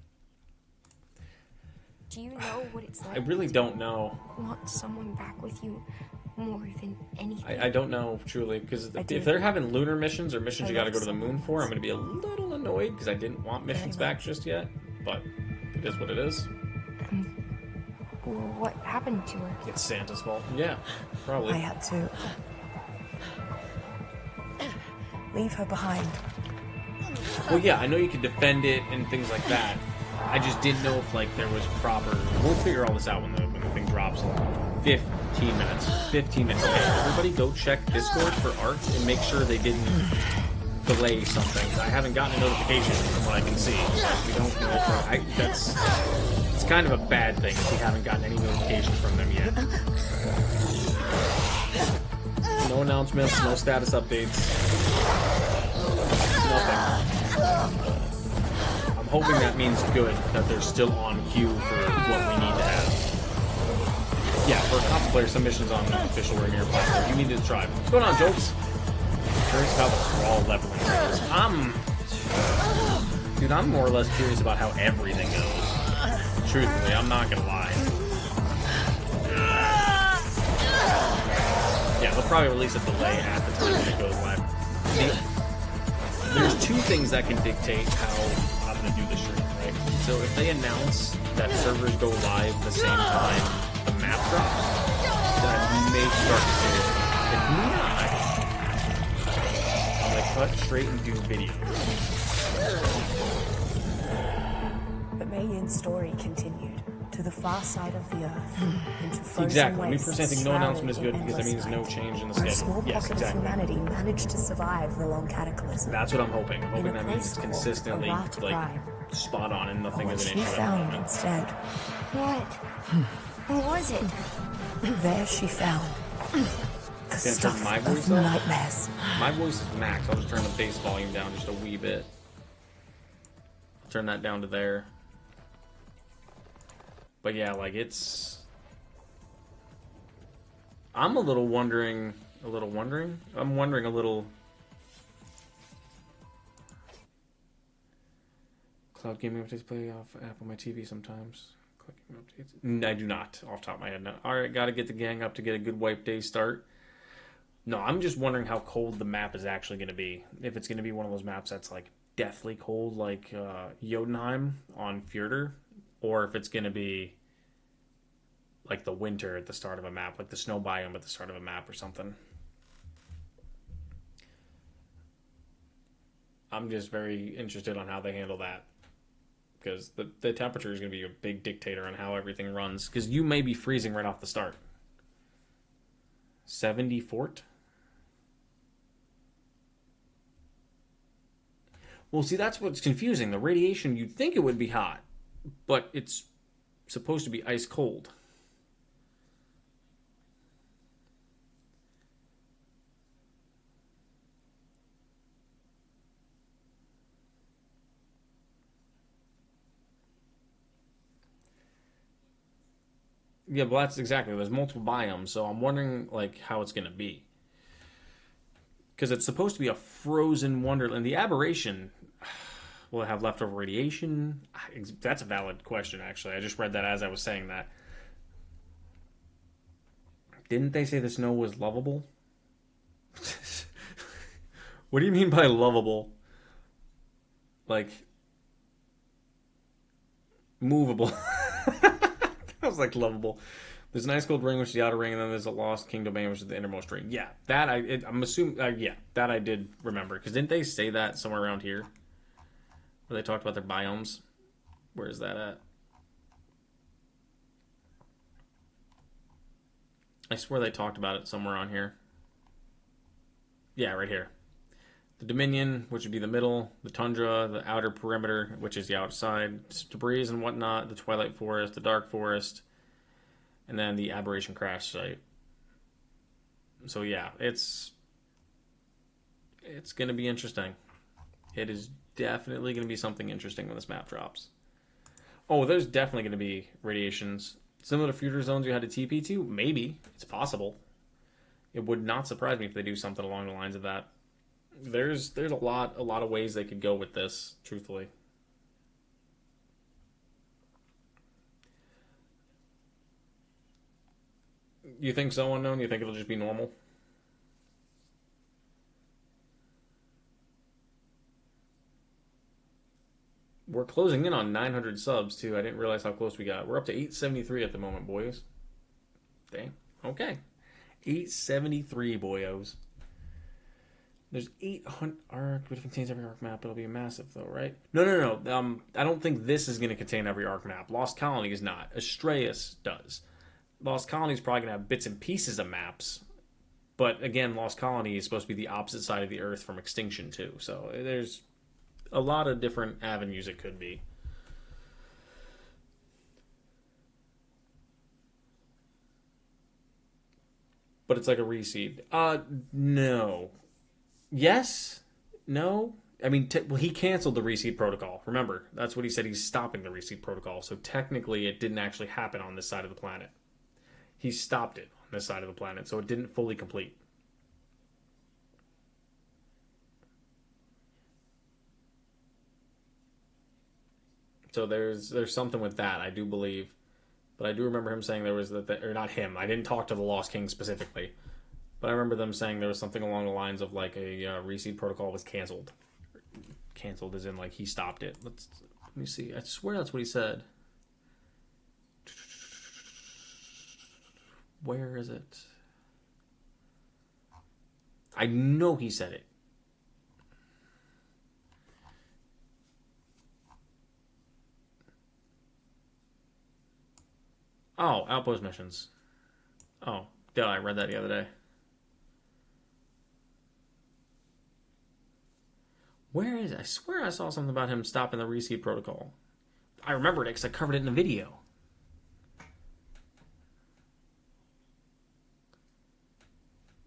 Speaker 3: Do you know what it's like?
Speaker 1: I really don't know.
Speaker 3: Want someone back with you more than anything.
Speaker 1: I don't know, truly, because if they're having lunar missions or missions you got to go to the moon for, I'm going to be a little annoyed because I didn't want missions back just yet, but it is what it is.
Speaker 3: What happened to her?
Speaker 1: It's Santa's fault. Yeah, probably.
Speaker 4: I had to leave her behind.
Speaker 1: Well, yeah, I know you could defend it and things like that. I just didn't know if, like, there was proper... We'll figure all this out when the thing drops in 15 minutes. 15 minutes. Okay, everybody go check Discord for art and make sure they didn't delay something. I haven't gotten a notification from what I can see. We don't know that's... It's kind of a bad thing if we haven't gotten any notifications from them yet. No announcements, no status updates. Nothing. I'm hoping that means good, that they're still on queue for what we need to have. Yeah, for a console player, some missions on the official Rainier platform. You need to try. What's going on, Jolts? Curious about the crawl leveling goes. Dude, I'm more or less curious about how everything goes. Truthfully, I'm not gonna lie. Yeah, they'll probably release a delay at the time when it goes live. There's two things that can dictate how I'm gonna do the stream, right? So if they announce that servers go live the same time the map drops, then I may start to seriously. If not, I'm gonna cut straight and do videos.
Speaker 4: Mayan's story continued to the far side of the earth, into frozen
Speaker 1: Exactly. Me
Speaker 4: wastes
Speaker 1: personally, I think no announcement is
Speaker 4: shrouded
Speaker 1: good
Speaker 4: in
Speaker 1: because that means no
Speaker 4: endless
Speaker 1: change in the
Speaker 4: night. A
Speaker 1: schedule.
Speaker 4: small
Speaker 1: Yes,
Speaker 4: pocket
Speaker 1: exactly.
Speaker 4: of humanity managed to survive the long cataclysm.
Speaker 1: That's what I'm hoping. I'm hoping
Speaker 4: In a
Speaker 1: that means it's
Speaker 4: place called
Speaker 1: consistently
Speaker 4: Arata
Speaker 1: like
Speaker 4: Prime.
Speaker 1: spot on and nothing
Speaker 4: What
Speaker 1: is an
Speaker 4: she
Speaker 1: issue at the
Speaker 4: found
Speaker 1: moment.
Speaker 4: instead,
Speaker 3: What was it?
Speaker 4: there she found the
Speaker 1: turn
Speaker 4: stuff
Speaker 1: my voice
Speaker 4: of
Speaker 1: up?
Speaker 4: nightmares.
Speaker 1: My voice is max. I'll just turn the bass volume down just a wee bit. Turn that down to there. But yeah, like it's... I'm a little wondering... I'm wondering a little... Cloud gaming updates play off app on my TV sometimes. Cloud gaming updates. I do not, off the top of my head. No. Alright, gotta get the gang up to get a good wipe day start. No, I'm just wondering how cold the map is actually going to be. If it's going to be one of those maps that's like deathly cold like Jotunheim on Fjordur, or if it's going to be like the winter at the start of a map, like the snow biome at the start of a map or something. I'm just very interested on how they handle that, because the temperature is going to be a big dictator on how everything runs, because you may be freezing right off the start. 70 fort? Well, see, that's what's confusing. The radiation, you'd think it would be hot, but it's supposed to be ice cold. Yeah, well, that's exactly. There's multiple biomes, so I'm wondering like how it's gonna be, because it's supposed to be a frozen wonderland. The aberration will it have leftover radiation? That's a valid question, actually. I just read that as I was saying that. Didn't they say the snow was lovable? What do you mean by lovable? Like movable? I was like lovable. There's an ice cold ring, which is the outer ring, and then there's a lost king domain, which is the innermost ring. Yeah, that I'm assuming. Yeah, that I did remember, because didn't they say that somewhere around here, where they talked about their biomes? Where is that at? I swear they talked about it somewhere on here. Yeah, right here. The Dominion, which would be the middle, the Tundra, the outer perimeter, which is the outside, debris and whatnot, the Twilight Forest, the Dark Forest, and then the Aberration Crash site. So yeah, it's going to be interesting. It is definitely going to be something interesting when this map drops. Oh, there's definitely going to be radiations. Similar to future zones you had to TP to? Maybe. It's possible. It would not surprise me if they do something along the lines of that. There's a lot of ways they could go with this, truthfully. You think so, Unknown? You think it'll just be normal? We're closing in on 900 subs, too. I didn't realize how close we got. We're up to 873 at the moment, boys. Dang. Okay. 873, boyos. There's 800 arc, but it contains every arc map. It'll be massive, though, right? No. I don't think this is going to contain every arc map. Lost Colony is not. Astraeos does. Lost Colony is probably going to have bits and pieces of maps. But, again, Lost Colony is supposed to be the opposite side of the Earth from Extinction, too. So there's a lot of different avenues it could be. But it's like a reseed. No. Yes? No? I mean, well, he canceled the reseed protocol. Remember, that's what he said. He's stopping the reseed protocol. So technically, it didn't actually happen on this side of the planet. He stopped it on this side of the planet, so it didn't fully complete. So there's something with that, I do believe. But I do remember him saying there was that, or not him. I didn't talk to the Lost King specifically. But I remember them saying there was something along the lines of like a reseed protocol was canceled. Canceled as in like he stopped it. Let me see. I swear that's what he said. Where is it? I know he said it. Oh, outpost missions. Oh, duh, I read that the other day. Where is it? I swear I saw something about him stopping the reseed protocol. I remembered it because I covered it in the video.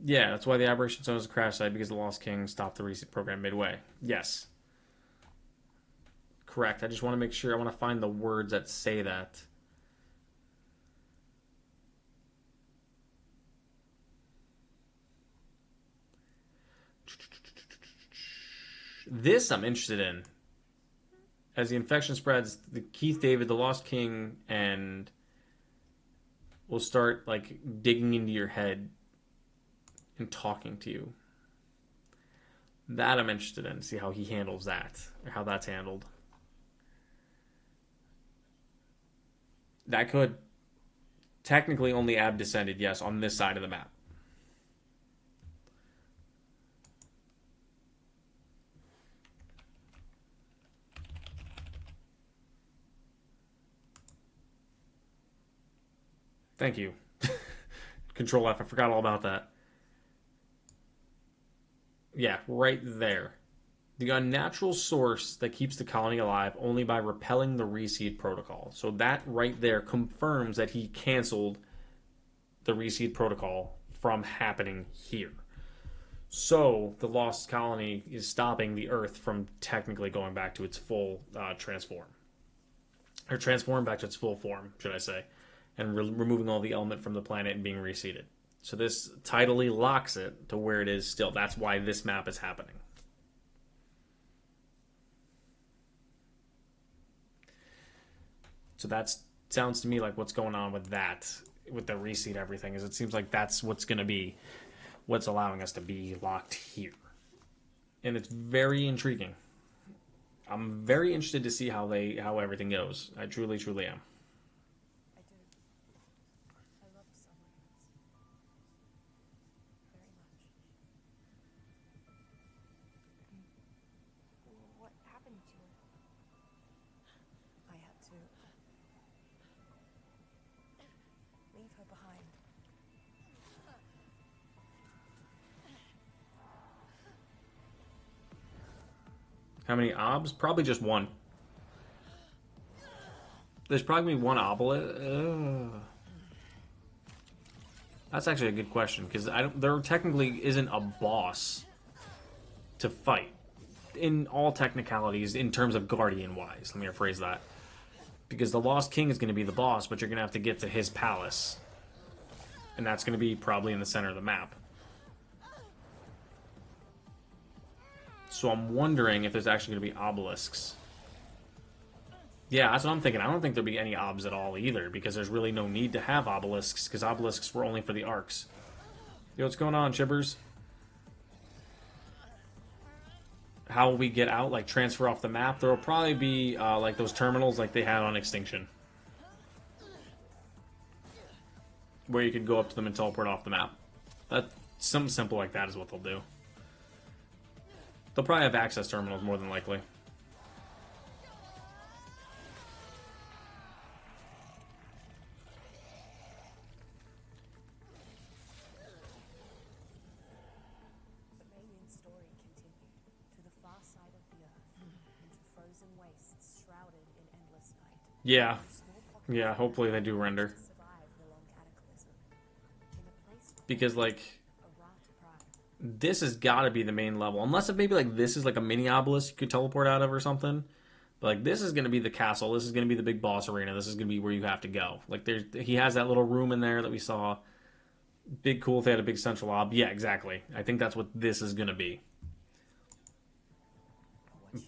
Speaker 1: Yeah, that's why the Aberration Zone is a crash site, because the Lost King stopped the reseed program midway. Yes. Correct. I just want to make sure. I want to find the words that say that. This I'm interested in. As the infection spreads, the Keith David, the Lost King, and will start like digging into your head and talking to you. That I'm interested in. See how he handles that. Or how that's handled. That could technically only ab descended, yes, on this side of the map. Thank you. Control F, I forgot all about that. Yeah, right there. The unnatural source that keeps the colony alive only by repelling the reseed protocol. So that right there confirms that he canceled the reseed protocol from happening here. So the lost colony is stopping the Earth from technically going back to its full transform. Or transform back to its full form, should I say. And removing all the element from the planet and being reseeded. So this tidally locks it to where it is still. That's why this map is happening. So that sounds to me like what's going on with that, with the reseed everything, is it seems like that's what's going to be what's allowing us to be locked here. And it's very intriguing. I'm very interested to see how everything goes. I truly, truly am. How many obs? Probably just one. There's probably one obelisk. That's actually a good question, because there technically isn't a boss to fight. In all technicalities, in terms of Guardian-wise. Let me rephrase that. Because the Lost King is going to be the boss, but you're going to have to get to his palace. And that's going to be probably in the center of the map. So I'm wondering if there's actually going to be obelisks. Yeah, that's what I'm thinking. I don't think there'll be any obs at all either, because there's really no need to have obelisks, because obelisks were only for the arcs. Yo, what's going on, Chibbers? How will we get out? Like, transfer off the map? There will probably be, like, those terminals like they had on Extinction. Where you could go up to them and teleport off the map. Something simple like that is what they'll do. They'll probably have access terminals, more than likely.
Speaker 7: The Mayan story continued to the far side of the earth, into frozen wastes shrouded in endless night.
Speaker 1: Yeah. Yeah, hopefully they do render. Because, like, this has got to be the main level. Unless it maybe, like, this is like a mini obelisk you could teleport out of or something. But, like, this is going to be the castle. This is going to be the big boss arena. This is going to be where you have to go. Like, he has that little room in there that we saw. Big cool if they had a big central ob. Yeah, exactly. I think that's what this is going to be.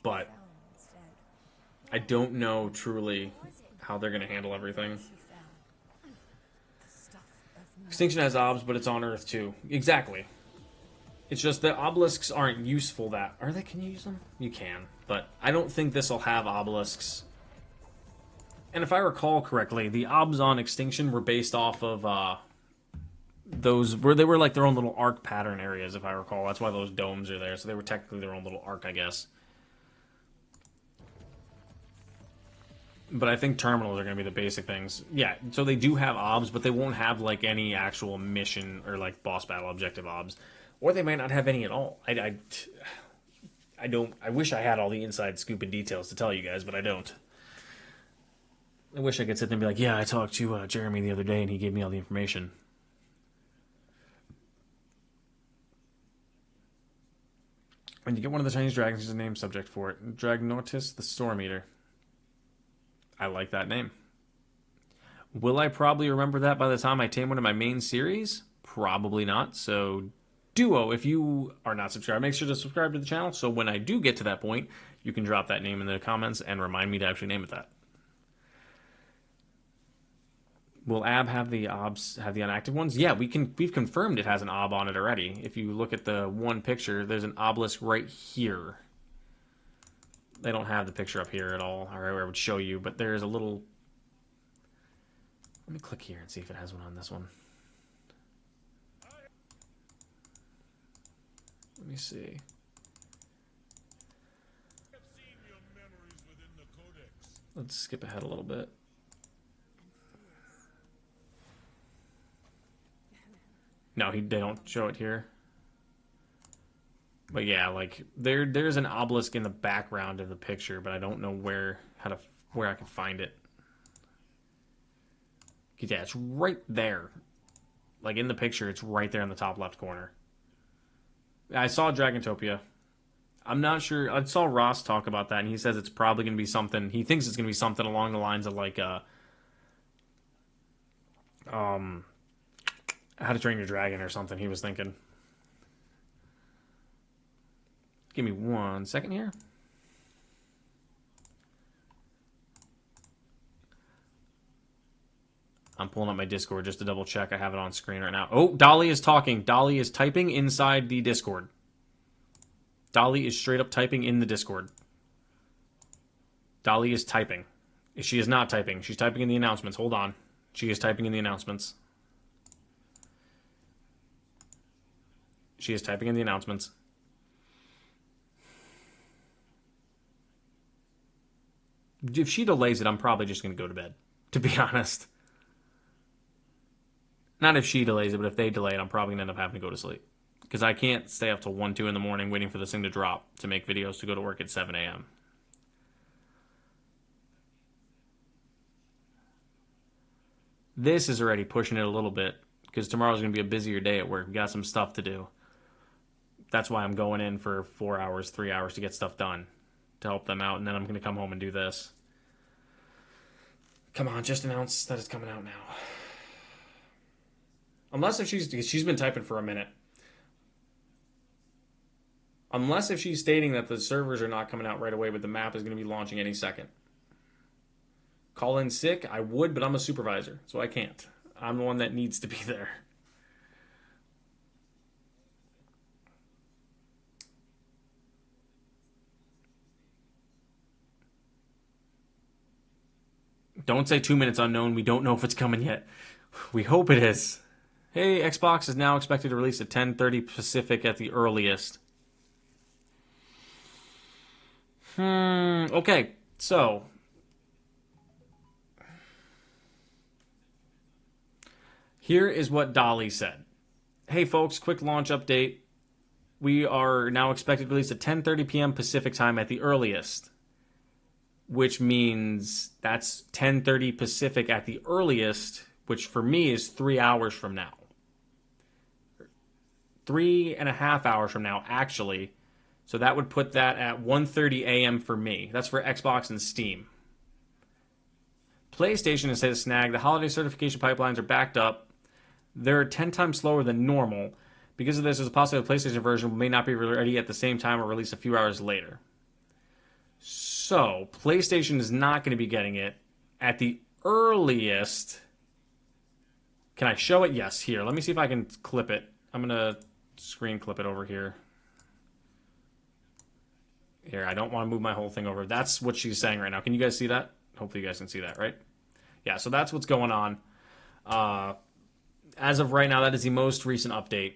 Speaker 1: But I don't know truly how they're going to handle everything. Extinction has obs, but it's on Earth too. Exactly. It's just that obelisks aren't useful that... Are they? Can you use them? You can. But I don't think this will have obelisks. And if I recall correctly, the obs on Extinction were based off of those... where they were like their own little arc pattern areas, if I recall. That's why those domes are there. So they were technically their own little arc, I guess. But I think terminals are going to be the basic things. Yeah, so they do have obs, but they won't have like any actual mission or like boss battle objective obs. Or they might not have any at all. I wish I had all the inside scoop and details to tell you guys, but I don't. I wish I could sit there and be like, yeah, I talked to Jeremy the other day and he gave me all the information. When you get one of the Chinese dragons, there's a name subject for it. Dragnotis the Storm Eater. I like that name. Will I probably remember that by the time I tame one of my main series? Probably not. So, Duo, if you are not subscribed, make sure to subscribe to the channel. So when I do get to that point, you can drop that name in the comments and remind me to actually name it that. Will AB have the obs have the unactive ones? Yeah, we've confirmed it has an ob on it already. If you look at the one picture, there's an obelisk right here. They don't have the picture up here at all, or where I would show you, but there's a little. Let me click here and see if it has one on this one. Let me see. Let's skip ahead a little bit. No, they don't show it here. But yeah, like there's an obelisk in the background of the picture, but I don't know where I can find it. Yeah, it's right there. Like in the picture, it's right there in the top left corner. I saw Dragontopia. I'm not sure. I saw Ross talk about that, and he says it's probably going to be something. He thinks it's going to be something along the lines of like How to Train Your Dragon or something. He was thinking. Give me 1 second here. I'm pulling up my Discord just to double check. I have it on screen right now. Oh, Dolly is talking. Dolly is typing inside the Discord. Dolly is straight up typing in the Discord. Dolly is typing. She is not typing. She's typing in the announcements. Hold on. She is typing in the announcements. She is typing in the announcements. If she delays it, I'm probably just going to go to bed, to be honest. Not if she delays it, but if they delay it, I'm probably going to end up having to go to sleep. Because I can't stay up till 1, 2 in the morning waiting for this thing to drop to make videos to go to work at 7 a.m. This is already pushing it a little bit because tomorrow's going to be a busier day at work. We got some stuff to do. That's why I'm going in for 4 hours, 3 hours to get stuff done to help them out, and then I'm going to come home and do this. Come on, just announce that it's coming out now. Unless if she's been typing for a minute. Unless if she's stating that the servers are not coming out right away, but the map is going to be launching any second. Call in sick? I would, but I'm a supervisor, so I can't. I'm the one that needs to be there. Don't say 2 minutes unknown. We don't know if it's coming yet. We hope it is. Hey, Xbox is now expected to release at 10:30 Pacific at the earliest. Okay, so here is what Dolly said. Hey folks, quick launch update. We are now expected to release at 10:30 p.m. Pacific time at the earliest, which means that's 10:30 Pacific at the earliest, which for me is 3 hours from now. 3.5 hours from now, actually. So that would put that at 1:30 a.m. for me. That's for Xbox and Steam. PlayStation has said snag. The holiday certification pipelines are backed up. They're 10 times slower than normal. Because of this, there's a possibility the PlayStation version may not be ready at the same time or released a few hours later. So, PlayStation is not going to be getting it at the earliest. Can I show it? Yes, here. Let me see if I can clip it. I'm going to screen clip it over here. Here, I don't want to move my whole thing over. That's what she's saying right now. Can you guys see that? Hopefully you guys can see that, right? Yeah, so that's what's going on. As of right now, that is the most recent update.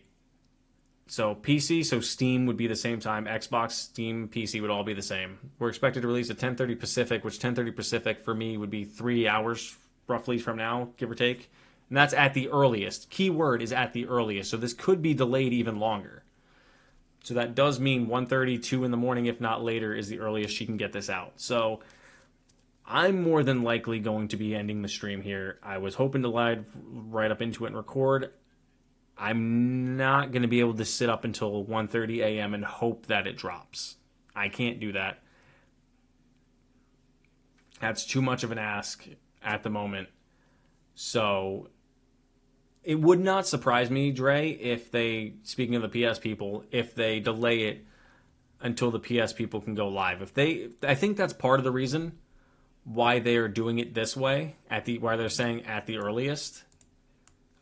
Speaker 1: So PC, so Steam would be the same time. Xbox, Steam, PC would all be the same. We're expected to release at 10:30 Pacific, which 10:30 Pacific for me would be 3 hours roughly from now, give or take. And that's at the earliest. Keyword is at the earliest. So this could be delayed even longer. So that does mean 1:30, 2 in the morning, if not later, is the earliest she can get this out. So I'm more than likely going to be ending the stream here. I was hoping to live right up into it and record. I'm not going to be able to sit up until 1:30 a.m. and hope that it drops. I can't do that. That's too much of an ask at the moment. So it would not surprise me, Dre, if they, speaking of the PS people, if they delay it until the PS people can go live. I think that's part of the reason why they are doing it this way why they're saying at the earliest.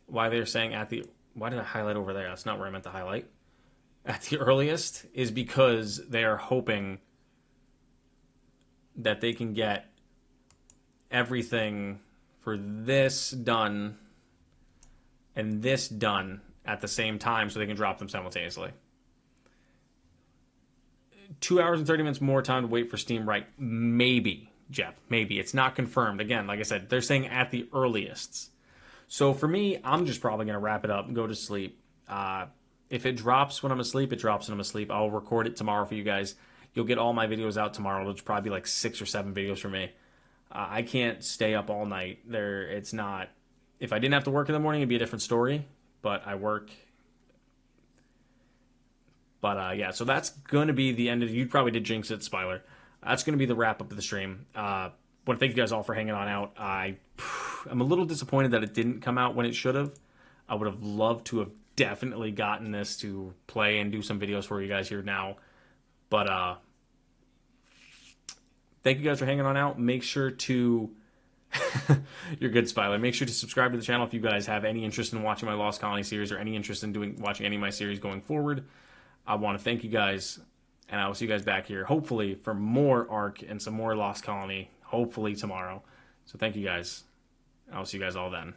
Speaker 1: Why they're saying why did I highlight over there? That's not where I meant to highlight. At the earliest is because they are hoping that they can get everything for this done and this done at the same time so they can drop them simultaneously. 2 hours and 30 minutes more time to wait for Steam, right? Maybe, Jeff. Maybe. It's not confirmed. Again, like I said, they're saying at the earliest. So for me, I'm just probably going to wrap it up and go to sleep. If it drops when I'm asleep, it drops when I'm asleep. I'll record it tomorrow for you guys. You'll get all my videos out tomorrow. It'll probably be like 6 or 7 videos for me. I can't stay up all night. It's not... If I didn't have to work in the morning, it'd be a different story. But I work... But, yeah, so that's going to be the end of... You probably did jinx it, Spyler. That's going to be the wrap-up of the stream. I want to thank you guys all for hanging on out. I'm a little disappointed that it didn't come out when it should have. I would have loved to have definitely gotten this to play and do some videos for you guys here now. But, thank you guys for hanging on out. Make sure to... You're good, Spyler. Make sure to subscribe to the channel if you guys have any interest in watching my Lost Colony series or any interest in watching any of my series going forward. I want to thank you guys, and I will see you guys back here, hopefully, for more Ark and some more Lost Colony, hopefully tomorrow. So thank you guys. I'll see you guys all then.